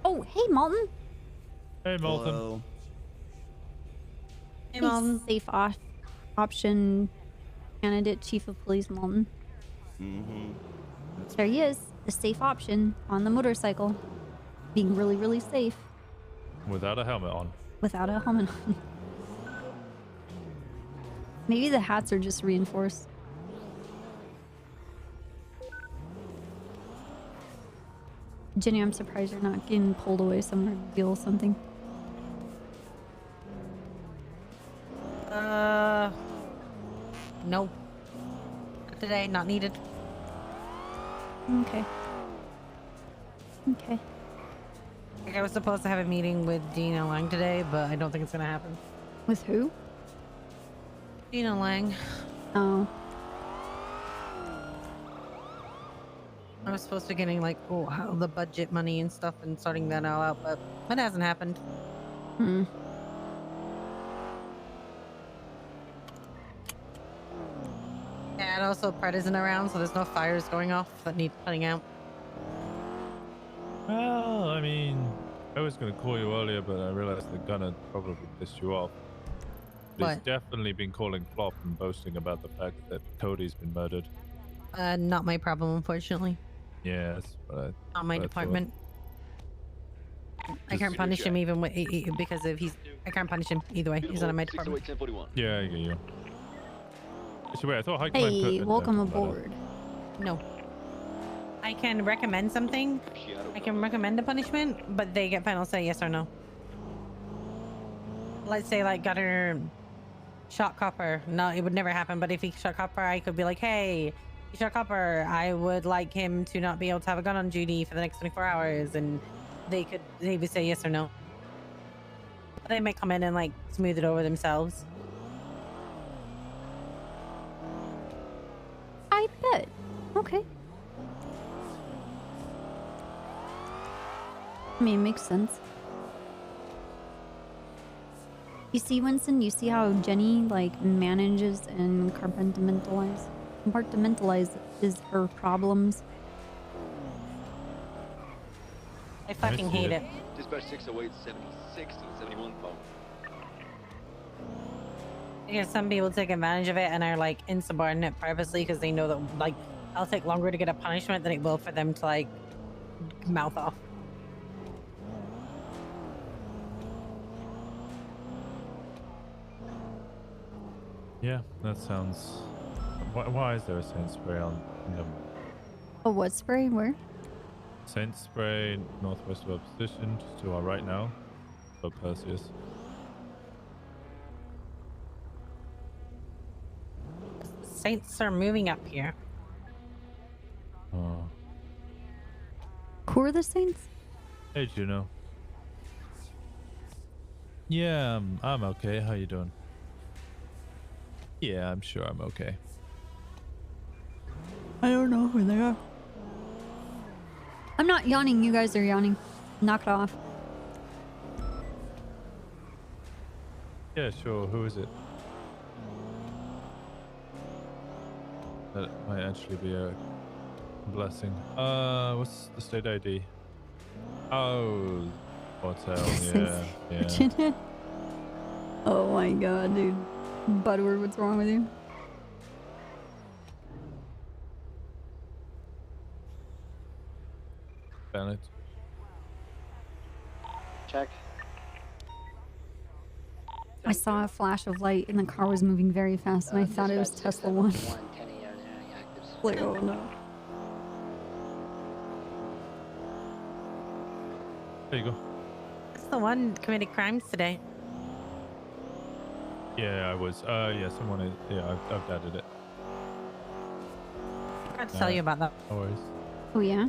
S2: Oh, hey, Malton.
S8: Hey, Malton.
S10: Hello.
S3: Hey, Malton.
S2: Safe option candidate, chief of police, Malton.
S10: Mm-hmm.
S2: There he is, the safe option on the motorcycle, being really, really safe
S8: Without a helmet on.
S2: without a helmet on. Maybe the hats are just reinforced. Jenny, I'm surprised you're not getting pulled away somewhere to deal with something.
S3: Nope. Not today, not needed.
S2: Okay. Okay.
S3: Like, I was supposed to have a meeting with Gina Lang today, but I don't think it's gonna happen.
S2: With who?
S3: Gina Lang.
S2: Oh.
S3: I was supposed to be getting like, oh, how the budget money and stuff and sorting that all out, but that hasn't happened.
S2: Hmm.
S3: Yeah, and also Pred isn't around, so there's no fires going off that need putting out.
S8: Well, I mean, I was going to call you earlier, but I realized the gunner probably pissed you off. But he's
S3: What?
S8: definitely been calling flop and boasting about the fact that Cody's been murdered.
S3: Not my problem, unfortunately.
S8: Yeah, that's what I,
S3: Not my
S8: what I
S3: department. I can't punish him even with, because of I can't punish him either way. He's not in my department.
S8: Yeah, I get you. So wait, I thought High Command
S2: Hey,
S8: put
S2: welcome
S8: note about it.
S2: aboard.
S3: No. I can recommend something. I can recommend a punishment, but they get final say yes or no. Let's say like Gunner shot Copper. No, it would never happen, but if he shot Copper, I could be like, hey, he shot Copper. I would like him to not be able to have a gun on duty for the next 24 hours. And they would say yes or no. They might come in and like smooth it over themselves.
S2: I bet. Okay. I mean, it makes sense. You see, Winston, you see how Jenny, like, manages and compartmentalizes her problems?
S3: I fucking hate it.
S16: Dispatch 608 76 to the 71 phone.
S3: Because some people take advantage of it and are like insubordinate purposely because they know that like I'll take longer to get a punishment than it will for them to like mouth off.
S8: Yeah, that sounds... Why is there a Saint Spray on them?
S2: Oh, what spray? Where?
S8: Saint Spray, northwest of our position, just to our right now. For Perseus.
S3: Saints are moving up here.
S8: Oh.
S2: Who are the Saints?
S8: Hey, Juno. Yeah, I'm okay. How you doing? Yeah, I'm sure I'm okay.
S2: I don't know who they are. I'm not yawning. You guys are yawning. Knock it off.
S8: Yeah, sure. Who is it? That might actually be a blessing. What's the state ID? Oh, hotel. Yeah, yeah.
S2: Virginia. Oh my god, dude. Budward, what's wrong with you?
S8: Bennett.
S16: Check.
S2: I saw a flash of light and the car was moving very fast and I thought it was Tesla 1. Like, oh no.
S8: There you go.
S3: That's the one committed crimes today.
S8: Yeah, I was. Yeah, someone is. Yeah, I've added it.
S3: I forgot to tell you about that.
S8: No worries.
S2: Oh yeah?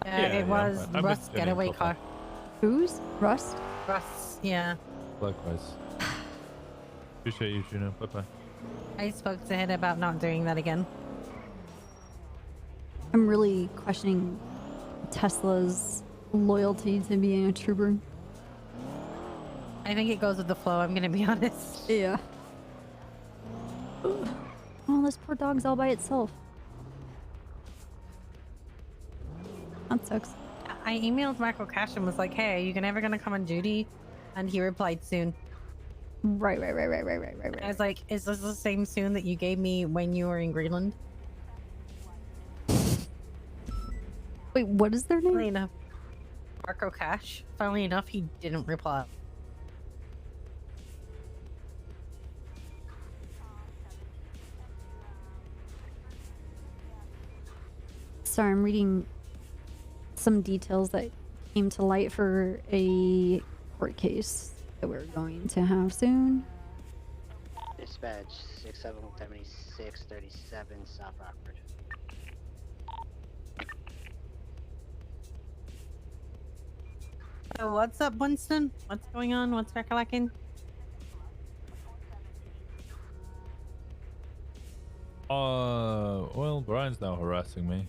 S3: It was Rust's getaway car.
S2: Whose? Rust?
S3: Rust, yeah.
S8: Likewise. Appreciate you, Juno. Bye-bye.
S3: I spoke to him about not doing that again.
S2: I'm really questioning Tesla's loyalty to being a trooper.
S3: I think it goes with the flow, I'm gonna be honest.
S2: Yeah. Oh, this poor dog's all by itself. That sucks.
S3: I emailed Marco Cash and was like, hey, are you ever gonna come on duty? And he replied soon.
S2: Right.
S3: I was like, is this the same soon that you gave me when you were in Greenland?
S2: Wait, what is their name?
S3: Funnily enough, Marco Cash. Funnily enough, he didn't reply.
S2: Sorry, I'm reading some details that came to light for a court case that we're going to have soon.
S18: Dispatch 677637 South Rockford.
S3: So what's up, Winston? What's going on? What's recollecting?
S8: Well, Brian's now harassing me.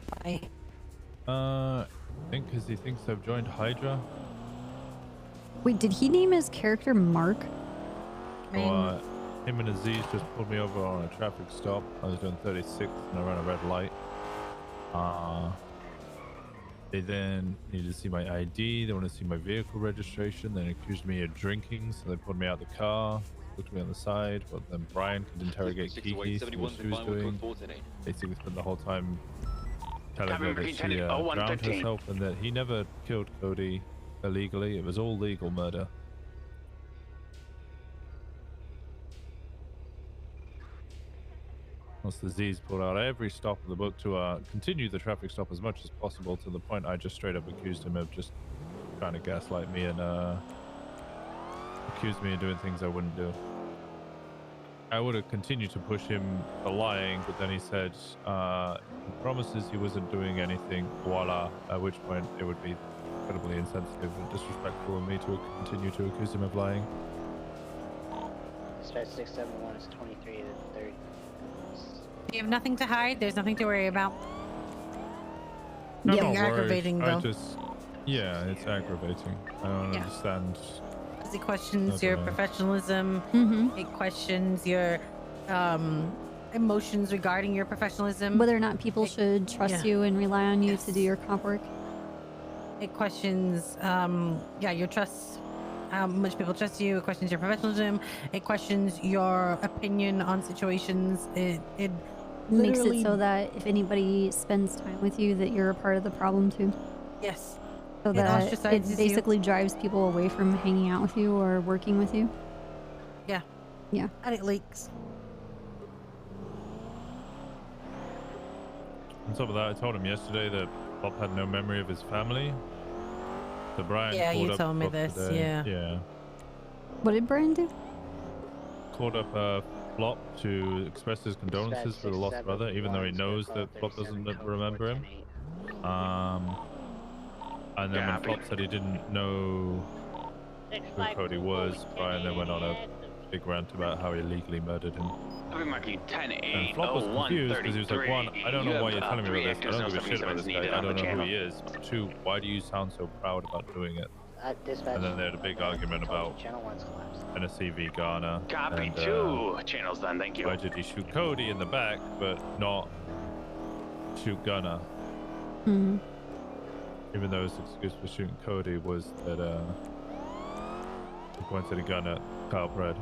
S3: Why?
S8: I think because he thinks I've joined Hydra.
S2: Wait, did he name his character Mark?
S8: So, him and Aziz just pulled me over on a traffic stop. I was doing 36 and I ran a red light. They then needed to see my ID. They want to see my vehicle registration. Then accused me of drinking, so they pulled me out the car, looked me on the side. But then Brian could interrogate Kiki, see what she was doing. Basically spent the whole time telling her that she drowned herself and that he never killed Cody illegally. It was all legal murder. Once the Z's pulled out every stop of the book to continue the traffic stop as much as possible, to the point I just straight up accused him of just trying to gaslight me and accused me of doing things I wouldn't do. I would have continued to push him for lying, but then he said he promises he wasn't doing anything, voila, at which point it would be incredibly insensitive and disrespectful of me to continue to accuse him of lying.
S18: Dispatch 671 is 23 to 30.
S3: You have nothing to hide. There's nothing to worry about.
S8: I'm
S3: Yeah,
S8: not
S3: aggravating
S8: worried.
S3: though.
S8: Yeah, it's aggravating. I don't understand.
S3: It questions your professionalism. It questions your emotions regarding your professionalism.
S2: Whether or not people should trust you and rely on you to do your cop work.
S3: It questions, your trust. How much people trust you. It questions your professionalism. It questions your opinion on situations. It
S2: Makes
S3: literally
S2: it so that if anybody spends time with you, that you're a part of the problem too.
S3: Yes.
S2: So
S3: It
S2: that
S3: ostracizes
S2: it
S3: you.
S2: basically drives people away from hanging out with you or working with you.
S3: Yeah.
S2: Yeah.
S3: And it leaks.
S8: On top of that, I told him yesterday that Bob had no memory of his family. So Brian
S3: Yeah,
S8: called
S3: you
S8: up
S3: told me
S8: Bob
S3: this,
S8: today.
S3: yeah.
S8: Yeah.
S2: What did Brian do?
S8: Called up Flop to express his condolences for the lost brother, even though he knows that Flop doesn't remember him. And then when Flop said he didn't know who Cody was, Brian then went on a big rant about how he illegally murdered him. And Flop was confused because he was like, one, I don't know why you're telling me about this. I don't give a shit about this guy. I don't know who he is. Two, why do you sound so proud about doing it? And then they had a big argument about Tennessee v. Garner.
S7: Copy
S8: and,
S7: 2 channels then, thank you.
S8: Why did he shoot Cody in the back, but not shoot Gunner?
S2: Mm-hmm.
S8: Even though his excuse for shooting Cody was that he pointed a gun at Kyle Bread.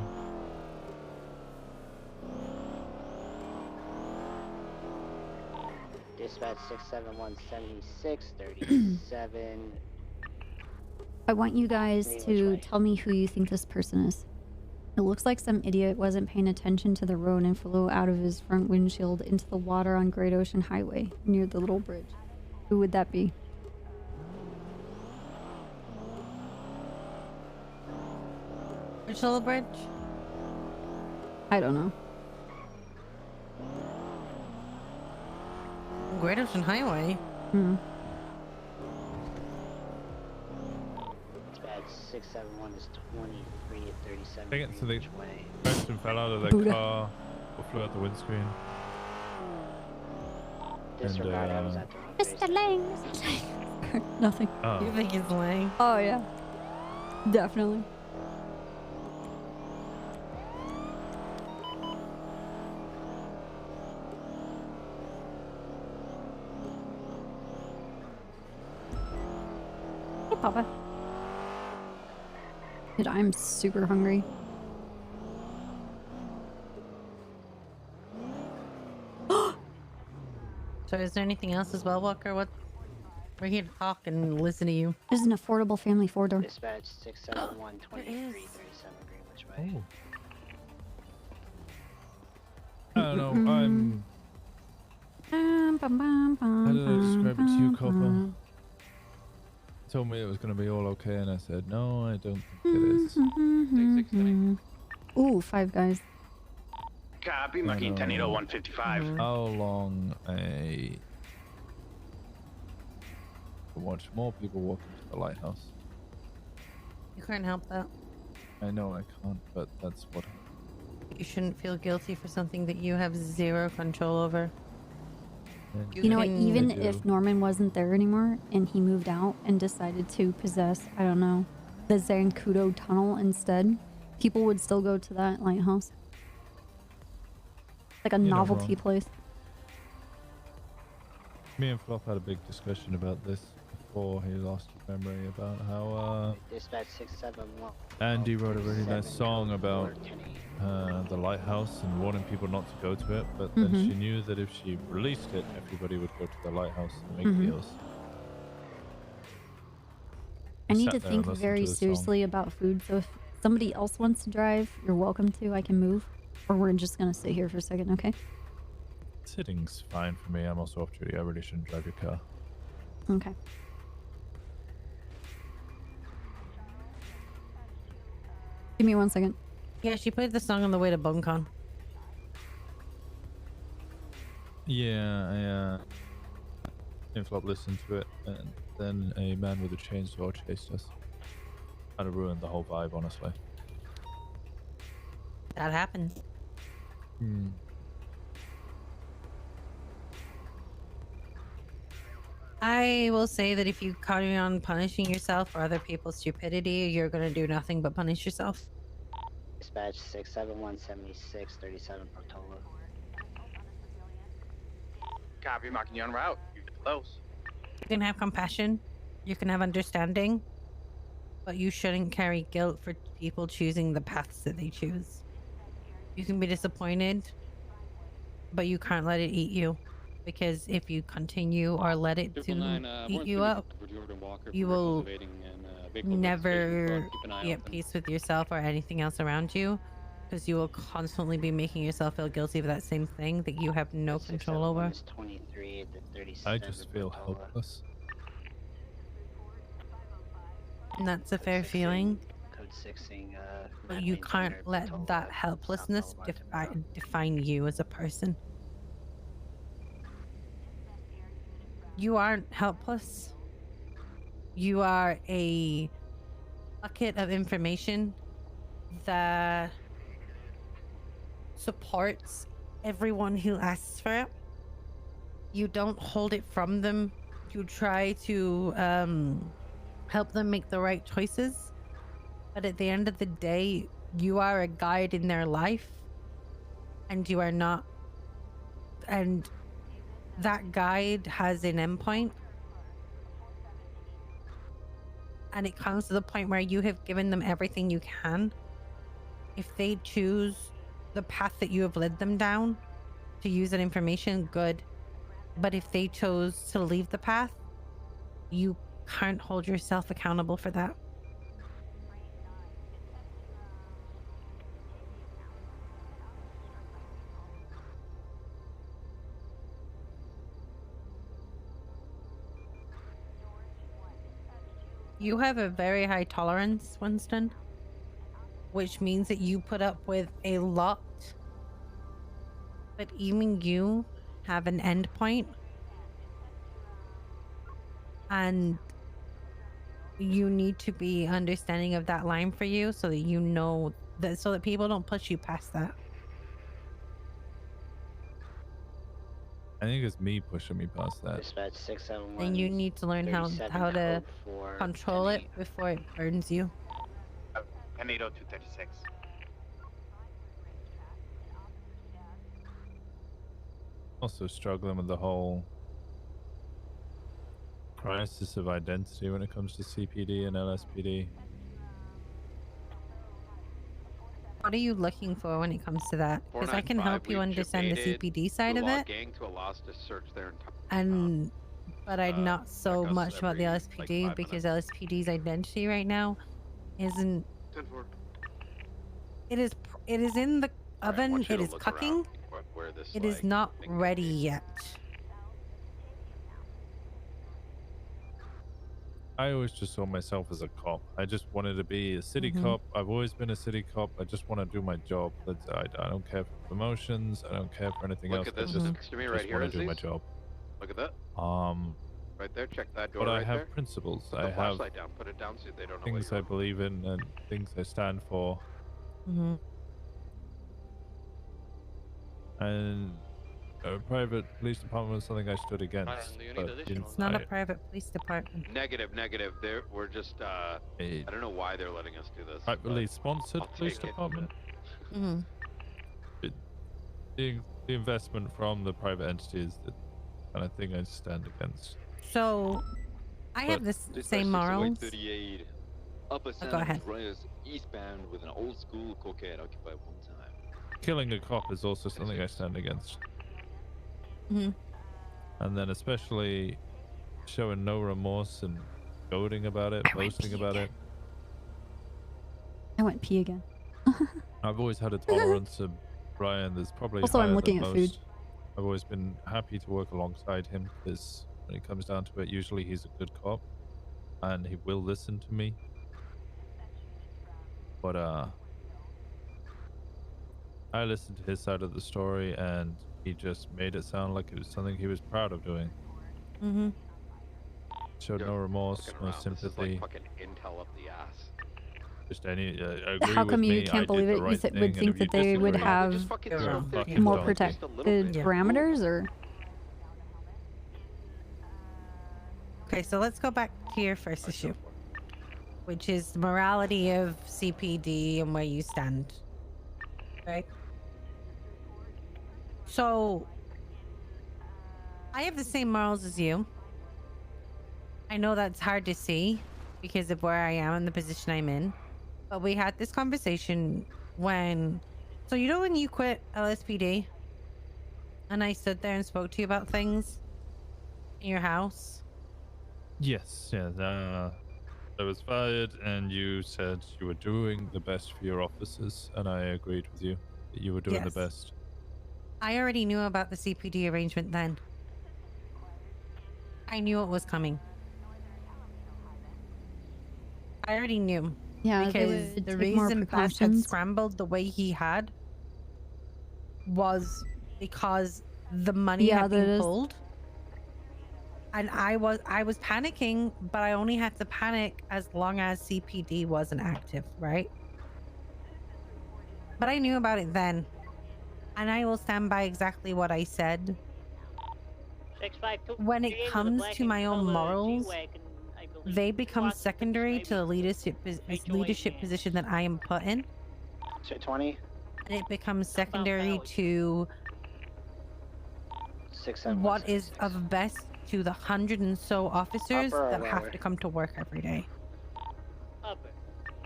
S18: Dispatch 671 7637.
S2: I want you guys to tell me who you think this person is. It looks like some idiot wasn't paying attention to the road and flew out of his front windshield into the water on Great Ocean Highway near the little bridge. Who would that be?
S3: Which little bridge?
S2: I don't know.
S3: Great Ocean Highway.
S2: Hmm.
S18: Dispatch 671 is 23 to 37.
S8: Dang it, so they
S18: Greenwich Way.
S8: crashed and fell out of their
S2: Buddha.
S8: car or flew out the windscreen.
S18: Disregard, I was at the wrong place.
S2: Mr. Lang. Nothing.
S8: Oh.
S3: You think he's lying?
S2: Oh yeah. Definitely. Hey, Papa. Dude, I'm super hungry.
S3: So is there anything else as well, Walker? What? We're here to talk and listen to you.
S2: There's an affordable family four-door.
S18: Dispatch 671 2337 Greenwich Way.
S8: I don't know, I'm... How did I describe it to you, Copper? Told me it was going to be all okay, and I said, no, I don't think it is.
S2: Ooh, Five Guys.
S7: Copy, Machine 1080 155.
S8: How long a to watch more people walk into the lighthouse.
S3: You can't help that.
S8: I know I can't, but that's what.
S3: You shouldn't feel guilty for something that you have zero control over.
S2: You know what,
S3: can-
S2: even
S8: I do.
S2: if Norman wasn't there anymore and he moved out and decided to possess, I don't know, the Zancudo tunnel instead, people would still go to that lighthouse. Like a
S8: You're not
S2: novelty
S8: wrong.
S2: place.
S8: Me and Flop had a big discussion about this before he lost his memory about how
S18: Dispatch 671.
S8: Andy wrote a really nice song about the lighthouse and warning people not to go to it, but then
S2: Mhm.
S8: she knew that if she released it, everybody would go to the lighthouse and make
S2: Mhm.
S8: deals.
S2: I
S8: We
S2: need
S8: sat
S2: to
S8: there
S2: think
S8: and listened
S2: very
S8: to the song.
S2: seriously about food, so if somebody else wants to drive, you're welcome to. I can move. Or we're just gonna sit here for a second, okay?
S8: Sitting's fine for me. I'm also off duty. I really shouldn't drive your car.
S2: Okay. Give me 1 second.
S3: Yeah, she played the song on the way to BumCon.
S8: Yeah, Flop listened to it, and then a man with a chainsaw chased us. Kind of ruined the whole vibe, honestly.
S3: That happened.
S8: Hmm.
S3: I will say that if you carry on punishing yourself for other people's stupidity, you're going to do nothing but punish yourself.
S18: Dispatch 671 7637 Portola.
S7: Copy, marking you en route. You're close.
S3: You can have compassion, you can have understanding, but you shouldn't carry guilt for people choosing the paths that they choose. You can be disappointed, but you can't let it eat you. Because if you continue or let it to eat you up, you will never be at peace with yourself or anything else around you. Because you will constantly be making yourself feel guilty for that same thing that you have no control over.
S18: 23 to 37
S8: I just feel helpless.
S3: And that's a fair feeling.
S18: Code 6ing,
S3: But you can't let that helplessness define you as a person. You aren't helpless. You are a bucket of information that supports everyone who asks for it. You don't hold it from them. You try to help them make the right choices. But at the end of the day, you are a guide in their life. And you are not. And that guide has an endpoint. And it comes to the point where you have given them everything you can. If they choose the path that you have led them down to use that information, good. But if they chose to leave the path, you can't hold yourself accountable for that. You have a very high tolerance, Winston, which means that you put up with a lot, but even you have an end point, and you need to be understanding of that line for you so that you know that, so that people don't push you past that.
S8: I think it's me pushing me past that.
S18: Dispatch 671.
S3: And you need to learn how
S18: 37
S3: to
S18: code for
S3: control it before it burns you.
S7: 10-802-36.
S8: Also struggling with the whole crisis of identity when it comes to CPD and LSPD.
S3: What are you looking for when it comes to that? Because I can help you understand the CPD side of it,
S11: Gang to allow us to search their entire
S3: but I'm not so much about the LSPD because LSPD's identity right now isn't.
S11: 10-4.
S3: It is in the oven. It is cooking.
S11: Where this,
S3: It is not ready yet.
S8: I always just saw myself as a cop. I just wanted to be a city cop. I've always been a city cop. I just want to do my job. That's I don't care for promotions. I don't care for anything
S11: Look
S8: else.
S11: at this
S8: I just,
S11: next to me right
S8: just
S11: here,
S8: want to do my
S11: Aziz.
S8: job.
S11: Look at that.
S8: Right
S11: Right there. Check that door
S8: But I
S11: right
S8: have
S11: there.
S8: principles.
S11: Put
S8: I
S11: the
S8: have
S11: flashlight down. Put it down so they don't know
S8: things I believe in and things I stand for.
S3: Mm-hmm.
S8: And a private police department was something I stood against. But
S3: It's not a private police department.
S11: Negative. We're just. I don't know why they're letting us do this.
S8: privately sponsored
S11: I'll
S8: police
S11: take it.
S8: department.
S3: Mm-hmm.
S8: The investment from the private entity is the kind of thing I stand against.
S3: So, I have this same morals.
S16: 38, Upper San
S3: go ahead.
S16: Andreas, eastbound with an old school cocaine occupied one time.
S8: Killing a cop is also something I stand against.
S3: Mm-hmm.
S8: And then especially showing no remorse and goading about it, boasting about it.
S2: I went pee again.
S8: I've always had a tolerance of Brian. There's probably
S2: Also, I'm
S8: higher
S2: looking
S8: than
S2: at
S8: most.
S2: food.
S8: I've always been happy to work alongside him because when it comes down to it, usually he's a good cop and he will listen to me. But I listened to his side of the story and he just made it sound like it was something he was proud of doing.
S3: Mm-hmm.
S8: Showed no remorse, no
S11: This is
S8: sympathy.
S11: like fucking intel up the ass.
S8: Just any agree
S2: How come
S8: with
S2: you
S8: me,
S2: can't
S8: I
S2: believe
S8: did
S2: it?
S8: the
S2: You
S8: right
S2: said,
S8: thing,
S2: would
S8: and
S2: think
S8: if you
S2: that they would
S8: disagree,
S2: have
S8: you're a fucking
S2: more
S8: donkey.
S2: protected parameters, or
S3: Okay, so let's go back to your first issue, which is the morality of CPD and where you stand. Right? So, I have the same morals as you. I know that's hard to see because of where I am and the position I'm in. But we had this conversation when... So, you know when you quit LSPD? And I stood there and spoke to you about things in your house?
S8: Yes, yeah. I was fired, and you said you were doing the best for your officers, and I agreed with you that you were doing the
S3: Yes.
S8: best.
S3: I already knew about the CPD arrangement then. I knew it was coming. I already knew.
S2: Yeah, they
S3: because
S2: would
S3: the
S2: take more
S3: reason Bash had
S2: precautions.
S3: scrambled the way he had was because the money
S2: Yeah,
S3: had
S2: that
S3: been
S2: is-
S3: pulled. And I was panicking, but I only had to panic as long as CPD wasn't active, right? But I knew about it then. And I will stand by exactly what I said.
S18: 652
S3: When it
S18: with a
S3: comes
S18: black
S3: to
S18: and
S3: my own
S18: silver
S3: morals,
S18: G-Wagon, I believe.
S3: they
S18: Two
S3: become
S18: occupants,
S3: secondary
S18: maybe
S3: to the leadership position that I am put in.
S18: Say 20.
S3: And it becomes secondary to
S18: 671.
S3: what is of best to the 100 and so officers
S18: Upper or
S3: that have
S18: lower?
S3: to come to work every day.
S18: Upper.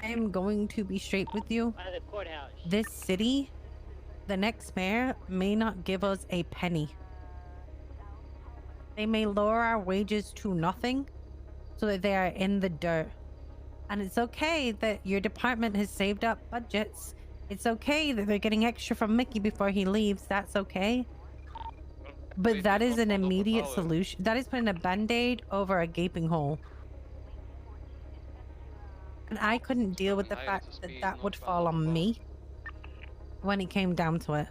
S3: I am going to be straight with you.
S18: By the courthouse.
S3: This city, the next mayor may not give us a penny. They may lower our wages to nothing so that they are in the dirt. And it's okay that your department has saved up budgets. It's okay that they're getting extra from Mickey before he leaves. That's okay. But that is an immediate solution. That is putting a band-aid over a gaping hole. And I couldn't deal with the fact that that would fall on me when it came down to it.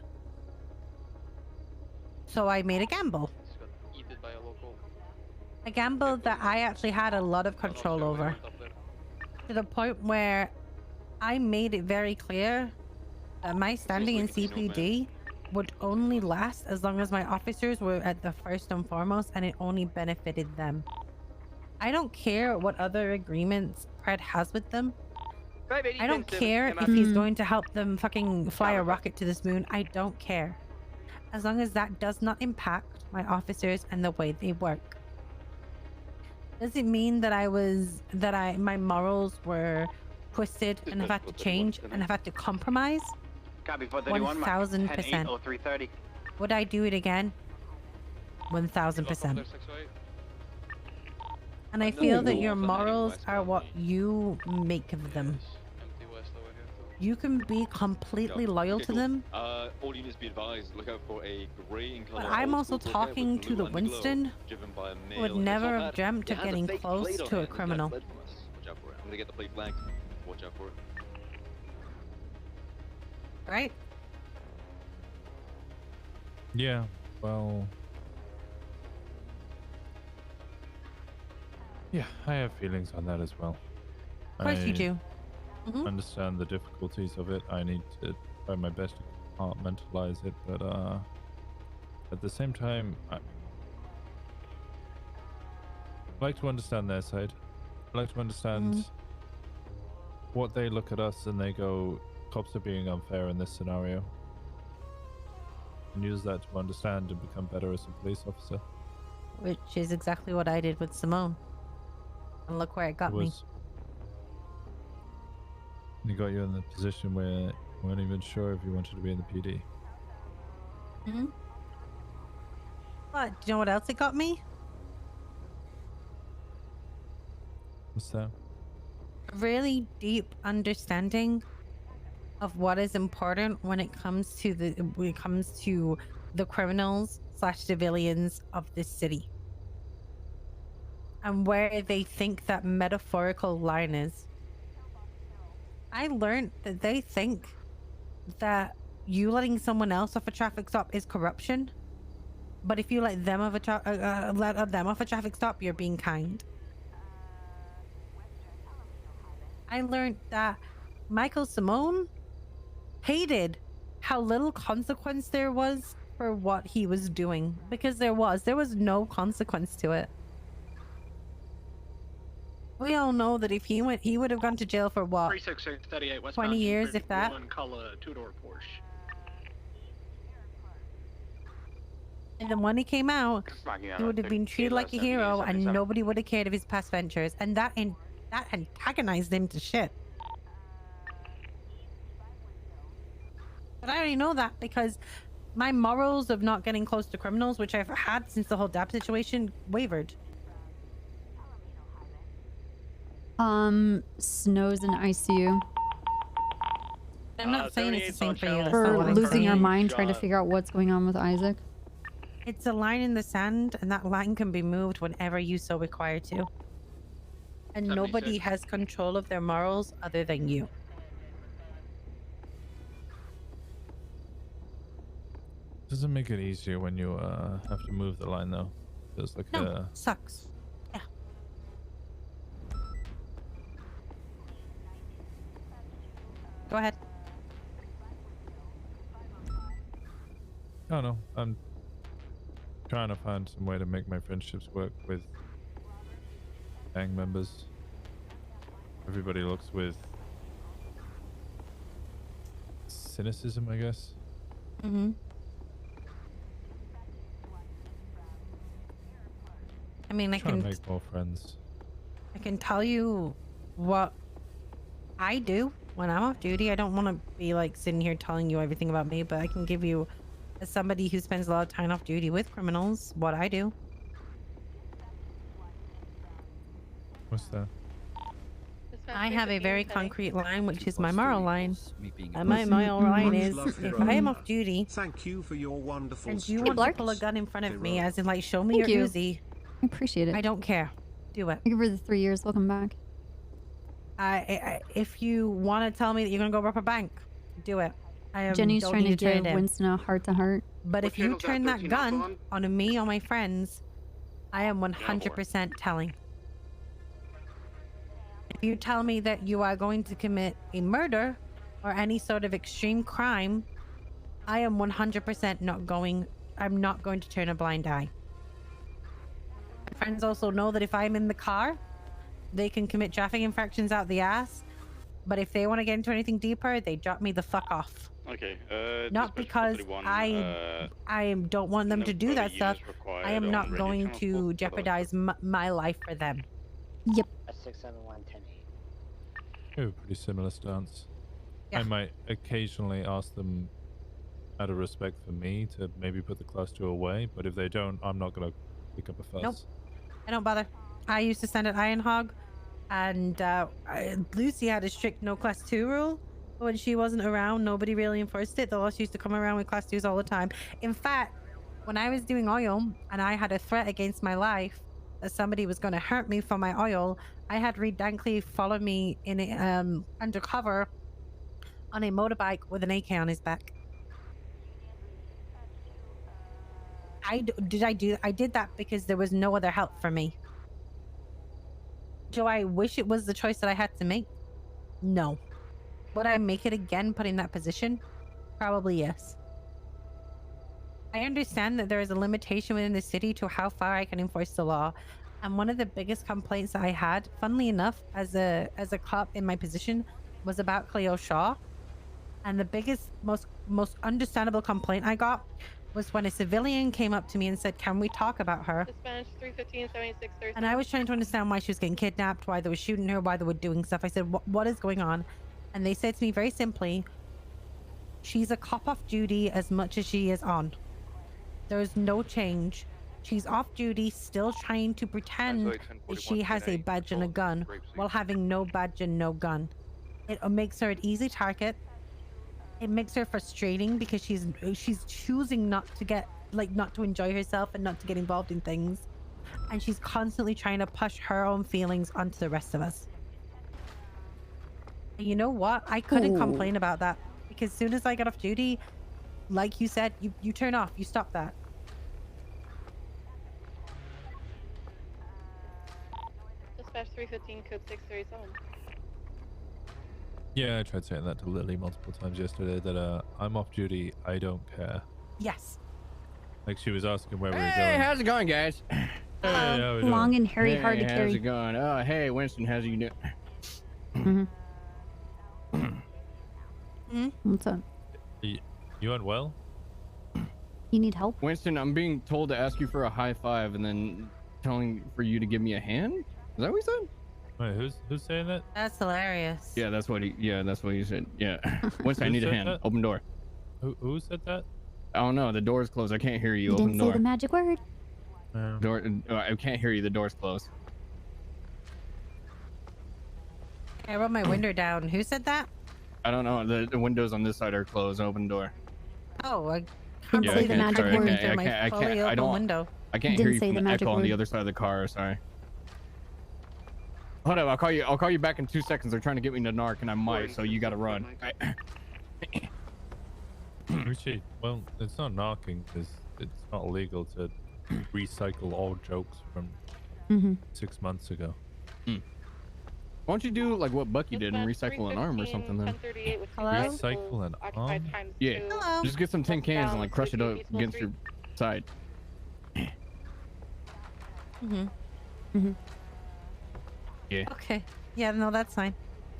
S3: So I made a gamble. A gamble that I actually had a lot of control over. To the point where I made it very clear that my standing in CPD would only last as long as my officers were at the first and foremost, and it only benefited them. I don't care what other agreements Pred has with them. I don't care if he's going to help them fucking fly a rocket to this moon. I don't care. As long as that does not impact my officers and the way they work. Does it mean that my morals were twisted and have had to change and have had to compromise?
S18: Copy 431.
S3: 1000%.
S18: 0330.
S3: Would I do it again? 1000%. And I feel that your morals are what you make of them. You can be completely loyal to them,
S16: All units be advised, look out for a grey in color.
S3: but I'm also talking to the Winston who would never have dreamt of getting close to a criminal.
S16: Watch out for it. I'm gonna get the plate blank. Watch out for it.
S3: Right?
S8: Yeah, well... Yeah, I have feelings on that as well.
S3: Of course you do.
S8: Understand the difficulties of it. I need to try my best to compartmentalize it, but at the same time, I like to understand their side. I like to understand what they look at us and they go, cops are being unfair in this scenario. And use that to understand and become better as a police officer.
S3: Which is exactly what I did with Simone. And look where it got me.
S8: It got you in the position where you weren't even sure if you wanted to be in the PD.
S3: But do you know what else it got me?
S8: What's that?
S3: A really deep understanding of what is important when it comes to the criminals / civilians of this city. And where they think that metaphorical line is. I learned that they think that you letting someone else off a traffic stop is corruption, but if you let them off a traffic stop, you're being kind. I learned that Michael Simone hated how little consequence there was for what he was doing, because there was no consequence to it. We all know that if he would have gone to jail for what?
S19: 3638 West
S3: 20 years, if that.
S19: Color two-door Porsche.
S3: And then when he came out, he would have been treated like a hero, and nobody would have cared of his past ventures, and that antagonized him to shit. But I already know that because my morals of not getting close to criminals, which I've had since the whole DAP situation, wavered.
S2: Snow's in ICU.
S3: I'm not saying it's the same for you. That's not
S2: For
S3: what I'm
S2: losing
S3: saying.
S2: our mind trying to figure out what's going on with Isaac.
S3: It's a line in the sand, and that line can be moved whenever you so require to. And nobody has control of their morals other than you.
S8: Doesn't make it easier when you have to move the line though. There's like
S3: sucks. Yeah. Go ahead.
S8: I don't know. I'm trying to find some way to make my friendships work with gang members. Everybody looks with cynicism, I guess. I mean, I Trying
S3: can
S8: to make more friends.
S3: I can tell you what I do when I'm off duty. I don't want to be like sitting here telling you everything about me, but I can give you, as somebody who spends a lot of time off duty with criminals, what I do.
S8: What's that?
S3: I have a very concrete line, which is my moral line. And my moral line is, if I am off duty,
S21: thank you for your wonderful
S3: and you want to pull a gun in front of me, as in like show me your Uzi,
S2: I appreciate it.
S3: I don't care. Do it.
S2: Thank you for the 3 years. Welcome back.
S3: If you want to tell me that you're gonna go rob a bank, do it.
S2: Jenny's
S3: don't
S2: trying
S3: need
S2: to
S3: turn
S2: give
S3: it in.
S2: Winston a heart-to-heart.
S3: But if you turn that gun on me or my friends, I am 100% telling. If you tell me that you are going to commit a murder or any sort of extreme crime, I am 100% I'm not going to turn a blind eye. My friends also know that if I'm in the car, they can commit traffic infractions out the ass. But if they want to get into anything deeper, they drop me the fuck off.
S22: Okay.
S3: Not because I don't want them to do that stuff. I am not going to jeopardize my life for them.
S2: Yep.
S18: 671-10-8.
S8: We have a pretty similar stance.
S3: Yeah.
S8: I might occasionally ask them out of respect for me to maybe put the class 2 away, but if they don't, I'm not going to pick up a fuss.
S3: Nope. I don't bother. I used to send an Iron Hog, and Lucy had a strict no class 2 rule. But when she wasn't around, nobody really enforced it. The laws used to come around with class 2s all the time. In fact, when I was doing oil and I had a threat against my life that somebody was going to hurt me for my oil, I had Reed Dankley follow me in undercover on a motorbike with an AK on his back. I did that because there was no other help for me. Do I wish it was the choice that I had to make? No. Would I make it again, put in that position? Probably yes. I understand that there is a limitation within the city to how far I can enforce the law. And one of the biggest complaints that I had, funnily enough, as a cop in my position, was about Cleo Shaw. And the biggest, most understandable complaint I got was when a civilian came up to me and said, "Can we talk about her?"
S12: Spanish 315 76
S3: And I was trying to understand why she was getting kidnapped, why they were shooting her, why they were doing stuff. I said, what is going on? And they said to me very simply, she's a cop off duty as much as she is on. There's no change. She's off duty, still trying to pretend that she has a badge and a gun while having no badge and no gun. It makes her an easy target. It makes her frustrating because she's choosing not to enjoy herself and not to get involved in things. And she's constantly trying to push her own feelings onto the rest of us. And you know what? I couldn't complain about that because as soon as I got off duty, like you said, you turn off, you stop that.
S12: Dispatch 315 code 637.
S8: Yeah, I tried saying that to Lily multiple times yesterday that I'm off duty, I don't care.
S3: Yes.
S8: Like she was asking where we were
S20: Hey,
S8: going.
S20: how's it going, guys?
S8: Hey, how we doing?
S2: Long and hairy, hard to
S20: How's
S2: carry.
S20: it going? Oh, hey, Winston, how's you doing?
S2: What's up?
S8: You went well?
S2: You need help?
S20: Winston, I'm being told to ask you for a high five and then telling for you to give me a hand? Is that what he said?
S8: Wait, who's saying that?
S3: That's hilarious.
S20: Yeah, that's what he said. Yeah. Winston, I
S8: Who
S20: need a
S8: said
S20: hand.
S8: that?
S20: Open door.
S8: Who said that?
S20: I don't know. The door's closed. I can't hear you.
S2: You
S20: Open
S2: didn't
S20: the door.
S2: say the magic word.
S20: Door. I can't hear you. The door's closed.
S3: I rolled my window down. Who said that?
S20: I don't know. The windows on this side are closed. Open door.
S3: Oh, I can't
S2: Yeah,
S3: believe the
S2: can't-
S3: magic
S2: sorry,
S3: word
S20: I
S3: through
S20: can't-
S3: my
S20: I
S3: fully
S20: can't- I
S3: open
S20: don't-
S3: window.
S20: I can't
S2: Didn't
S20: hear you
S2: say
S20: from
S2: the
S20: the
S2: magic
S20: echo on the
S2: word.
S20: other side of the car. Sorry. Hold up. I'll call you back in 2 seconds. They're trying to get me to narc, and I might. So you gotta run.
S8: Richie, well, it's not knocking because it's not illegal to recycle all jokes from 6 months ago.
S20: Why don't you do like what Bucky did and recycle an arm or something then?
S3: Hello?
S8: Recycle an arm?
S20: Yeah.
S3: Hello?
S20: Just get some tin cans and like crush it up against your side. Yeah.
S3: Okay. Yeah, no, that's fine.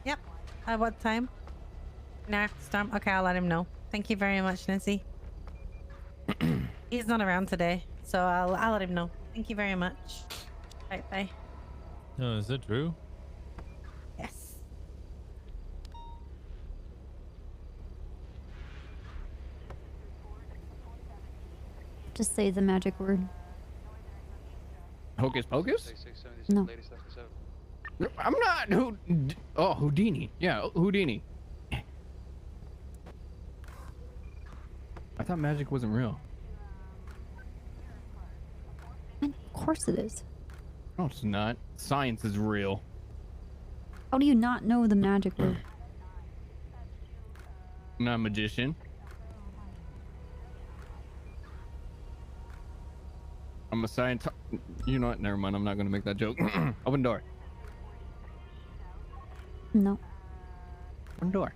S3: Yep. At what time? Storm. Okay, I'll let him know. Thank you very much, Nancy. He's not around today, so I'll let him know. Thank you very much. Bye bye.
S8: No, is that true?
S3: Yes.
S2: Just say the magic word.
S20: Hocus pocus?
S2: No.
S20: I'm not. Oh, Houdini. Yeah, Houdini. I thought magic wasn't real.
S2: Of course it is.
S20: No, it's not. Science is real.
S2: How do you not know the magic word?
S20: I'm not a magician. I'm a scientist. You know what? Never mind. I'm not gonna make that joke. Open door.
S2: No.
S20: Open door.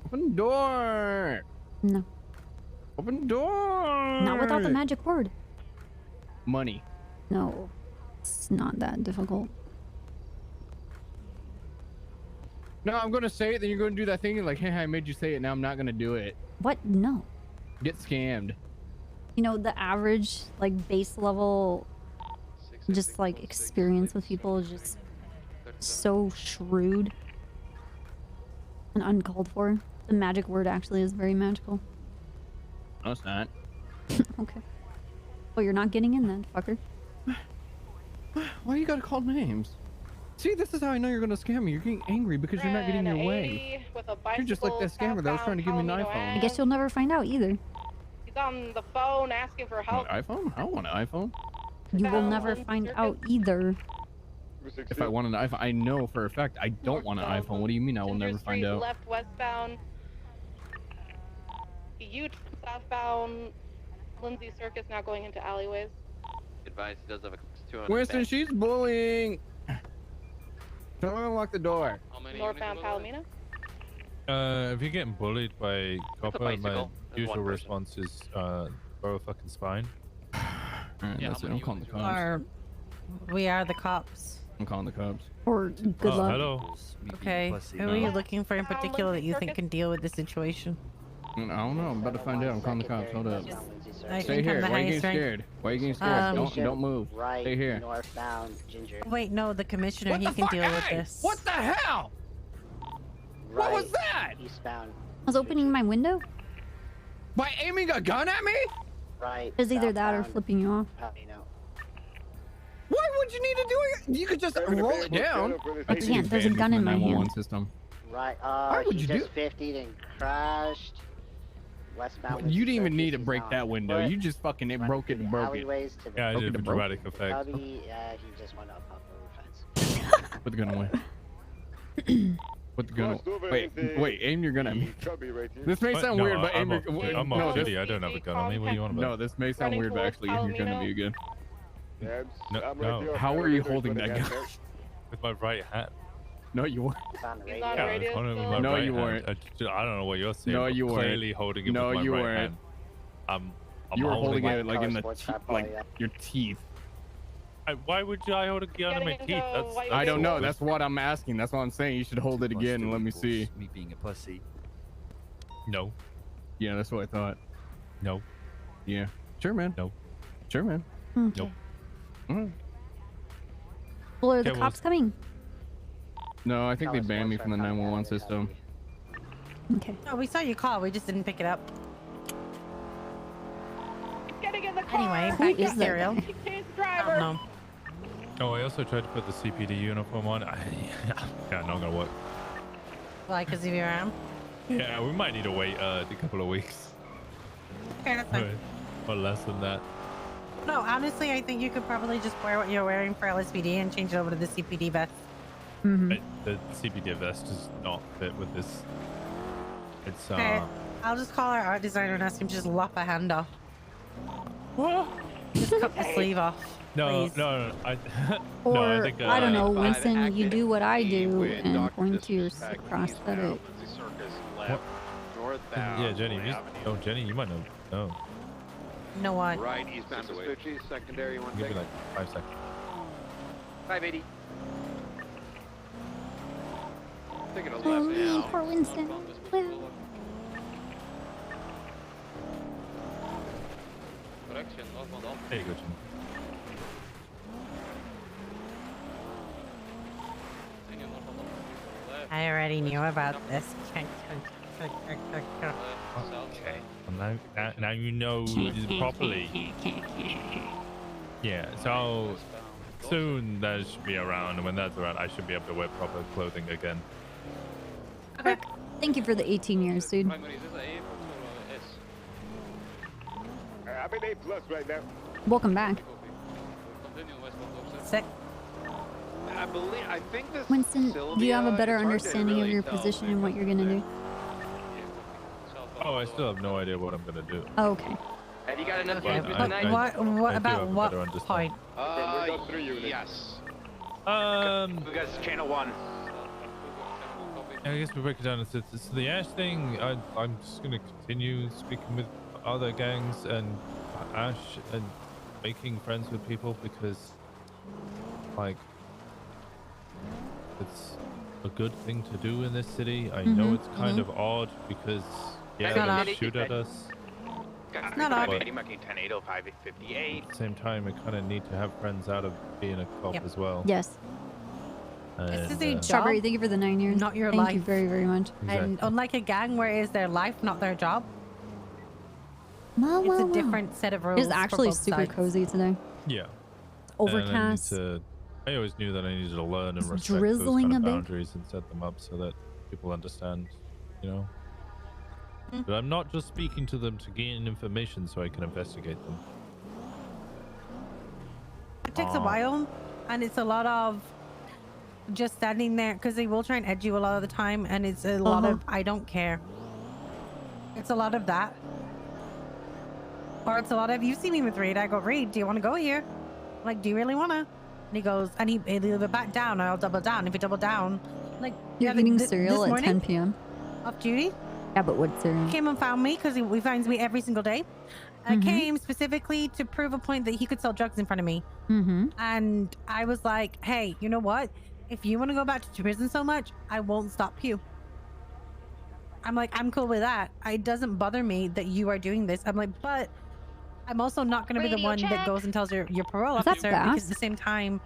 S20: Open door.
S2: No.
S20: Open door.
S2: Not without the magic word.
S20: Money.
S2: No. It's not that difficult.
S20: No, I'm gonna say it. Then you're gonna do that thing. You're like, hey, I made you say it. Now I'm not gonna do it.
S2: What? No.
S20: Get scammed.
S2: You know, the average, like, base level, just, like, experience with people is just so shrewd and uncalled for. The magic word actually is very magical.
S20: No, it's not.
S2: Okay. Well, you're not getting in then, fucker.
S20: Why you gotta call names? See, this is how I know you're gonna scam me. You're getting angry because you're not getting your way. You're just like that scammer that was trying to give me an iPhone.
S2: I guess you'll never find out either.
S12: He's on the phone asking for help.
S20: An iPhone? I don't want an iPhone.
S2: You will never find out either.
S20: If I want an iPhone, I know for a fact I don't want an iPhone. What do you mean I will never find out?
S12: Left westbound. Ute southbound. Lindsay Circus now going into alleyways.
S16: advised, he does have a 200.
S20: Winston, she's bullying. Tell her to lock the door.
S4: Northbound Palomino.
S8: If you're getting bullied by copper, my
S16: bicycle. There's
S8: usual
S16: one person.
S8: response is throw a fucking spine.
S20: Alright, that's it. I'm calling the cops.
S3: We are the cops.
S20: I'm calling the cops.
S2: Or good luck.
S8: Hello.
S3: Okay. Who are you looking for in particular that you think can deal with the situation?
S20: I don't know. I'm about to find out. I'm calling the cops. Hold up.
S3: I
S20: Stay
S3: think
S20: here.
S3: I'm the
S20: Why are you
S3: highest
S20: getting
S3: rank.
S20: scared? Why are you getting scared? Don't move.
S18: Right,
S20: Stay here.
S18: northbound Ginger.
S3: Wait, no, the commissioner,
S20: What
S3: he
S20: the
S3: can
S20: fuck?
S3: deal with
S20: Hey,
S3: this.
S20: what the hell? What was that?
S18: Eastbound.
S2: I was opening my window.
S20: By aiming a gun at me?
S18: Right.
S2: It's either that or
S18: southbound
S2: flipping you off.
S18: Palomino.
S20: Why would you need to do it? You could just roll it down.
S2: I can't. There's a gun in my hand.
S20: System.
S18: Right.
S20: Why would
S18: he
S20: you
S18: just 50'd and crashed. Westbound.
S20: You didn't even need to
S18: He's
S20: break
S18: on
S20: that window.
S18: foot.
S20: You just fucking broke it and broke it.
S18: Alleyways to the
S8: Yeah, I
S20: Broke
S8: did
S20: it
S8: for
S20: and broke
S8: dramatic effect.
S18: Cubby, he just went up over fence.
S20: Put the gun away. Put the gun away. Wait, aim your gun at me. This may
S8: What?
S20: sound
S8: No,
S20: weird, but
S8: I'm
S20: aim your
S8: I'm
S20: no,
S8: off
S20: this,
S8: duty. I don't have a gun on me. What do you want about?
S20: no, this may sound
S4: Running
S20: weird, but
S4: towards
S20: actually aim your gun at me
S4: Palomino.
S20: again.
S8: No.
S20: How are you holding that gun?
S8: With my right hand.
S20: No, you weren't.
S18: He's on the
S4: He's
S18: radio.
S4: on
S8: Yeah, I was
S4: radio
S8: holding it with
S4: still?
S8: my
S20: No,
S8: right
S20: you
S8: hand.
S20: weren't.
S8: I don't know what you're saying.
S20: No,
S8: but
S20: you weren't.
S8: Clearly holding it
S20: No,
S8: with my
S20: you
S8: right
S20: weren't.
S8: hand. I'm
S20: You were holding
S8: it.
S20: it like in the
S18: Sports
S20: te-
S18: car
S20: like
S18: play,
S20: your teeth.
S8: Why would I hold a gun in my
S4: Getting
S8: teeth?
S4: into
S8: That's
S4: white
S20: I don't know.
S8: awkward.
S20: That's what I'm asking. That's what I'm saying. You should hold it again and let me see.
S10: Me being a pussy.
S8: No.
S20: Yeah, that's what I thought.
S8: No.
S20: Yeah. Sure, man.
S8: No.
S20: Sure, man.
S2: Okay.
S8: Nope.
S20: Mm.
S2: Well, are the
S8: Okay,
S2: cops coming?
S20: No, I think they banned me from the 911 system.
S2: Okay.
S3: Oh, we saw your call. We just didn't pick it up.
S4: Getting in the car.
S3: Anyway,
S2: Who
S3: back to
S2: is that
S3: serial.
S2: guy?
S4: He's
S3: I
S4: driver.
S3: don't know.
S8: Oh, I also tried to put the CPD uniform on. Yeah, not gonna work.
S3: Why? Because of your arm?
S8: Yeah, we might need to wait a couple of weeks.
S3: Okay, that's fine.
S8: Or less than that.
S3: No, honestly, I think you could probably just wear what you're wearing for LSPD and change it over to the CPD vest.
S2: Mm-hmm.
S8: The CPD vest does not fit with this. It's
S3: Okay, I'll just call our art designer and ask him to just lop a hand off. Just cut the sleeve off.
S8: no,
S3: please.
S8: no.
S2: Or,
S8: no, I think
S2: I don't know,
S7: 95
S2: Winston, you do what I do
S7: with
S2: and
S7: Dr.
S2: point to your
S7: Disrespect
S2: prosthetic.
S7: eastbound, Lindsay Circus left, northbound.
S8: Yeah, Jenny.
S7: Flint
S8: Oh,
S7: Avenue.
S8: Jenny, you might know. No,
S3: You know what?
S7: Right, eastbound Vespucci, secondary, one
S8: give me
S7: second.
S8: like 5 seconds.
S7: 580. Taking a left
S2: Oh,
S7: now.
S2: poor Winston. Well,
S11: Correction, northbound off.
S8: There you go, Jenny.
S11: Continue northbound off. Left,
S3: I already knew about this.
S8: Okay. Well, now you know properly. Yeah. So soon that should be around, and when that's around, I should be able to wear proper clothing again.
S2: Kirk, thank you for the 18 years, dude.
S11: primary, is this a A or S?
S13: I'm in A plus right now.
S2: Welcome back.
S11: Continue westbound offset.
S3: Sick.
S7: I think this
S2: Winston, do you have a
S7: Sylvia,
S2: better
S7: it's hard to
S2: understanding of
S7: really
S2: your
S7: tell,
S2: position
S7: man.
S2: and what you're gonna do?
S8: Oh, I still have no idea what I'm gonna do.
S2: Oh, okay.
S16: Have you got enough
S3: Okay,
S16: games
S8: I-
S3: but
S16: tonight?
S3: what
S8: I do
S3: about
S8: have a
S3: what
S8: better understanding.
S3: point?
S7: Yes.
S16: Who guys channel 1?
S8: I guess we break it down. It's the Ash thing. I'm just gonna continue speaking with other gangs and Ash and making friends with people because, like, it's a good thing to do in this city. I know it's kind of odd because yeah,
S3: It's not
S8: they
S3: odd.
S8: shoot at us.
S3: Not odd.
S8: But
S16: 10-805-58.
S8: at the same time, I kind of need to have friends out of being a cop
S3: Yep.
S8: as well.
S2: Yes.
S3: This is
S8: And,
S3: a job,
S2: Strawberry, thank you for the 9 years.
S3: not your
S2: thank
S3: life.
S2: you very, very much.
S3: And
S8: Exactly.
S3: unlike a gang where it is their life, not their job,
S2: Wow,
S3: it's
S2: wow,
S3: a
S2: wow.
S3: different set of rules.
S2: It's actually
S3: for both
S2: super
S3: sides.
S2: cozy today.
S8: yeah.
S2: Overcast.
S8: And I always knew that I needed to learn and
S2: It's
S8: respect
S2: drizzling
S8: those kind
S2: a
S8: of
S2: bit.
S8: boundaries and set them up so that people understand, you know.
S3: Mm.
S8: But I'm not just speaking to them to gain information so I can investigate them.
S3: It takes a while, and it's a lot of just standing there because they will try and edge you a lot of the time, and it's a lot of I don't care. It's a lot of that, or it's a lot of you see me with Reed. I go, Reed, do you want to go here? I'm like, do you really wanna? And he goes, and he either back down or I'll double down. If you double down, like
S2: You're eating cereal
S3: this
S2: at
S3: morning,
S2: 10 p.m.
S3: off duty.
S2: Yeah, but what cereal?
S3: Came and found me because he finds me every single day.
S2: Mhm.
S3: Came specifically to prove a point that he could sell drugs in front of me.
S2: Mm-hmm.
S3: And I was like, hey, you know what? If you want to go back to prison so much, I won't stop you. I'm like, I'm cool with that. It doesn't bother me that you are doing this. I'm like, but I'm also not going to be the one that goes and tells your parole
S2: Is that
S3: officer because
S2: fast?
S3: at the same time,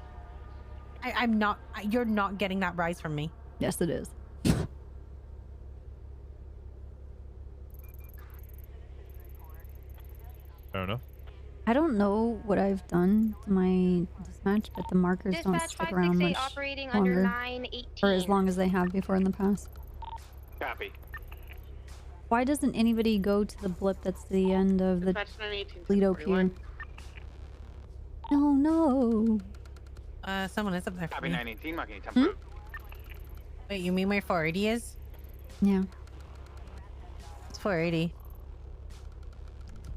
S3: I'm not, you're not getting that rise from me.
S2: Yes, it is.
S8: Fair enough.
S2: I don't know what I've done to my dispatch, but the markers don't
S5: Dispatch
S2: stick around
S5: 568
S2: much
S5: operating under
S2: longer.
S5: 918.
S2: Or as long as they have before in the past.
S19: Copy.
S2: Why doesn't anybody go to the blip that's the end of the
S19: Dispatch 918,
S2: Toledo Pier? No, no.
S3: Someone is up there for
S19: Copy
S3: me.
S19: 918, marking tempo.
S3: Wait, you mean where 480 is?
S2: Yeah.
S3: It's 480.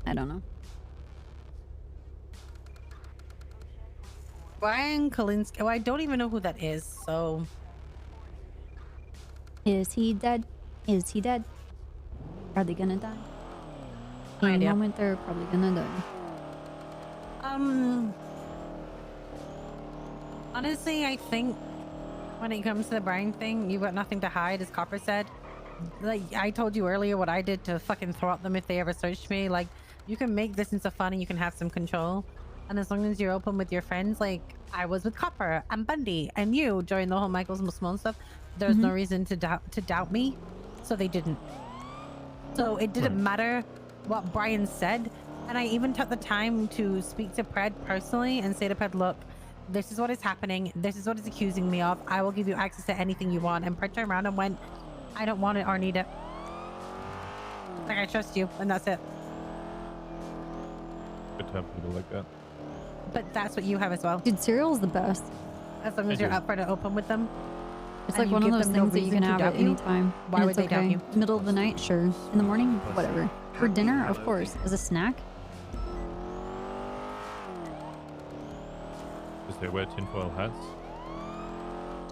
S2: I don't know.
S3: Brian Kalinsky. Oh, I don't even know who that is, so...
S2: Is he dead? Is he dead? Are they gonna die?
S3: No
S2: In a
S3: idea.
S2: moment, they're probably gonna die.
S3: Honestly, I think when it comes to the Brian thing, you've got nothing to hide, as Copper said. Like, I told you earlier what I did to fucking thwart them if they ever searched me. Like, you can make this into fun and you can have some control. And as long as you're open with your friends, like I was with Copper and Bundy and you during the whole Michael's Simone stuff, there's no reason to doubt me. So they didn't. So it didn't matter what Brian said. And I even took the time to speak to Pred personally and say to Pred, look, this is what is happening. This is what is accusing me of. I will give you access to anything you want. And Pred turned around and went, I don't want it or need it. Like, I trust you. And that's it.
S8: Good to have people like that.
S3: But that's what you have as well.
S2: Dude, cereal's the best.
S3: As long as you're up for to open with them.
S2: It's
S3: and
S2: like
S3: you
S2: one of
S3: give
S2: those
S3: them no
S2: things that you
S3: reason
S2: can
S3: to
S2: have at
S3: doubt you,
S2: any time.
S3: why
S2: and
S3: would
S2: it's
S3: they doubt
S2: okay.
S3: you?
S2: Middle of the night, sure. In the morning, whatever. For dinner, of course. As a snack,
S8: Does they wear tinfoil hats?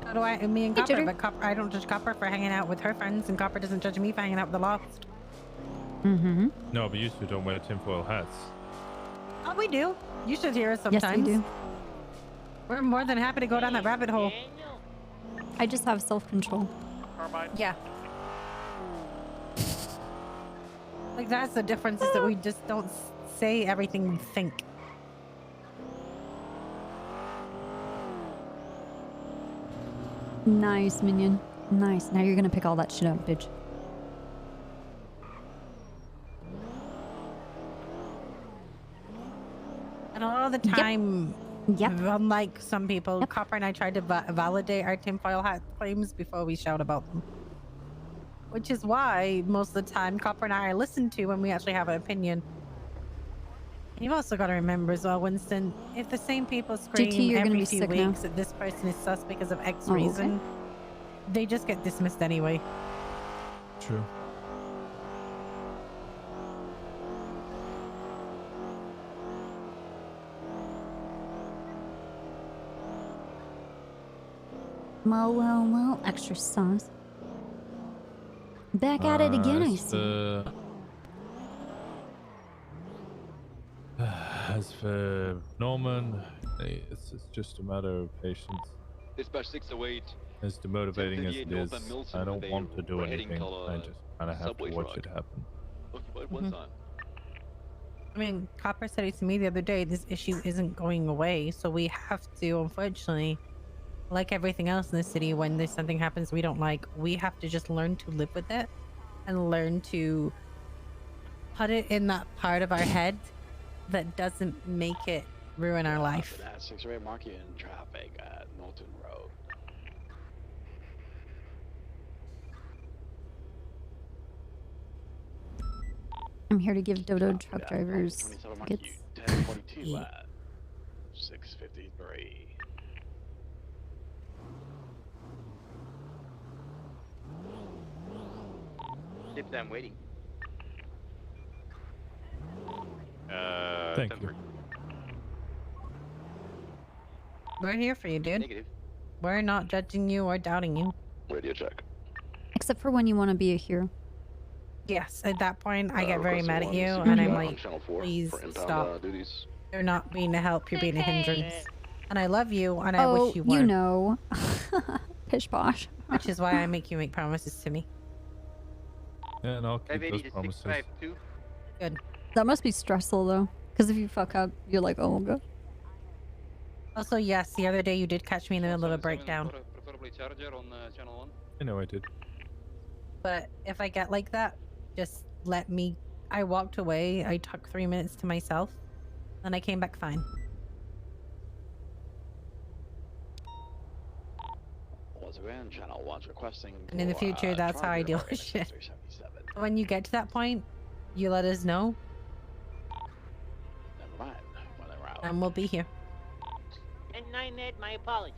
S3: So do I, me and
S2: Hey,
S3: Copper,
S2: Jittery.
S3: but Copper, I don't judge Copper for hanging out with her friends, and Copper doesn't judge me for hanging out with the Lost.
S2: Mm-hmm.
S8: No, but you two don't wear tinfoil hats.
S3: Oh, we do. You should hear us
S2: Yes,
S3: sometimes.
S2: we do.
S3: We're more than happy to go down that rabbit hole.
S2: I just have self-control.
S3: Yeah. Like, that's the difference, is that we just don't say everything we think.
S2: Nice, minion. Nice. Now you're gonna pick all that shit up, bitch.
S3: And a lot of the time,
S2: Yep.
S3: unlike some people, Copper and I tried to validate our tinfoil hat claims before we shout about them. Which is why most of the time Copper and I are listened to when we actually have an opinion. And you've also got to remember as well, Winston, if the same people scream
S2: you're gonna
S3: every
S2: be
S3: few
S2: sick now.
S3: weeks that this person is sus because of X
S2: Oh, okay.
S3: reason, they just get dismissed anyway.
S8: True.
S2: Well, extra sauce. Back at it again, I see.
S8: As for Norman, it's just a matter of patience.
S16: Dispatch 608.
S8: As demotivating as it
S16: 1038
S8: is,
S16: North and Milton,
S8: I don't
S16: they
S8: want to do
S16: were heading
S8: anything.
S16: to,
S8: I just kind of have to
S16: subway
S8: watch
S16: truck.
S8: it happen.
S16: Occupied one time.
S3: I mean, Copper said it to me the other day, this issue isn't going away, so we have to, unfortunately, like everything else in the city, when there's something happens we don't like, we have to just learn to live with it and learn to put it in that part of our head that doesn't make it ruin our life.
S19: That 608 mark you in traffic at Knowlton Road.
S2: I'm here to give Dodo truck drivers
S19: 27 mark
S2: tickets.
S19: you 1042 at 653.
S21: If I'm waiting.
S8: Thank you.
S3: We're here for you, dude.
S21: Negative.
S3: We're not judging you or doubting you.
S19: Radio check.
S2: Except for when you want to be a hero.
S3: Yes, at that point, I get very
S19: Requesting
S3: mad at
S19: one
S3: you,
S19: CPR
S3: and I'm
S19: on
S3: like,
S19: channel 4
S3: please
S19: for inbound,
S3: stop.
S19: duties.
S3: You're not being a help, you're being a hindrance. And I love you, and I
S2: Oh,
S3: wish you were.
S2: you know. Pish posh.
S3: Which is why I make you make promises to me.
S8: Yeah, and I'll keep those promises.
S3: Good.
S2: That must be stressful though, because if you fuck up, you're like, oh god.
S3: Also, yes, the other day you did catch me in the middle of a breakdown.
S11: Preferably charger on channel 1.
S8: I know I did.
S3: But if I get like that, just let me. I walked away, I took 3 minutes to myself, and I came back fine.
S19: Once again, channel 1's requesting.
S3: And in the future, that's how I deal with shit. When you get to that point, you let us know,
S19: Never mind. When they're out.
S3: and we'll be here.
S18: And 9 Ed, my apologies.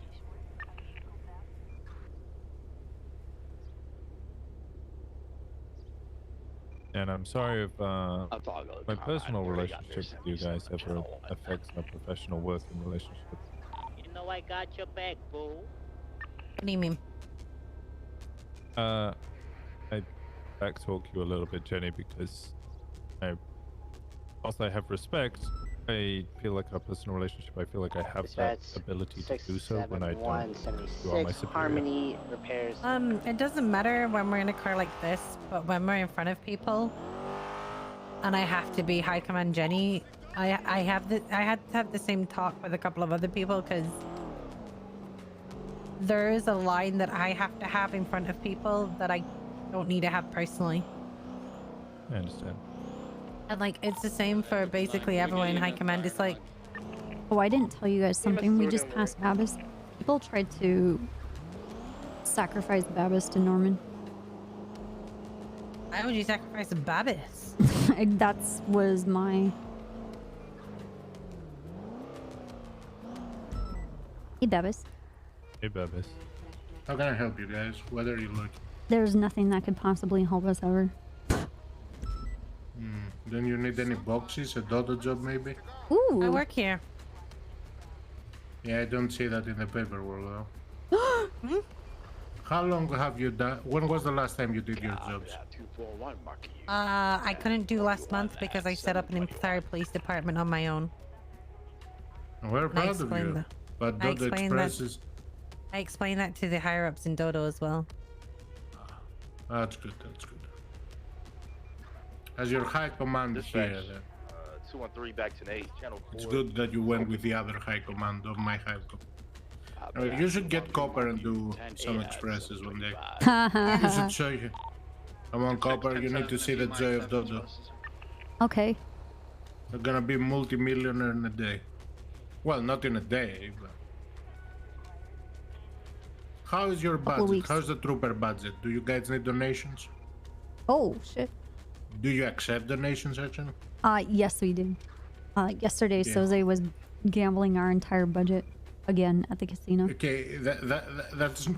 S8: And I'm sorry if my personal relationship with you guys ever affects my professional working relationship.
S18: You know I got your back, boo.
S3: What do you mean?
S8: I backtalk you a little bit, Jenny, because whilst I have respect, I feel like our personal relationship, I feel like I have that ability to do so when I don't. You are my superior.
S18: Harmony repairs.
S3: It doesn't matter when we're in a car like this, but when we're in front of people, and I have to be High Command Jenny, I had to have the same talk with a couple of other people, because there is a line that I have to have in front of people that I don't need to have personally.
S8: I understand.
S3: And like, it's the same for basically everyone in High Command. It's like,
S2: Oh, I didn't tell you guys something. We just passed Babis. People tried to sacrifice Babis to Norman.
S3: why would you sacrifice a Babis?
S2: That was my... Hey, Babis.
S8: Hey, Babis.
S1: How can I help you guys? What are you looking?
S2: There's nothing that could possibly help us ever.
S1: Then you need any boxes? A Dodo job maybe?
S2: Ooh.
S3: I work here.
S1: Yeah, I don't see that in the paperwork though. How long have you done? When was the last time you did your jobs?
S3: I couldn't do last month because I set up an entire police department on my own.
S1: We're proud of you. But Dodo Express is...
S3: I explained that to the higher ups in Dodo as well.
S1: That's good, that's good. As your high command here,
S21: 213 back to 8, channel 4.
S1: it's good that you went with the other high command of my high command. You should get Copper and do some expresses one day. You should show you. Come on, Copper, you need to see the joy of Dodo.
S2: Okay.
S1: You're gonna be multi-millionaire in a day. Well, not in a day, but... How is your budget? How's the trooper budget? Do you guys need donations?
S2: Oh, shit.
S1: Do you accept donations, actually?
S2: Yes, we do. Yesterday,
S1: Yeah.
S2: Soze was gambling our entire budget again at the casino.
S1: Okay, that's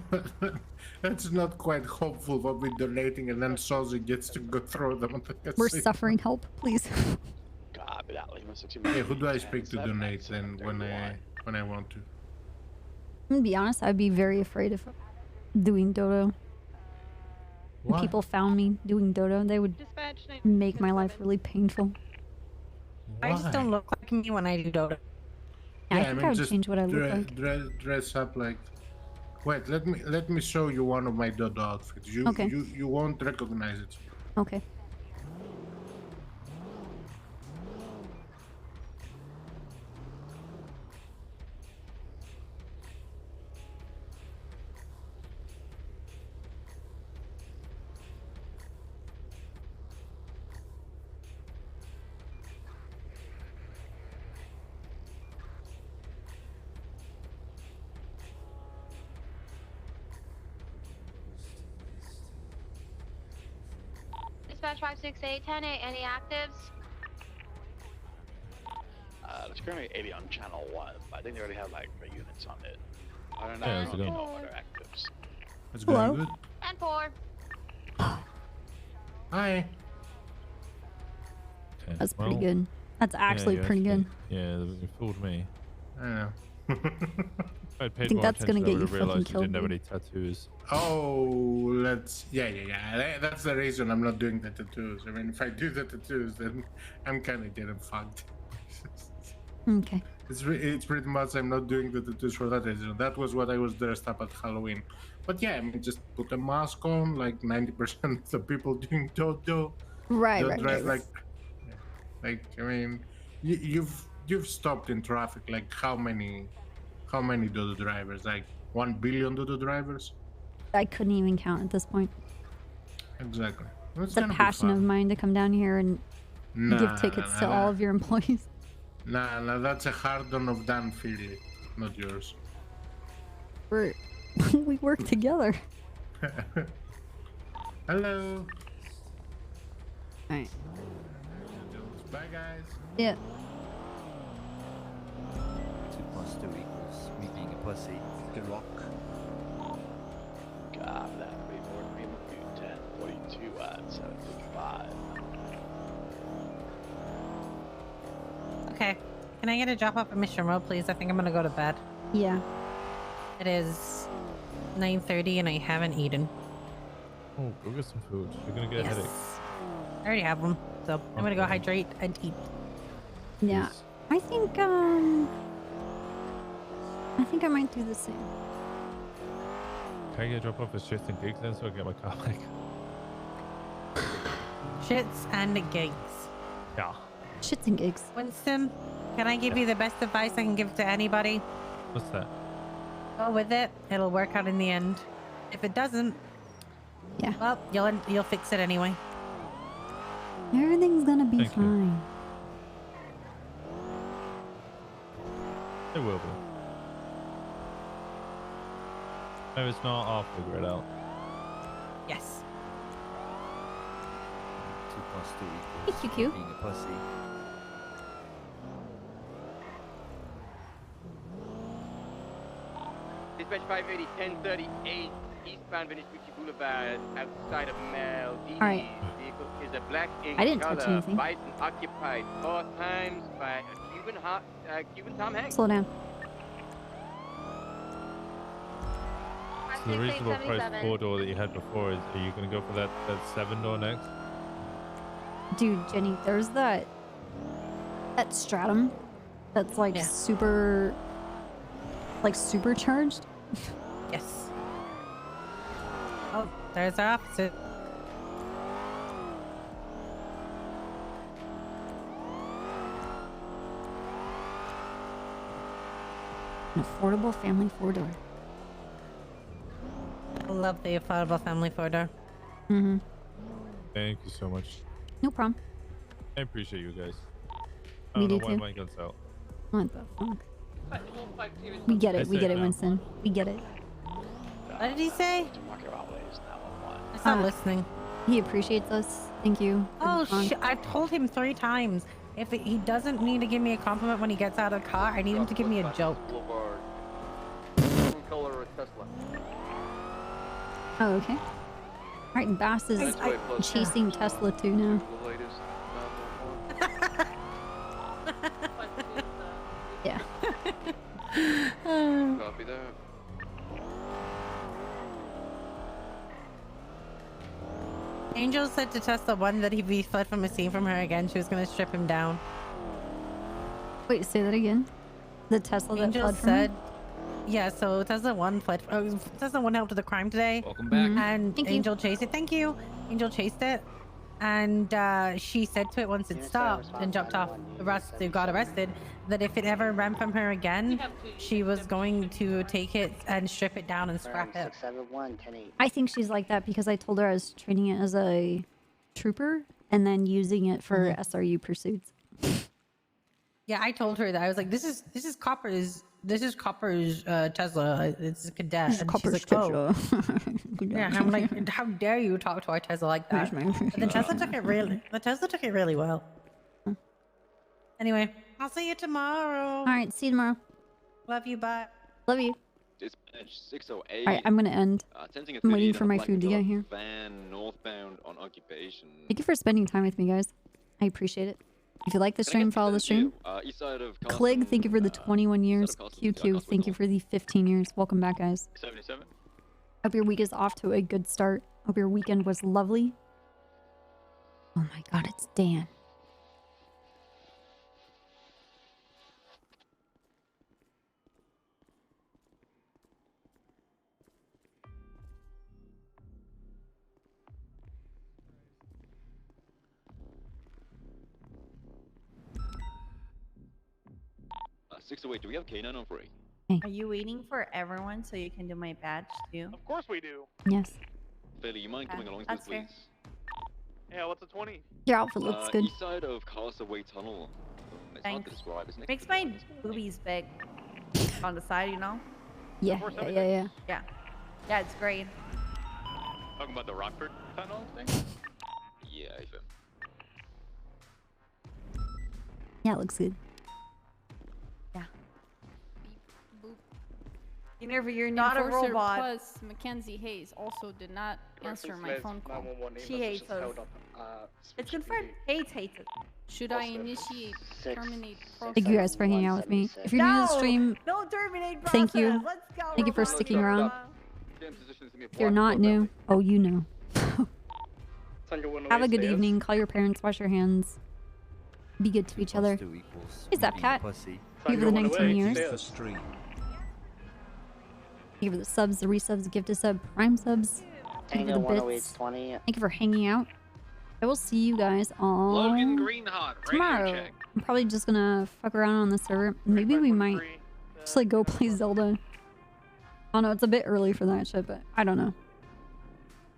S1: not quite hopeful what we're donating, and then Soze gets to go throw them on the casino.
S2: We're suffering help, please.
S1: Hey, who do I speak to donate then when I want to?
S2: To be honest, I'd be very afraid of doing Dodo.
S1: Why?
S2: If people found me doing Dodo, they would make my life really painful.
S3: I just don't look like me when I do Dodo.
S2: Yeah, I think I would change what I look like.
S1: Dress up like... Wait, let me show you one of my Dodo outfits.
S2: Okay.
S1: You won't recognize it.
S2: Okay.
S5: Dispatch 568 10-8, any actives?
S19: There's currently 80 on channel 1, but I think they already have like 3 units on it. I don't know.
S8: Yeah,
S19: I
S8: it's
S19: don't
S8: good.
S19: know what are actives.
S1: That's
S2: Hello?
S1: going good.
S5: And 4.
S1: Hi.
S8: Okay,
S2: That's pretty
S8: well,
S2: good. That's actually
S8: you
S2: pretty good.
S8: Yeah, you fooled me.
S1: I know.
S8: I paid
S2: think
S8: more
S2: that's gonna
S8: attention,
S2: get
S8: I
S2: you
S8: would have
S2: fucking
S8: realized you
S2: killed,
S8: didn't have
S2: dude.
S8: any tattoos.
S1: Oh, yeah. That's the reason I'm not doing the tattoos. I mean, if I do the tattoos, then I'm kind of getting fucked.
S2: Okay.
S1: It's pretty much I'm not doing the tattoos for that reason. That was what I was dressed up at Halloween. But yeah, I mean, just put a mask on. Like 90% of the people doing dodo,
S2: Right.
S1: they're dressed like I mean, you've stopped in traffic. Like how many dodo drivers? Like 1 billion dodo drivers.
S2: I couldn't even count at this point.
S1: Exactly.
S2: It's a passion of mine to come down here and give tickets to all of your employees.
S1: Nah, that's a hard-on of Dan Feely, not yours.
S2: We work together.
S1: Hello.
S2: Alright.
S1: Bye, guys.
S2: Yeah.
S10: 2 plus 2 equals me being a pussy. Good luck.
S19: God, that would be more than me. 10, 42 at 755.
S3: Okay. Can I get a drop off at Mission Road, please? I think I'm gonna go to bed.
S2: Yeah.
S3: It is 9:30 and I haven't eaten.
S8: Oh, go get some food. You're gonna get a headache.
S3: I already have them, so I'm gonna go hydrate and eat.
S2: Yeah. I think I might do the same.
S8: Can I get a drop off at shits and gigs then so I can get my car back?
S3: Shits and gigs.
S8: Yeah.
S2: Shits and gigs.
S3: Winston, can I give you the best advice I can give to anybody?
S8: What's that?
S3: Go with it. It'll work out in the end. If it doesn't,
S2: yeah.
S3: Well, you'll fix it anyway.
S2: Everything's gonna be
S8: Thank you.
S2: fine.
S8: It will be. If it's not, I'll figure it out.
S3: Yes.
S10: 2 plus 2
S2: Hey,
S10: equals
S2: QQ.
S10: being a pussy.
S9: Dispatch 580, 1038, eastbound Venice Beach Boulevard, outside of Maldini.
S2: All right.
S9: Vehicle is a black ink
S2: I didn't touch
S9: color,
S2: anything.
S9: bison occupied 4 times by a Cuban Tom Hanks.
S2: Slow down.
S8: So the reasonable price 4-door that you had before is, are you going to go for that 7-door next?
S2: Dude, Jenny, there's that stratum that's like super, like supercharged.
S3: Yes. Oh, there's our opposite.
S2: An affordable family 4-door.
S3: I love the affordable family 4-door.
S2: Mm-hmm.
S8: Thank you so much.
S2: No problem.
S8: I appreciate you guys. I
S2: Me
S8: don't know
S2: do
S8: why
S2: too.
S8: my gun's out.
S2: What the fuck? We get
S8: I
S2: it. We
S8: said
S2: get it,
S8: no.
S2: Winston. We get it.
S3: What did he say? I'm not listening.
S2: He appreciates us. Thank you.
S3: Oh shit! I've told him 3 times. If he doesn't need to give me a compliment when he gets out of the car, I need him to give me a joke.
S9: Color of Tesla.
S2: Oh, okay. All right, Bass is
S9: That's way close.
S2: chasing Tesla too now.
S9: The latest 911.
S2: Yeah.
S9: Copy that.
S3: Angel said to Tesla 1 that if he fled from a scene from her again, she was going to strip him down.
S2: Wait, say that again. The Tesla that
S3: Angel
S2: fled from
S3: said,
S2: her?
S3: yeah, so Tesla 1 fled. Tesla 1 helped with the crime today.
S15: Welcome back.
S3: And
S2: Thank you.
S3: Angel chased it. Thank you. Angel chased it. And she said to it once it stopped and jumped off, got arrested, that if it ever ran from her again, she was going to take it and strip it down and scrap it.
S18: 671, 10-8.
S2: I think she's like that because I told her I was training it as a trooper and then using it for SRU pursuits.
S3: Yeah, I told her that. I was like, this is Copper's Tesla. It's a cadet.
S2: This is
S3: And
S2: Copper's
S3: she's like, oh.
S2: Tesla.
S3: Yeah, I'm like, how dare you talk to our Tesla like that? But the Tesla took it really well. Anyway, I'll see you tomorrow.
S2: All right, see you tomorrow.
S3: Love you, bye.
S2: Love you.
S16: Dispatch 608.
S2: All right, I'm gonna end.
S16: Sensing a
S2: I'm waiting
S16: 38
S2: for
S16: on a
S2: my
S16: black
S2: food to
S16: and
S2: get
S16: dark
S2: here.
S16: Van northbound on occupation.
S2: Thank you for spending time with me, guys. I appreciate it. If you like the stream, follow the stream.
S16: East side of
S2: Clig, thank you for the 21 years. QQ, thank you for the 15 years. Welcome back, guys.
S16: 77.
S2: Hope your week is off to a good start. Hope your weekend was lovely. Oh my god, it's Dan.
S16: Six away. Do we have K9 on break?
S14: Are you waiting for everyone so you can do my badge too?
S21: Of course we do.
S2: Yes.
S16: Bailey, you mind coming along with us,
S14: that's fair.
S16: please?
S21: Yeah, what's a 20?
S2: Your outfit looks good.
S16: East side of Causeway Tunnel. It's hard to
S14: Thanks.
S16: describe. It's next
S14: Makes
S16: to
S14: my boobies big on the side, you know?
S2: Yeah.
S14: Yeah, it's great.
S19: Talking about the Rockford tunnel thing?
S16: Yeah, I feel.
S2: Yeah, it looks good.
S14: You're not a
S22: Enforcer
S14: robot.
S22: Plus Mackenzie Hayes also did not answer my phone call.
S14: She hates us. It's confirmed. Hates it.
S22: Should I initiate terminate process?
S2: Thank you guys for hanging out with me. If you're new to the stream,
S14: Don't terminate process.
S2: thank you.
S14: Let's go.
S2: Thank you for sticking around.
S16: Stand positions to me.
S2: If you're not new, oh, you know. Have a good
S21: stairs.
S2: evening. Call your parents. Wash your hands. Be good to each other. Hey, Zapcat. Thank you for the 19 years. Thank you for the subs, the resubs, gifted sub, prime subs. Thank you for the bits.
S18: 20.
S2: Thank you for hanging out. I will see you guys on
S19: Logan Greenhot, radio
S2: tomorrow.
S19: check.
S2: I'm probably just gonna fuck around on the server. Maybe we might just like go play Zelda. I don't know, it's a bit early for that shit, but I don't know.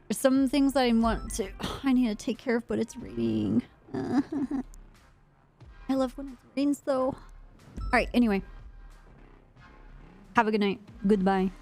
S2: There's some things that I want to I need to take care of, but it's raining. I love when it rains though. Alright, anyway. Have a good night. Goodbye.